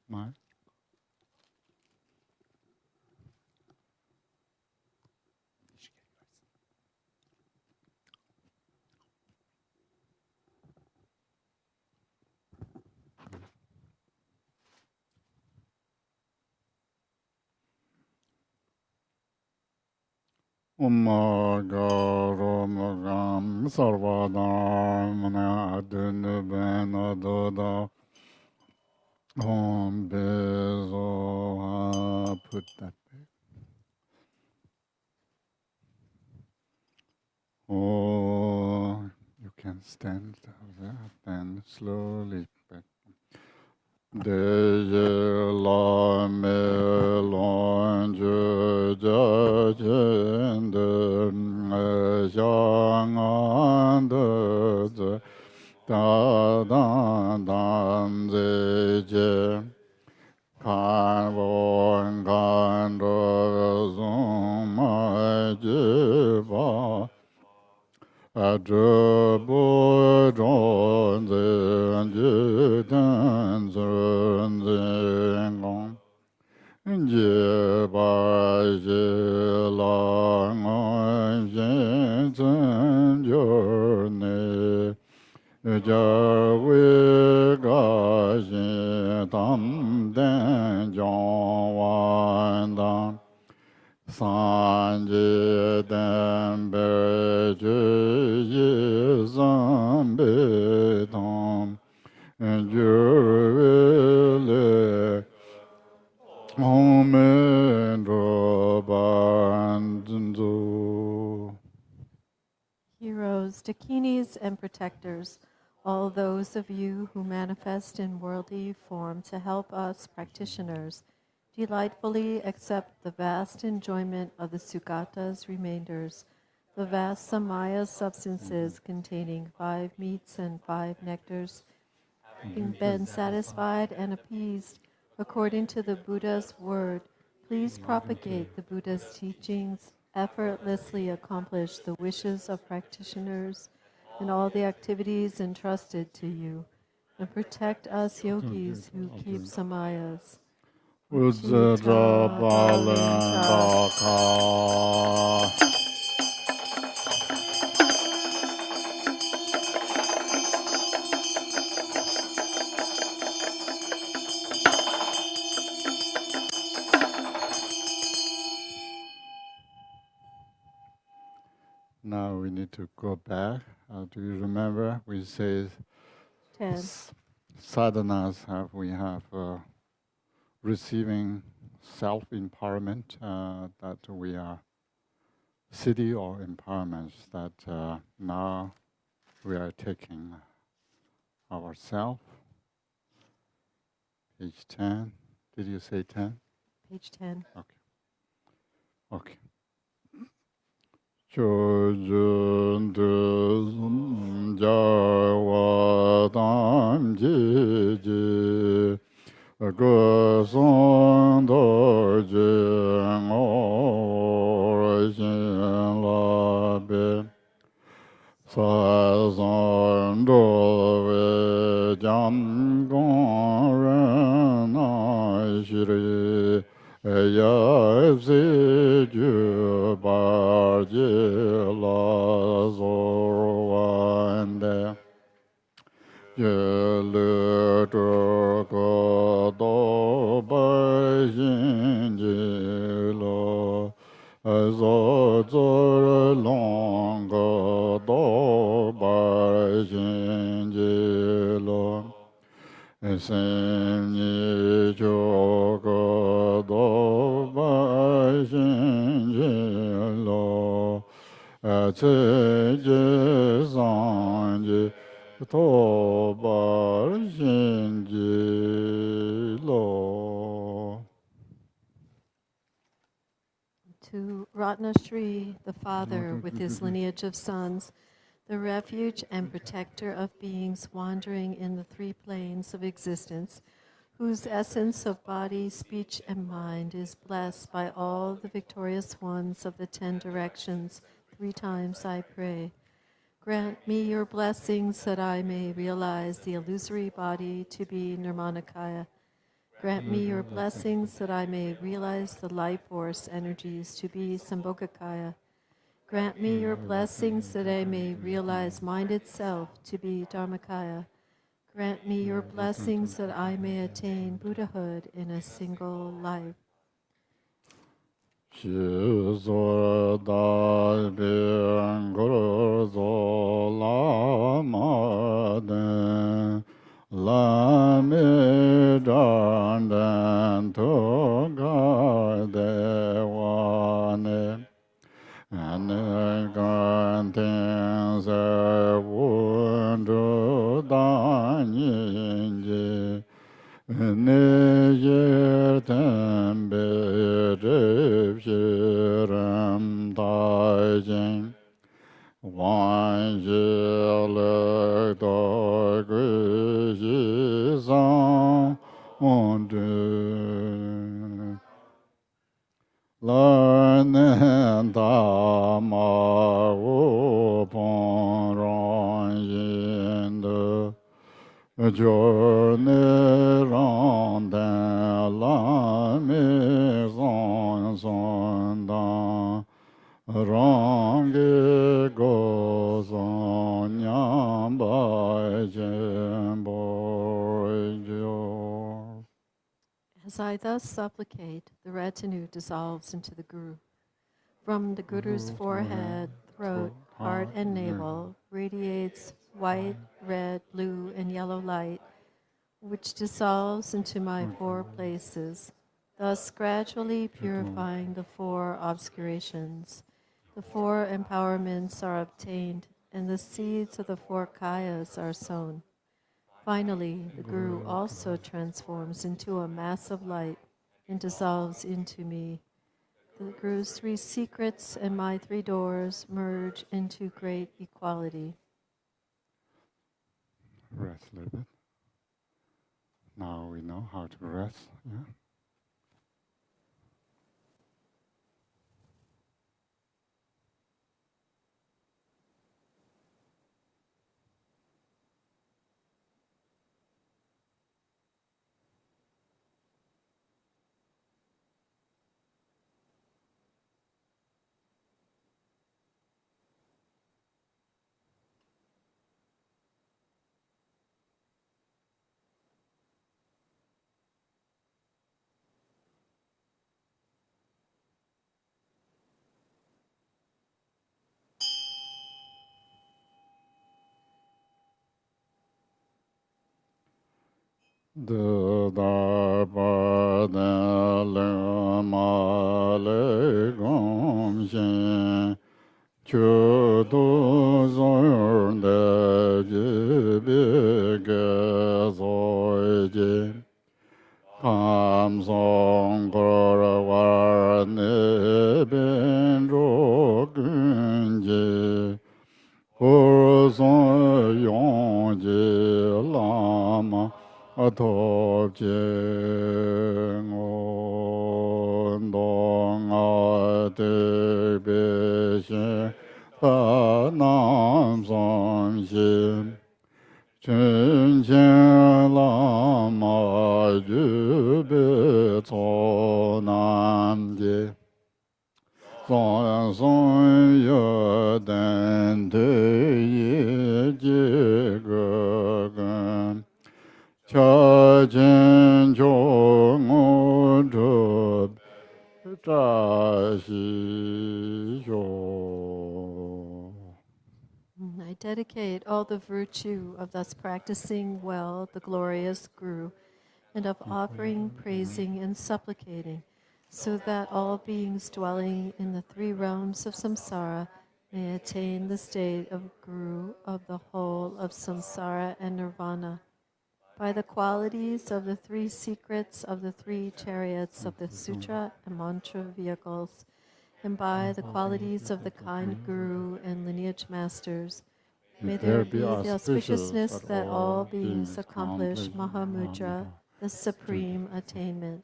my Umagaramagam Sarvadamana Adunubanadoda Om Bezo. Put that back. Oh, you can stand there, then slowly back. Deje la me longe jende xiang an de da dan dan ze kan von kan de zong ma je ba zhe bo zhong zhen ji dan zhen zhen gong. Jie ba jie lang an xian zhen jiu ne. Jia wei ga xin tam dan jiang wan dang. San jie dan bei jie yi zan bei tong. Jiu wei le Amen. Heroes, dakinis, and protectors, all those of you who manifest in worldly form to help us practitioners, delightfully accept the vast enjoyment of the Sugata's remainders, the vast Samaya substances containing 5 meats and 5 nectars, having been satisfied and appeased according to the Buddha's word, please propagate the Buddha's teachings, effortlessly accomplish the wishes of practitioners and all the activities entrusted to you, and protect us yogis who keep samayas. Uzzra Balan Baka. Now we need to go back. Do you remember we say 10. sadhanas we have receiving self-empowerment, that we are city or empowerments that now we are taking ourselves. Page 10. Did you say 10? Page 10. Okay. Okay. Chojun de jawa dam ji ji ge song do ji o xin la be sa zan do we jiang gong ren na shi ri ya zi ju ba ji la zo wan de ye le zhe ge do ba xin ji lo zo zo long ge do ba xin ji lo Sen yi jo ge do ba xin ji lo ce ji zang ji to ba xin ji lo. To Ratnashri, the father with his lineage of sons, the refuge and protector of beings wandering in the 3 planes of existence, whose essence of body, speech, and mind is blessed by all the victorious ones of the 10 directions. 3 times I pray. Grant me your blessings that I may realize the illusory body to be Nirmanakaya. Grant me your blessings that I may realize the life force energies to be Sambhogakaya. Grant me your blessings that I may realize mind itself to be Dharmakaya. Grant me your blessings that I may attain Buddhahood in a single life. Shi zo da bian guru zo la ma den la mi dan den to ga de wa ne an gan ten se wu du dan yin ji ne ye ten be re shi ram da jin wan ye le da gu ji zang on de la ne da ma wu pong journée rendant la maison son dans range gozo nyamba jembo. As I thus supplicate, the retinue dissolves into the Guru. From the Guru's forehead, throat, heart, and navel radiates white, red, blue, and yellow light, which dissolves into my four places, thus gradually purifying the four obscurations. The four empowerments are obtained, and the seeds of the four kayas are sown. Finally, the Guru also transforms into a mass of light and dissolves into me. The Guru's three secrets and my three doors merge into great equality. Rest a little bit. Now we know how to rest. Yeah. De da ba da le ma le gong xian chu du zong de ji bi ge zo ji kam song gor war ne ben ro gun ji hu song yong ji la ma a to je ngon dong a de be xie da nam song xie chen chen la ma ju be co nam je song song ye dan de ye je ge gen cha chen chong o zhe zha xi xiu. I dedicate all the virtue of thus practicing well the glorious Guru and of offering, praising, and supplicating, so that all beings dwelling in the three realms of samsara may attain the state of Guru of the whole of samsara and nirvana. By the qualities of the three secrets of the three chariots of the sutra and mantra vehicles, and by the qualities of the kind Guru and lineage masters, may there be the auspiciousness that all beings accomplish Mahamudra, the supreme attainment.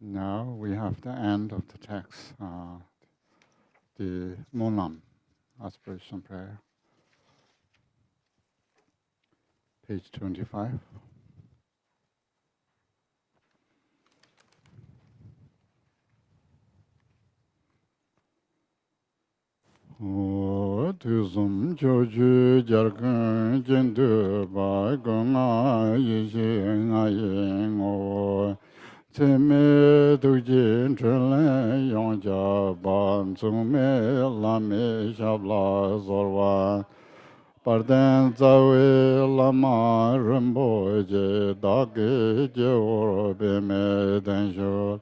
Now we have the end of the text, the Monam aspiration prayer, page 25. Tuzum joju jargun jindu ba gunga yishi nga yin o tsime dujin chunlen yongja ban tsume lami shabla zorwa parden zawe lama rumbo je dagi je oro bime densho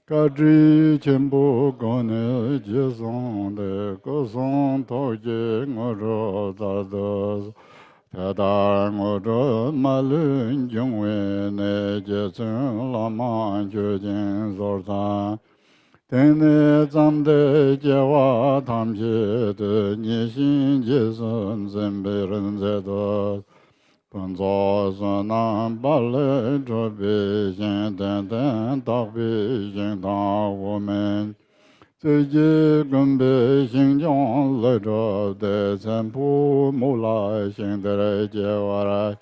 Kadri chenpo gane je sonde ko son toje ngoro zados tada ngoro malun jungwe ne je chen lama je jen zorza Tene zamde jewa tamshi de nishin jisun zembe rinze do. Punzo sunan bale chobi shen ten ten takbi shen tang wumen. Ziji gumbi xing jiong le zho de zen pu mu lai xing de re jewa rai.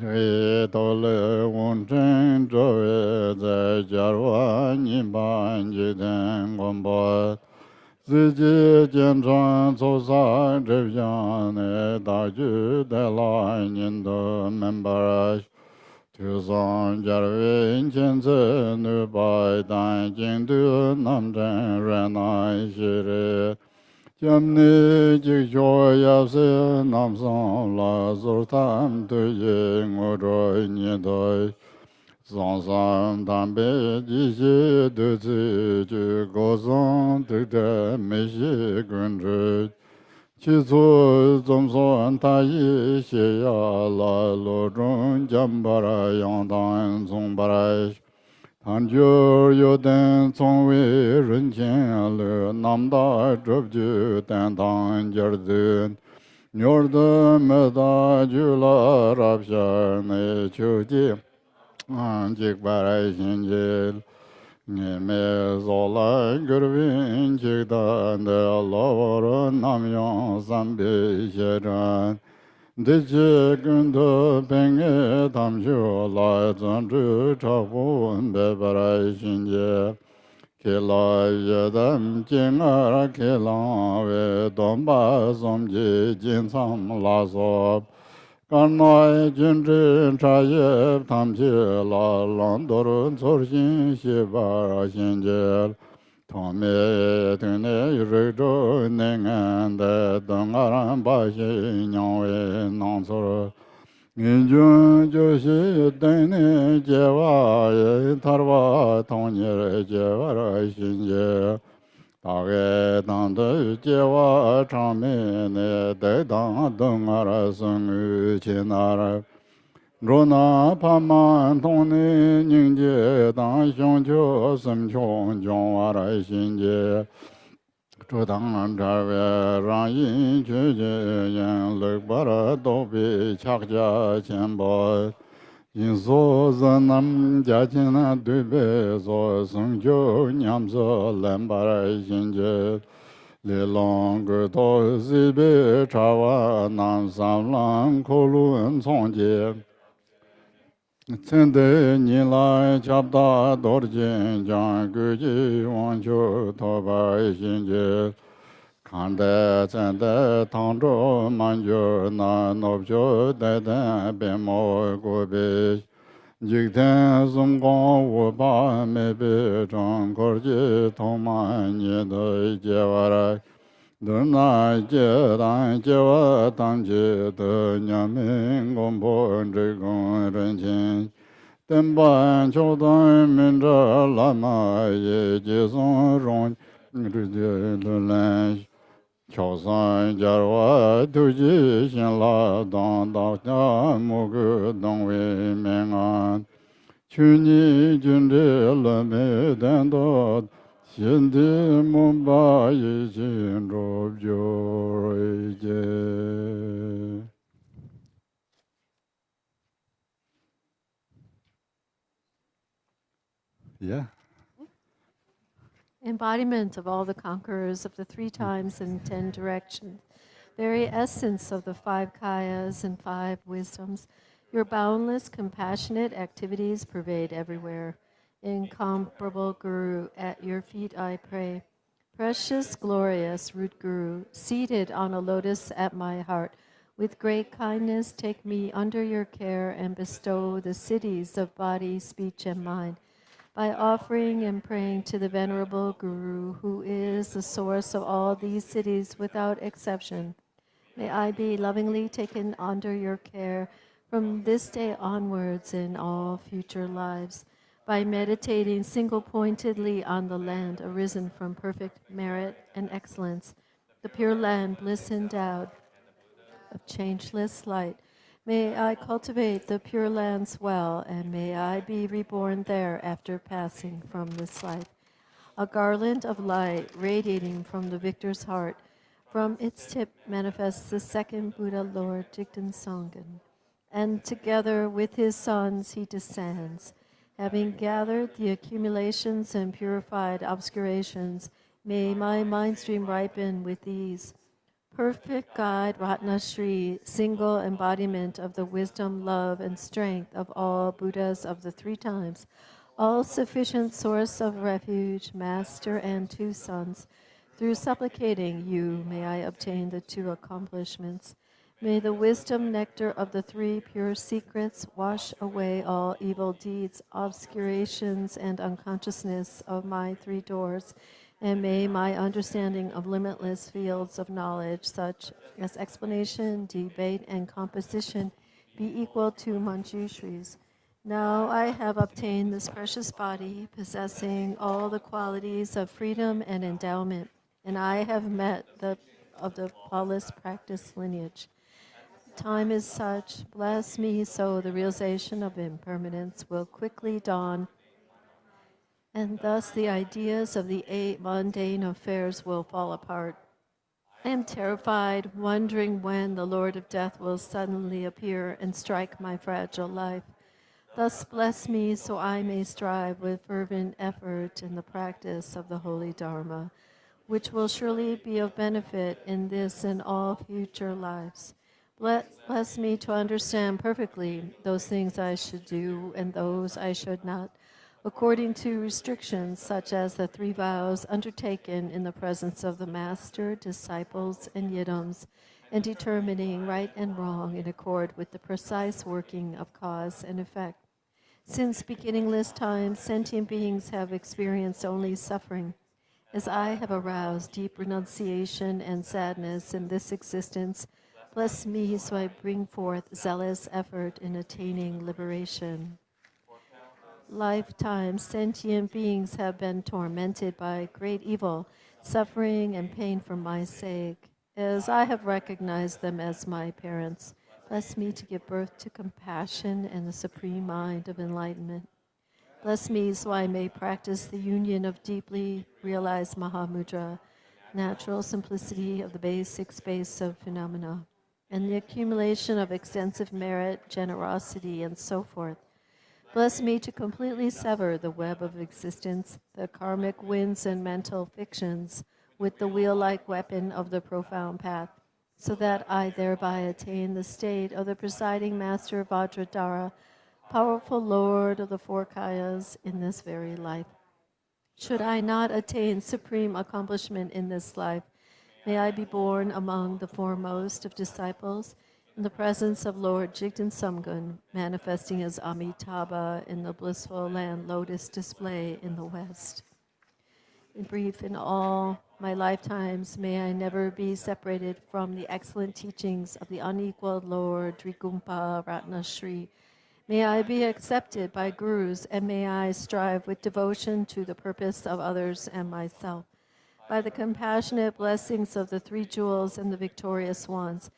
Rui to le wun chen zho we zai jarwa nipan ji ten gombo. Ziji jian chuan cu sa zhe xiang ne da ju de lai nin de men ba rai. Tu song jar wei qian zi nu bai dan jing du nam zhen ren nai shi ri. Jiam ni jik xiu ya si nam song la zur tam tu yi ngu zhui ni doi. Song san tam bei ji xi du zi ju go song tu de me xi gun zhi. Qi cu zong suan ta yi xie ya la lu zhong jian ba ra yang dan zong ba ra. Tan ju yu den cong wei ren qian le nam da zhub ju dan tang jar zin. Nyor de me da ju la rab xia ne qiu ji an jik ba ra xin ji. Nye me zo la gur win jik da de lo ro nam yong san bi xie zhan. De ji gun de peng e tam xiu la zan zhi cha gun be ba ra xin ji. Ke la ye dam jing er ke lang we don ba som ji jin sam la so. Gan nai jin zhi cha ye tam chi la lang do ren cor xin xie ba ra xin ji. Tong me teng ne ri zhou ne ngan de deng a ran ba xi nyang wei nang cor. Ngin jun ju xi deng ne jie wa ye tar wa tong ni re jie wa ra xin ji. Da ge dang de jie wa chang me ne de dang deng a ra seng yu qin a ra. Ro na pa man tong ne ning jie dang xiong qiu sim qiong jiong wa ra xin ji. Zhu dang zha wei rang yin qu ji yin le ba ra do bi qia jia qian bo. Yin so zhen nam jia qin na du bei so seng qiu niam zi len ba ra xin ji. Le long ge to zi bei cha wa nam sam lang ko lun cong ji. Cen de ni lai chap da dor jin jiang gu ji wang qiu to ba xin ji. Kan de cen de tang zhou man ju na nop qiu de de ben mo gu bi. Jik ten sum gong wu ba me bi zhong kor ji tong man ni de jie wa ra. Dun na jie dan jie wa tang ji de nian ming gong po Drikung ren qin. Den ban qiu dan min zhe la ma ye ji song rong zhi jie le lan. Qiao san jar wa tu ji xin la dang da jia mu ge dong wei meng an. Qu ni jun zhi le me dan do. Xin di mu ba yi xin zhou jiu rui jie. Yeah. Embodiment of all the conquerors of the 3 times and 10 directions, very essence of the 5 kayas and 5 wisdoms, your boundless, compassionate activities pervade everywhere. Incomparable Guru, at your feet I pray. Precious, glorious root Guru, seated on a lotus at my heart, with great kindness take me under your care and bestow the cities of body, speech, and mind. By offering and praying to the Venerable Guru, who is the source of all these cities without exception, may I be lovingly taken under your care from this day onwards in all future lives. By meditating single-pointedly on the land arisen from perfect merit and excellence, the pure land bliss endowed of changeless light. May I cultivate the pure lands well, and may I be reborn there after passing from this life. a garland of light radiating from the victor's heart. From its tip manifests the second Buddha Lord, Jigten-sungen. And together with his sons he descends. Having gathered the accumulations and purified obscurations, may my mind stream ripen with these. Perfect guide, Ratna Shri, single embodiment of the wisdom, love, and strength of all Buddhas of the three times, all sufficient source of refuge, master and two sons. Through supplicating you, may I obtain the two accomplishments. May the wisdom nectar of the three pure secrets wash away all evil deeds, obscurations, and unconsciousness of my three doors. And may my understanding of limitless fields of knowledge, such as explanation, debate, and composition, be equal to Manjushri's. Now I have obtained this precious body, possessing all the qualities of freedom and endowment, and I have met of the flawless practice lineage. Time is such, bless me so the realization of impermanence will quickly dawn, and thus the ideas of the eight mundane affairs will fall apart. I am terrified, wondering when the Lord of Death will suddenly appear and strike my fragile life. Thus bless me so I may strive with fervent effort in the practice of the holy Dharma, which will surely be of benefit in this and all future lives. Bless me to understand perfectly those things I should do and those I should not, according to restrictions such as the three vows undertaken in the presence of the Master, disciples, and yidams, and determining right and wrong in accord with the precise working of cause and effect. Since beginningless time, sentient beings have experienced only suffering. As I have aroused deep renunciation and sadness in this existence, bless me so I bring forth zealous effort in attaining liberation. Lifetime sentient beings have been tormented by great evil, suffering, and pain for my sake. As I have recognized them as my parents, bless me to give birth to compassion and the supreme mind of enlightenment. Bless me so I may practice the union of deeply realized Mahamudra, natural simplicity of the basic space of phenomena, and the accumulation of extensive merit, generosity, and so forth. Bless me to completely sever the web of existence, the karmic winds and mental fictions, with the wheel-like weapon of the profound path, so that I thereby attain the state of the presiding master Vajradhara, powerful Lord of the four kayas in this very life. Should I not attain supreme accomplishment in this life, may I be born among the foremost of disciples in the presence of Lord Jigten-sungen, manifesting as Amitabha in the blissful land lotus display in the West. In brief, in all my lifetimes, may I never be separated from the excellent teachings of the unequaled Lord Drikung Ratna Shri. May I be accepted by gurus, and may I strive with devotion to the purpose of others and myself. By the compassionate blessings of the three jewels and the victorious ones,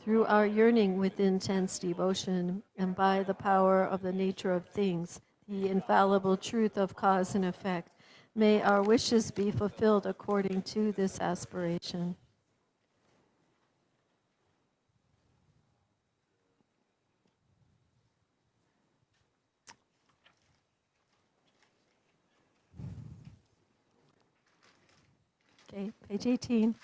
through our yearning with intense devotion, and by the power of the nature of things, the infallible truth of cause and effect, may our wishes be fulfilled according to this aspiration. Okay, page 18.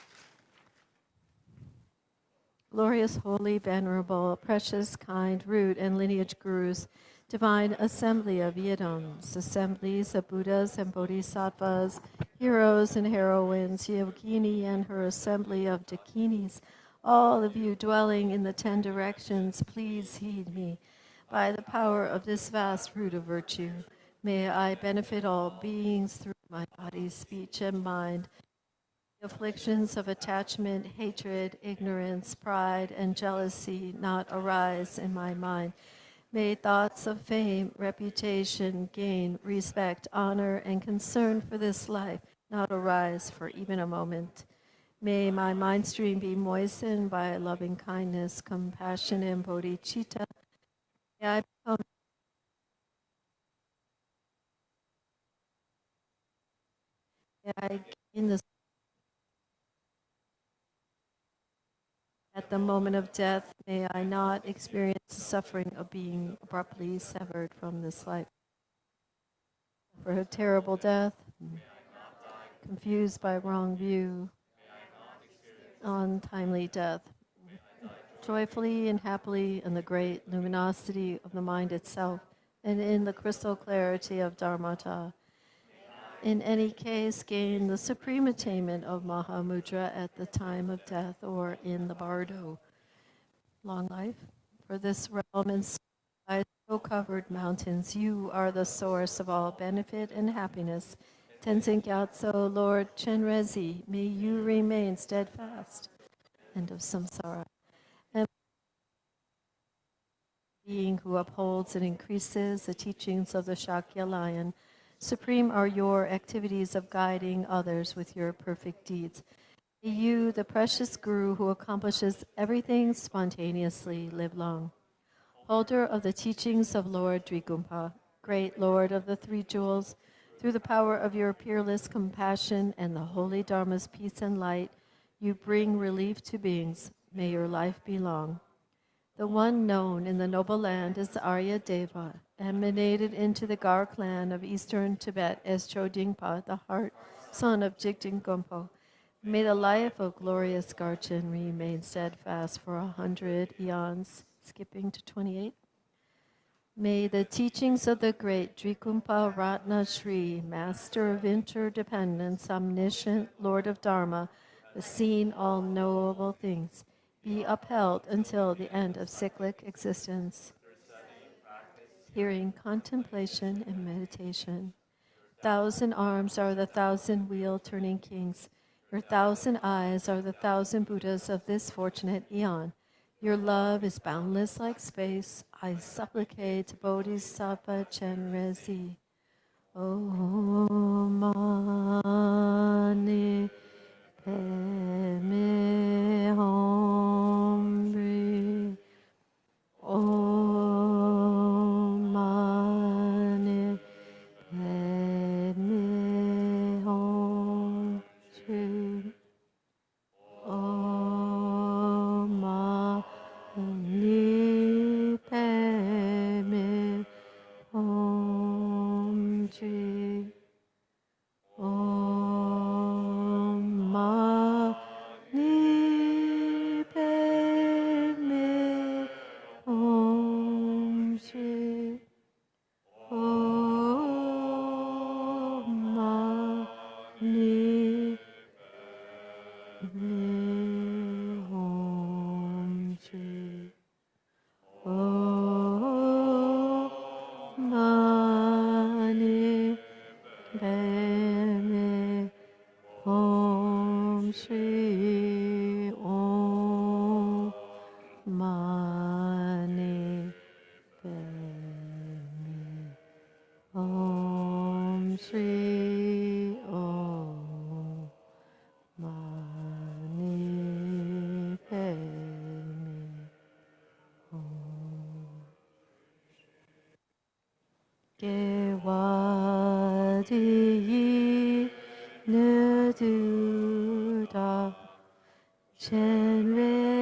Glorious, holy, venerable, precious, kind, root, and lineage gurus, divine assembly of yidams, assemblies of Buddhas and Bodhisattvas, heroes and heroines, Yogini and her assembly of Dakinis, all of you dwelling in the 10 directions, please heed me. By the power of this vast root of virtue, may I benefit all beings through my body, speech, and mind. Afflictions of attachment, hatred, ignorance, pride, and jealousy not arise in my mind. May thoughts of fame, reputation, gain, respect, honor, and concern for this life not arise for even a moment. May my mind stream be moistened by loving kindness, compassion, and bodhicitta. May I become . . 。 . 。 . 。 . 。 . 。 . 。 . . 。 . . . . . . . . 。 . . . . 。 . . . 。 . . . . 。 . . . . . . 。 . 。 . . . 。 . 。 . 。 . . 。May I gain this at the moment of death. May I not experience the suffering of being abruptly severed from this life. For a terrible death, confused by wrong view, untimely death. Joyfully and happily in the great luminosity of the mind itself and in the crystal clarity of Dharmata. In any case, gain the supreme attainment of Mahamudra at the time of death or in the bardo. Long life. For this realm and by snow-covered mountains, you are the source of all benefit and happiness. Tenzin Gyatso, Lord Chenrezi, may you remain steadfast. End of samsara. And being who upholds and increases the teachings of the Shakya lion, supreme are your activities of guiding others with your perfect deeds. May you, the precious Guru who accomplishes everything spontaneously, live long. Holder of the teachings of Lord Drikung, great Lord of the Three Jewels, through the power of your peerless compassion and the holy Dharma's peace and light, you bring relief to beings. May your life be long. The one known in the noble land as Arya Deva, emanated into the Gar clan of eastern Tibet as Chodingpa, the heart son of Jigten Gompo. May the life of glorious Garchen remain steadfast for 100 eons. Skipping to 28. May the teachings of the great Drikungpa Ratna Shri, Master of Interdependence, Omniscient Lord of Dharma, the seeing all knowable things, be upheld until the end of cyclic existence. Hearing, contemplation, and meditation. 1,000 arms are the 1,000 wheel-turning kings. Your 1,000 eyes are the 1,000 Buddhas of this fortunate eon. Your love is boundless like space. I supplicate Bodhisattva Chenrezi. Om Mani Padme Hum Ri. Om Mani Padme Hum Ri. Om Mani Padme Hum Ri. Om Mani Padme Hum Ri. Om Mani Padme Hum Ri. Om Mani Padme Hum Shri. Om Mani Padme Hum Shri. Om Mani Padme Hum. Gewadi Neduda Chenrezi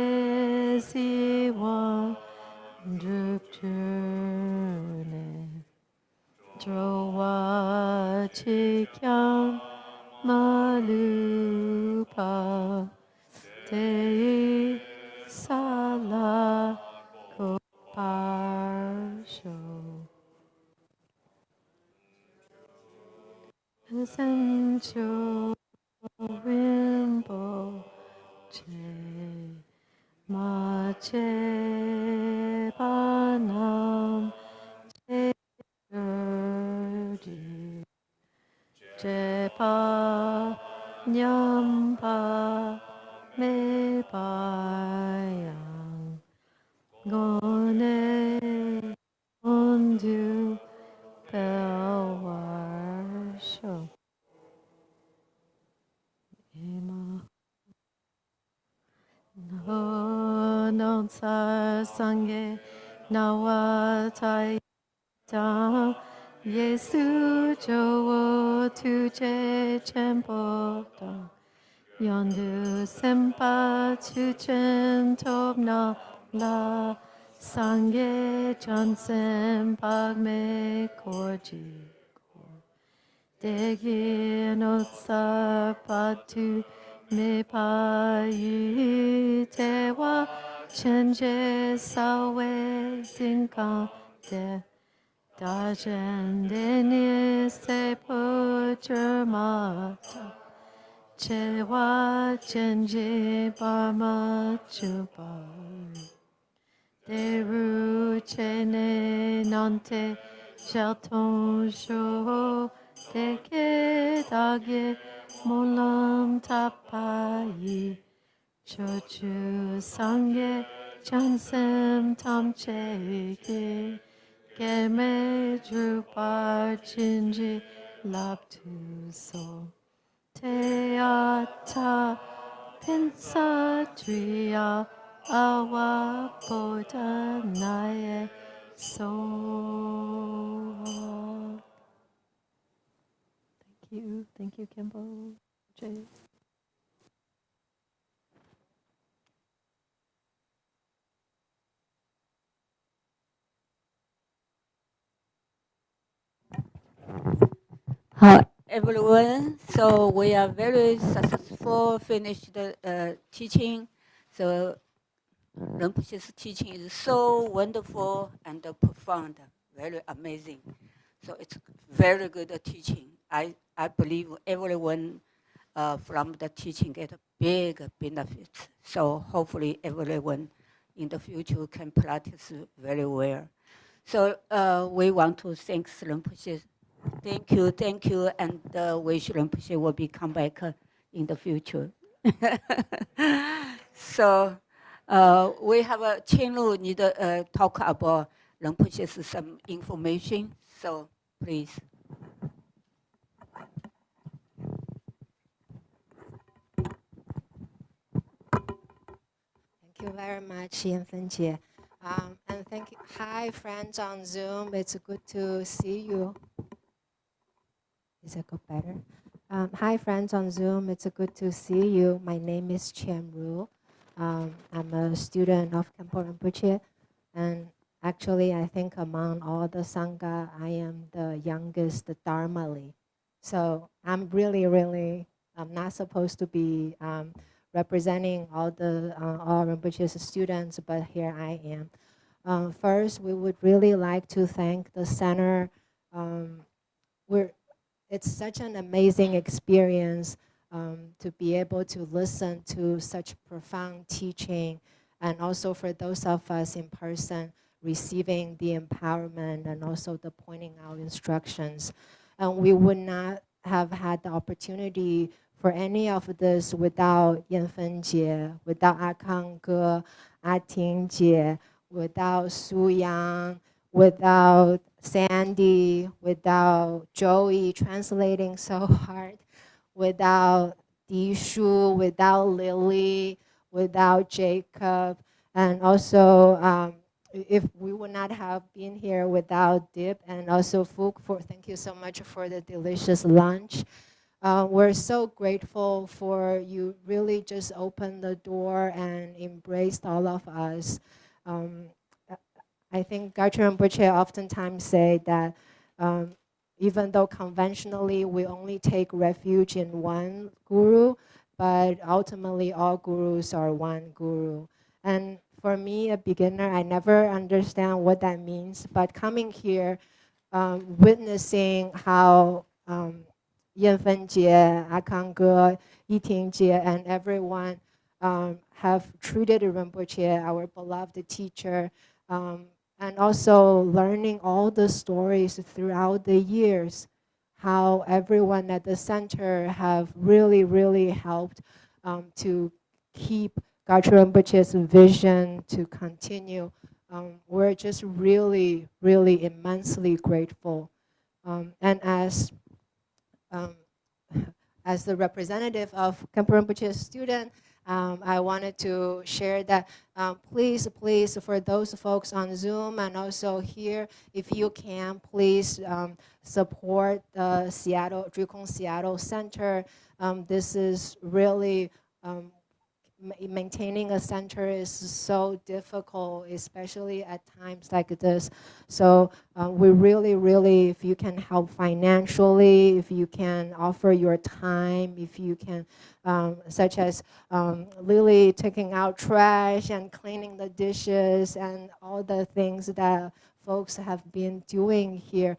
Wandrupturne Drowa Chikyam Malupa Te Sala Koparsho Sancho Rimpo Che Mache Banam Che Gurdi Jepa Nyampa Me Bayang Gone Ondu Belwarsho Ema No non sa sangye nawa tai ta 예수 저워 투제 챔버도 연두 셈바 추천 톱나 라 상계 전셈 박매 고지 대기 노사 파투 메파유 대와 천재 사회 생각대 다젠데니 세포절마다 제와 젠지 바마주바 대루 체네 난테 샤통쇼 대케다게 몰람 타파이 저주 상계 잔셈 탐체게 게메주바 진지 랍투소 테아타 펜사주야 아와보다 나의 소원. Thank you, Kimbo. Jay. Hi, everyone. So we are very successful, finished the teaching. So Rinpoche's teaching is so wonderful and profound, very amazing. So it's very good teaching. I believe everyone from the teaching get big benefits. So hopefully everyone in the future can practice very well. So we want to thank Rinpoche. Thank you, and wish Rinpoche will be come back in the future. So we have a Chenlu need talk about Rinpoche's some information. So please. Thank you very much, Yanfen Jie. And thank you. Hi, friends on Zoom. It's good to see you. Is it go better? Hi, friends on Zoom. It's good to see you. My name is Chen Ru. I'm a student of Khenpo Rinpoche. And actually, I think among all the Sangha, I am the youngest Dharmali. So I'm really, I'm not supposed to be representing all Rinpoche's students, but here I am. First, we would really like to thank the center. It's such an amazing experience to be able to listen to such profound teaching, and also for those of us in person receiving the empowerment and also the pointing out instructions. And we would not have had the opportunity for any of this without Yanfen Jie, without Akang Ge, Ating Jie, without Su Yang, without Sandy, without Joey translating so hard, without Dishu, without Lily, without Jacob, and also if we would not have been here without Dip and also Fook, thank you so much for the delicious lunch. We're so grateful for you really just opened the door and embraced all of us. I think Garchen Rinpoche oftentimes say that even though conventionally we only take refuge in one guru, but ultimately all gurus are one guru. And for me, a beginner, I never understand what that means, but coming here, witnessing how Yanfen Jie, Akang Ge, Yiting Jie, and everyone have treated Rinpoche, our beloved teacher, and also learning all the stories throughout the years, how everyone at the center have really helped to keep Gacho Rinpoche's vision to continue. We're just really immensely grateful. And as the representative of Khenpo Rinpoche's student, I wanted to share that please, for those folks on Zoom and also here, if you can, please support the Drikung Seattle Center. This is really maintaining a center is so difficult, especially at times like this. So we really, if you can help financially, if you can offer your time, if you can, such as Lily taking out trash and cleaning the dishes and all the things that folks have been doing here.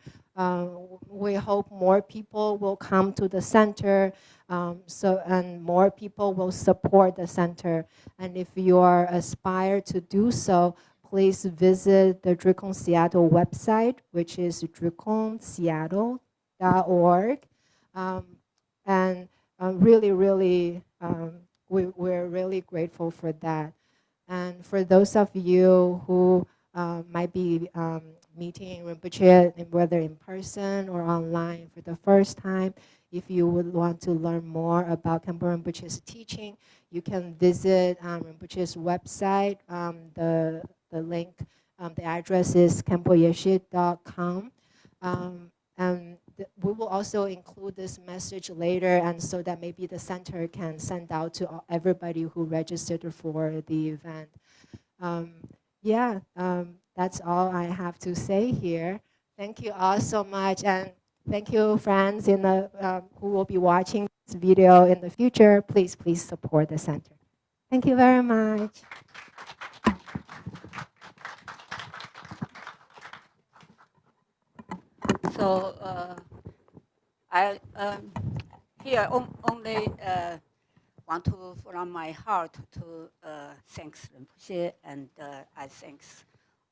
We hope more people will come to the center, and more people will support the center. And if you are aspire to do so, please visit the Drikung Seattle website, which is drikungseattle.org. And really, we're really grateful for that. And for those of you who might be meeting Rinpoche, whether in person or online for the first time, if you would want to learn more about Khenpo Rinpoche's teaching, you can visit Rinpoche's website. The link, the address is khenpoyeshit.com. And we will also include this message later, and so that maybe the center can send out to everybody who registered for the event. Yeah, that's all I have to say here. Thank you all so much, and thank you, friends in the who will be watching this video in the future. Please support the center. Thank you very much. So I here only want to, from my heart, to thanks Rinpoche, and I thanks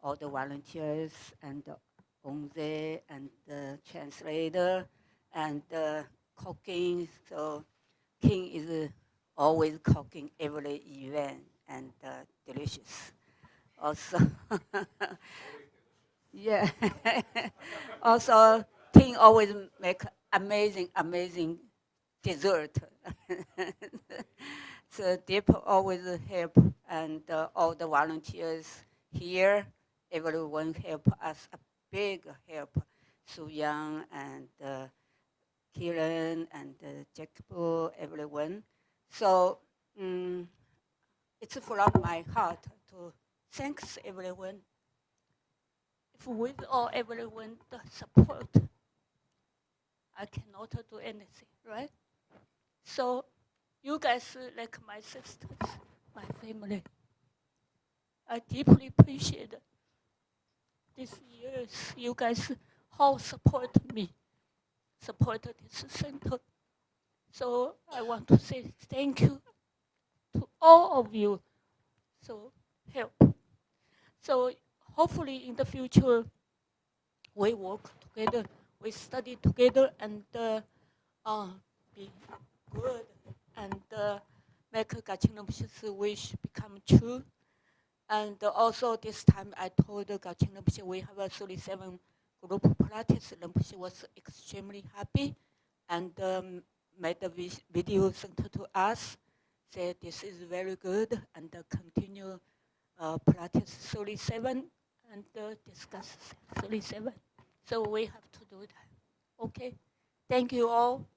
all the volunteers and Onze and the translator and cooking. So King is always cooking every event and delicious. Also, yeah. Also, King always make amazing dessert. So Deep always help, and all the volunteers here, everyone help us a big help. Su Yang and Kiran and Jacob, everyone. So it's from my heart to thanks everyone. If with all everyone the support, I cannot do anything, right? So you guys like my sisters, my family. I deeply appreciate these years you guys how support me, support this center. So I want to say thank you to all of you. So help. So hopefully in the future we work together, we study together, and be good and make Gaching Rinpoche's wish become true. And also this time I told Gaching Rinpoche we have a 37 group practice. Rinpoche was extremely happy and made a video sent to us. Said this is very good and continue practice 37 and discuss 37. So we have to do that. Okay. Thank you all.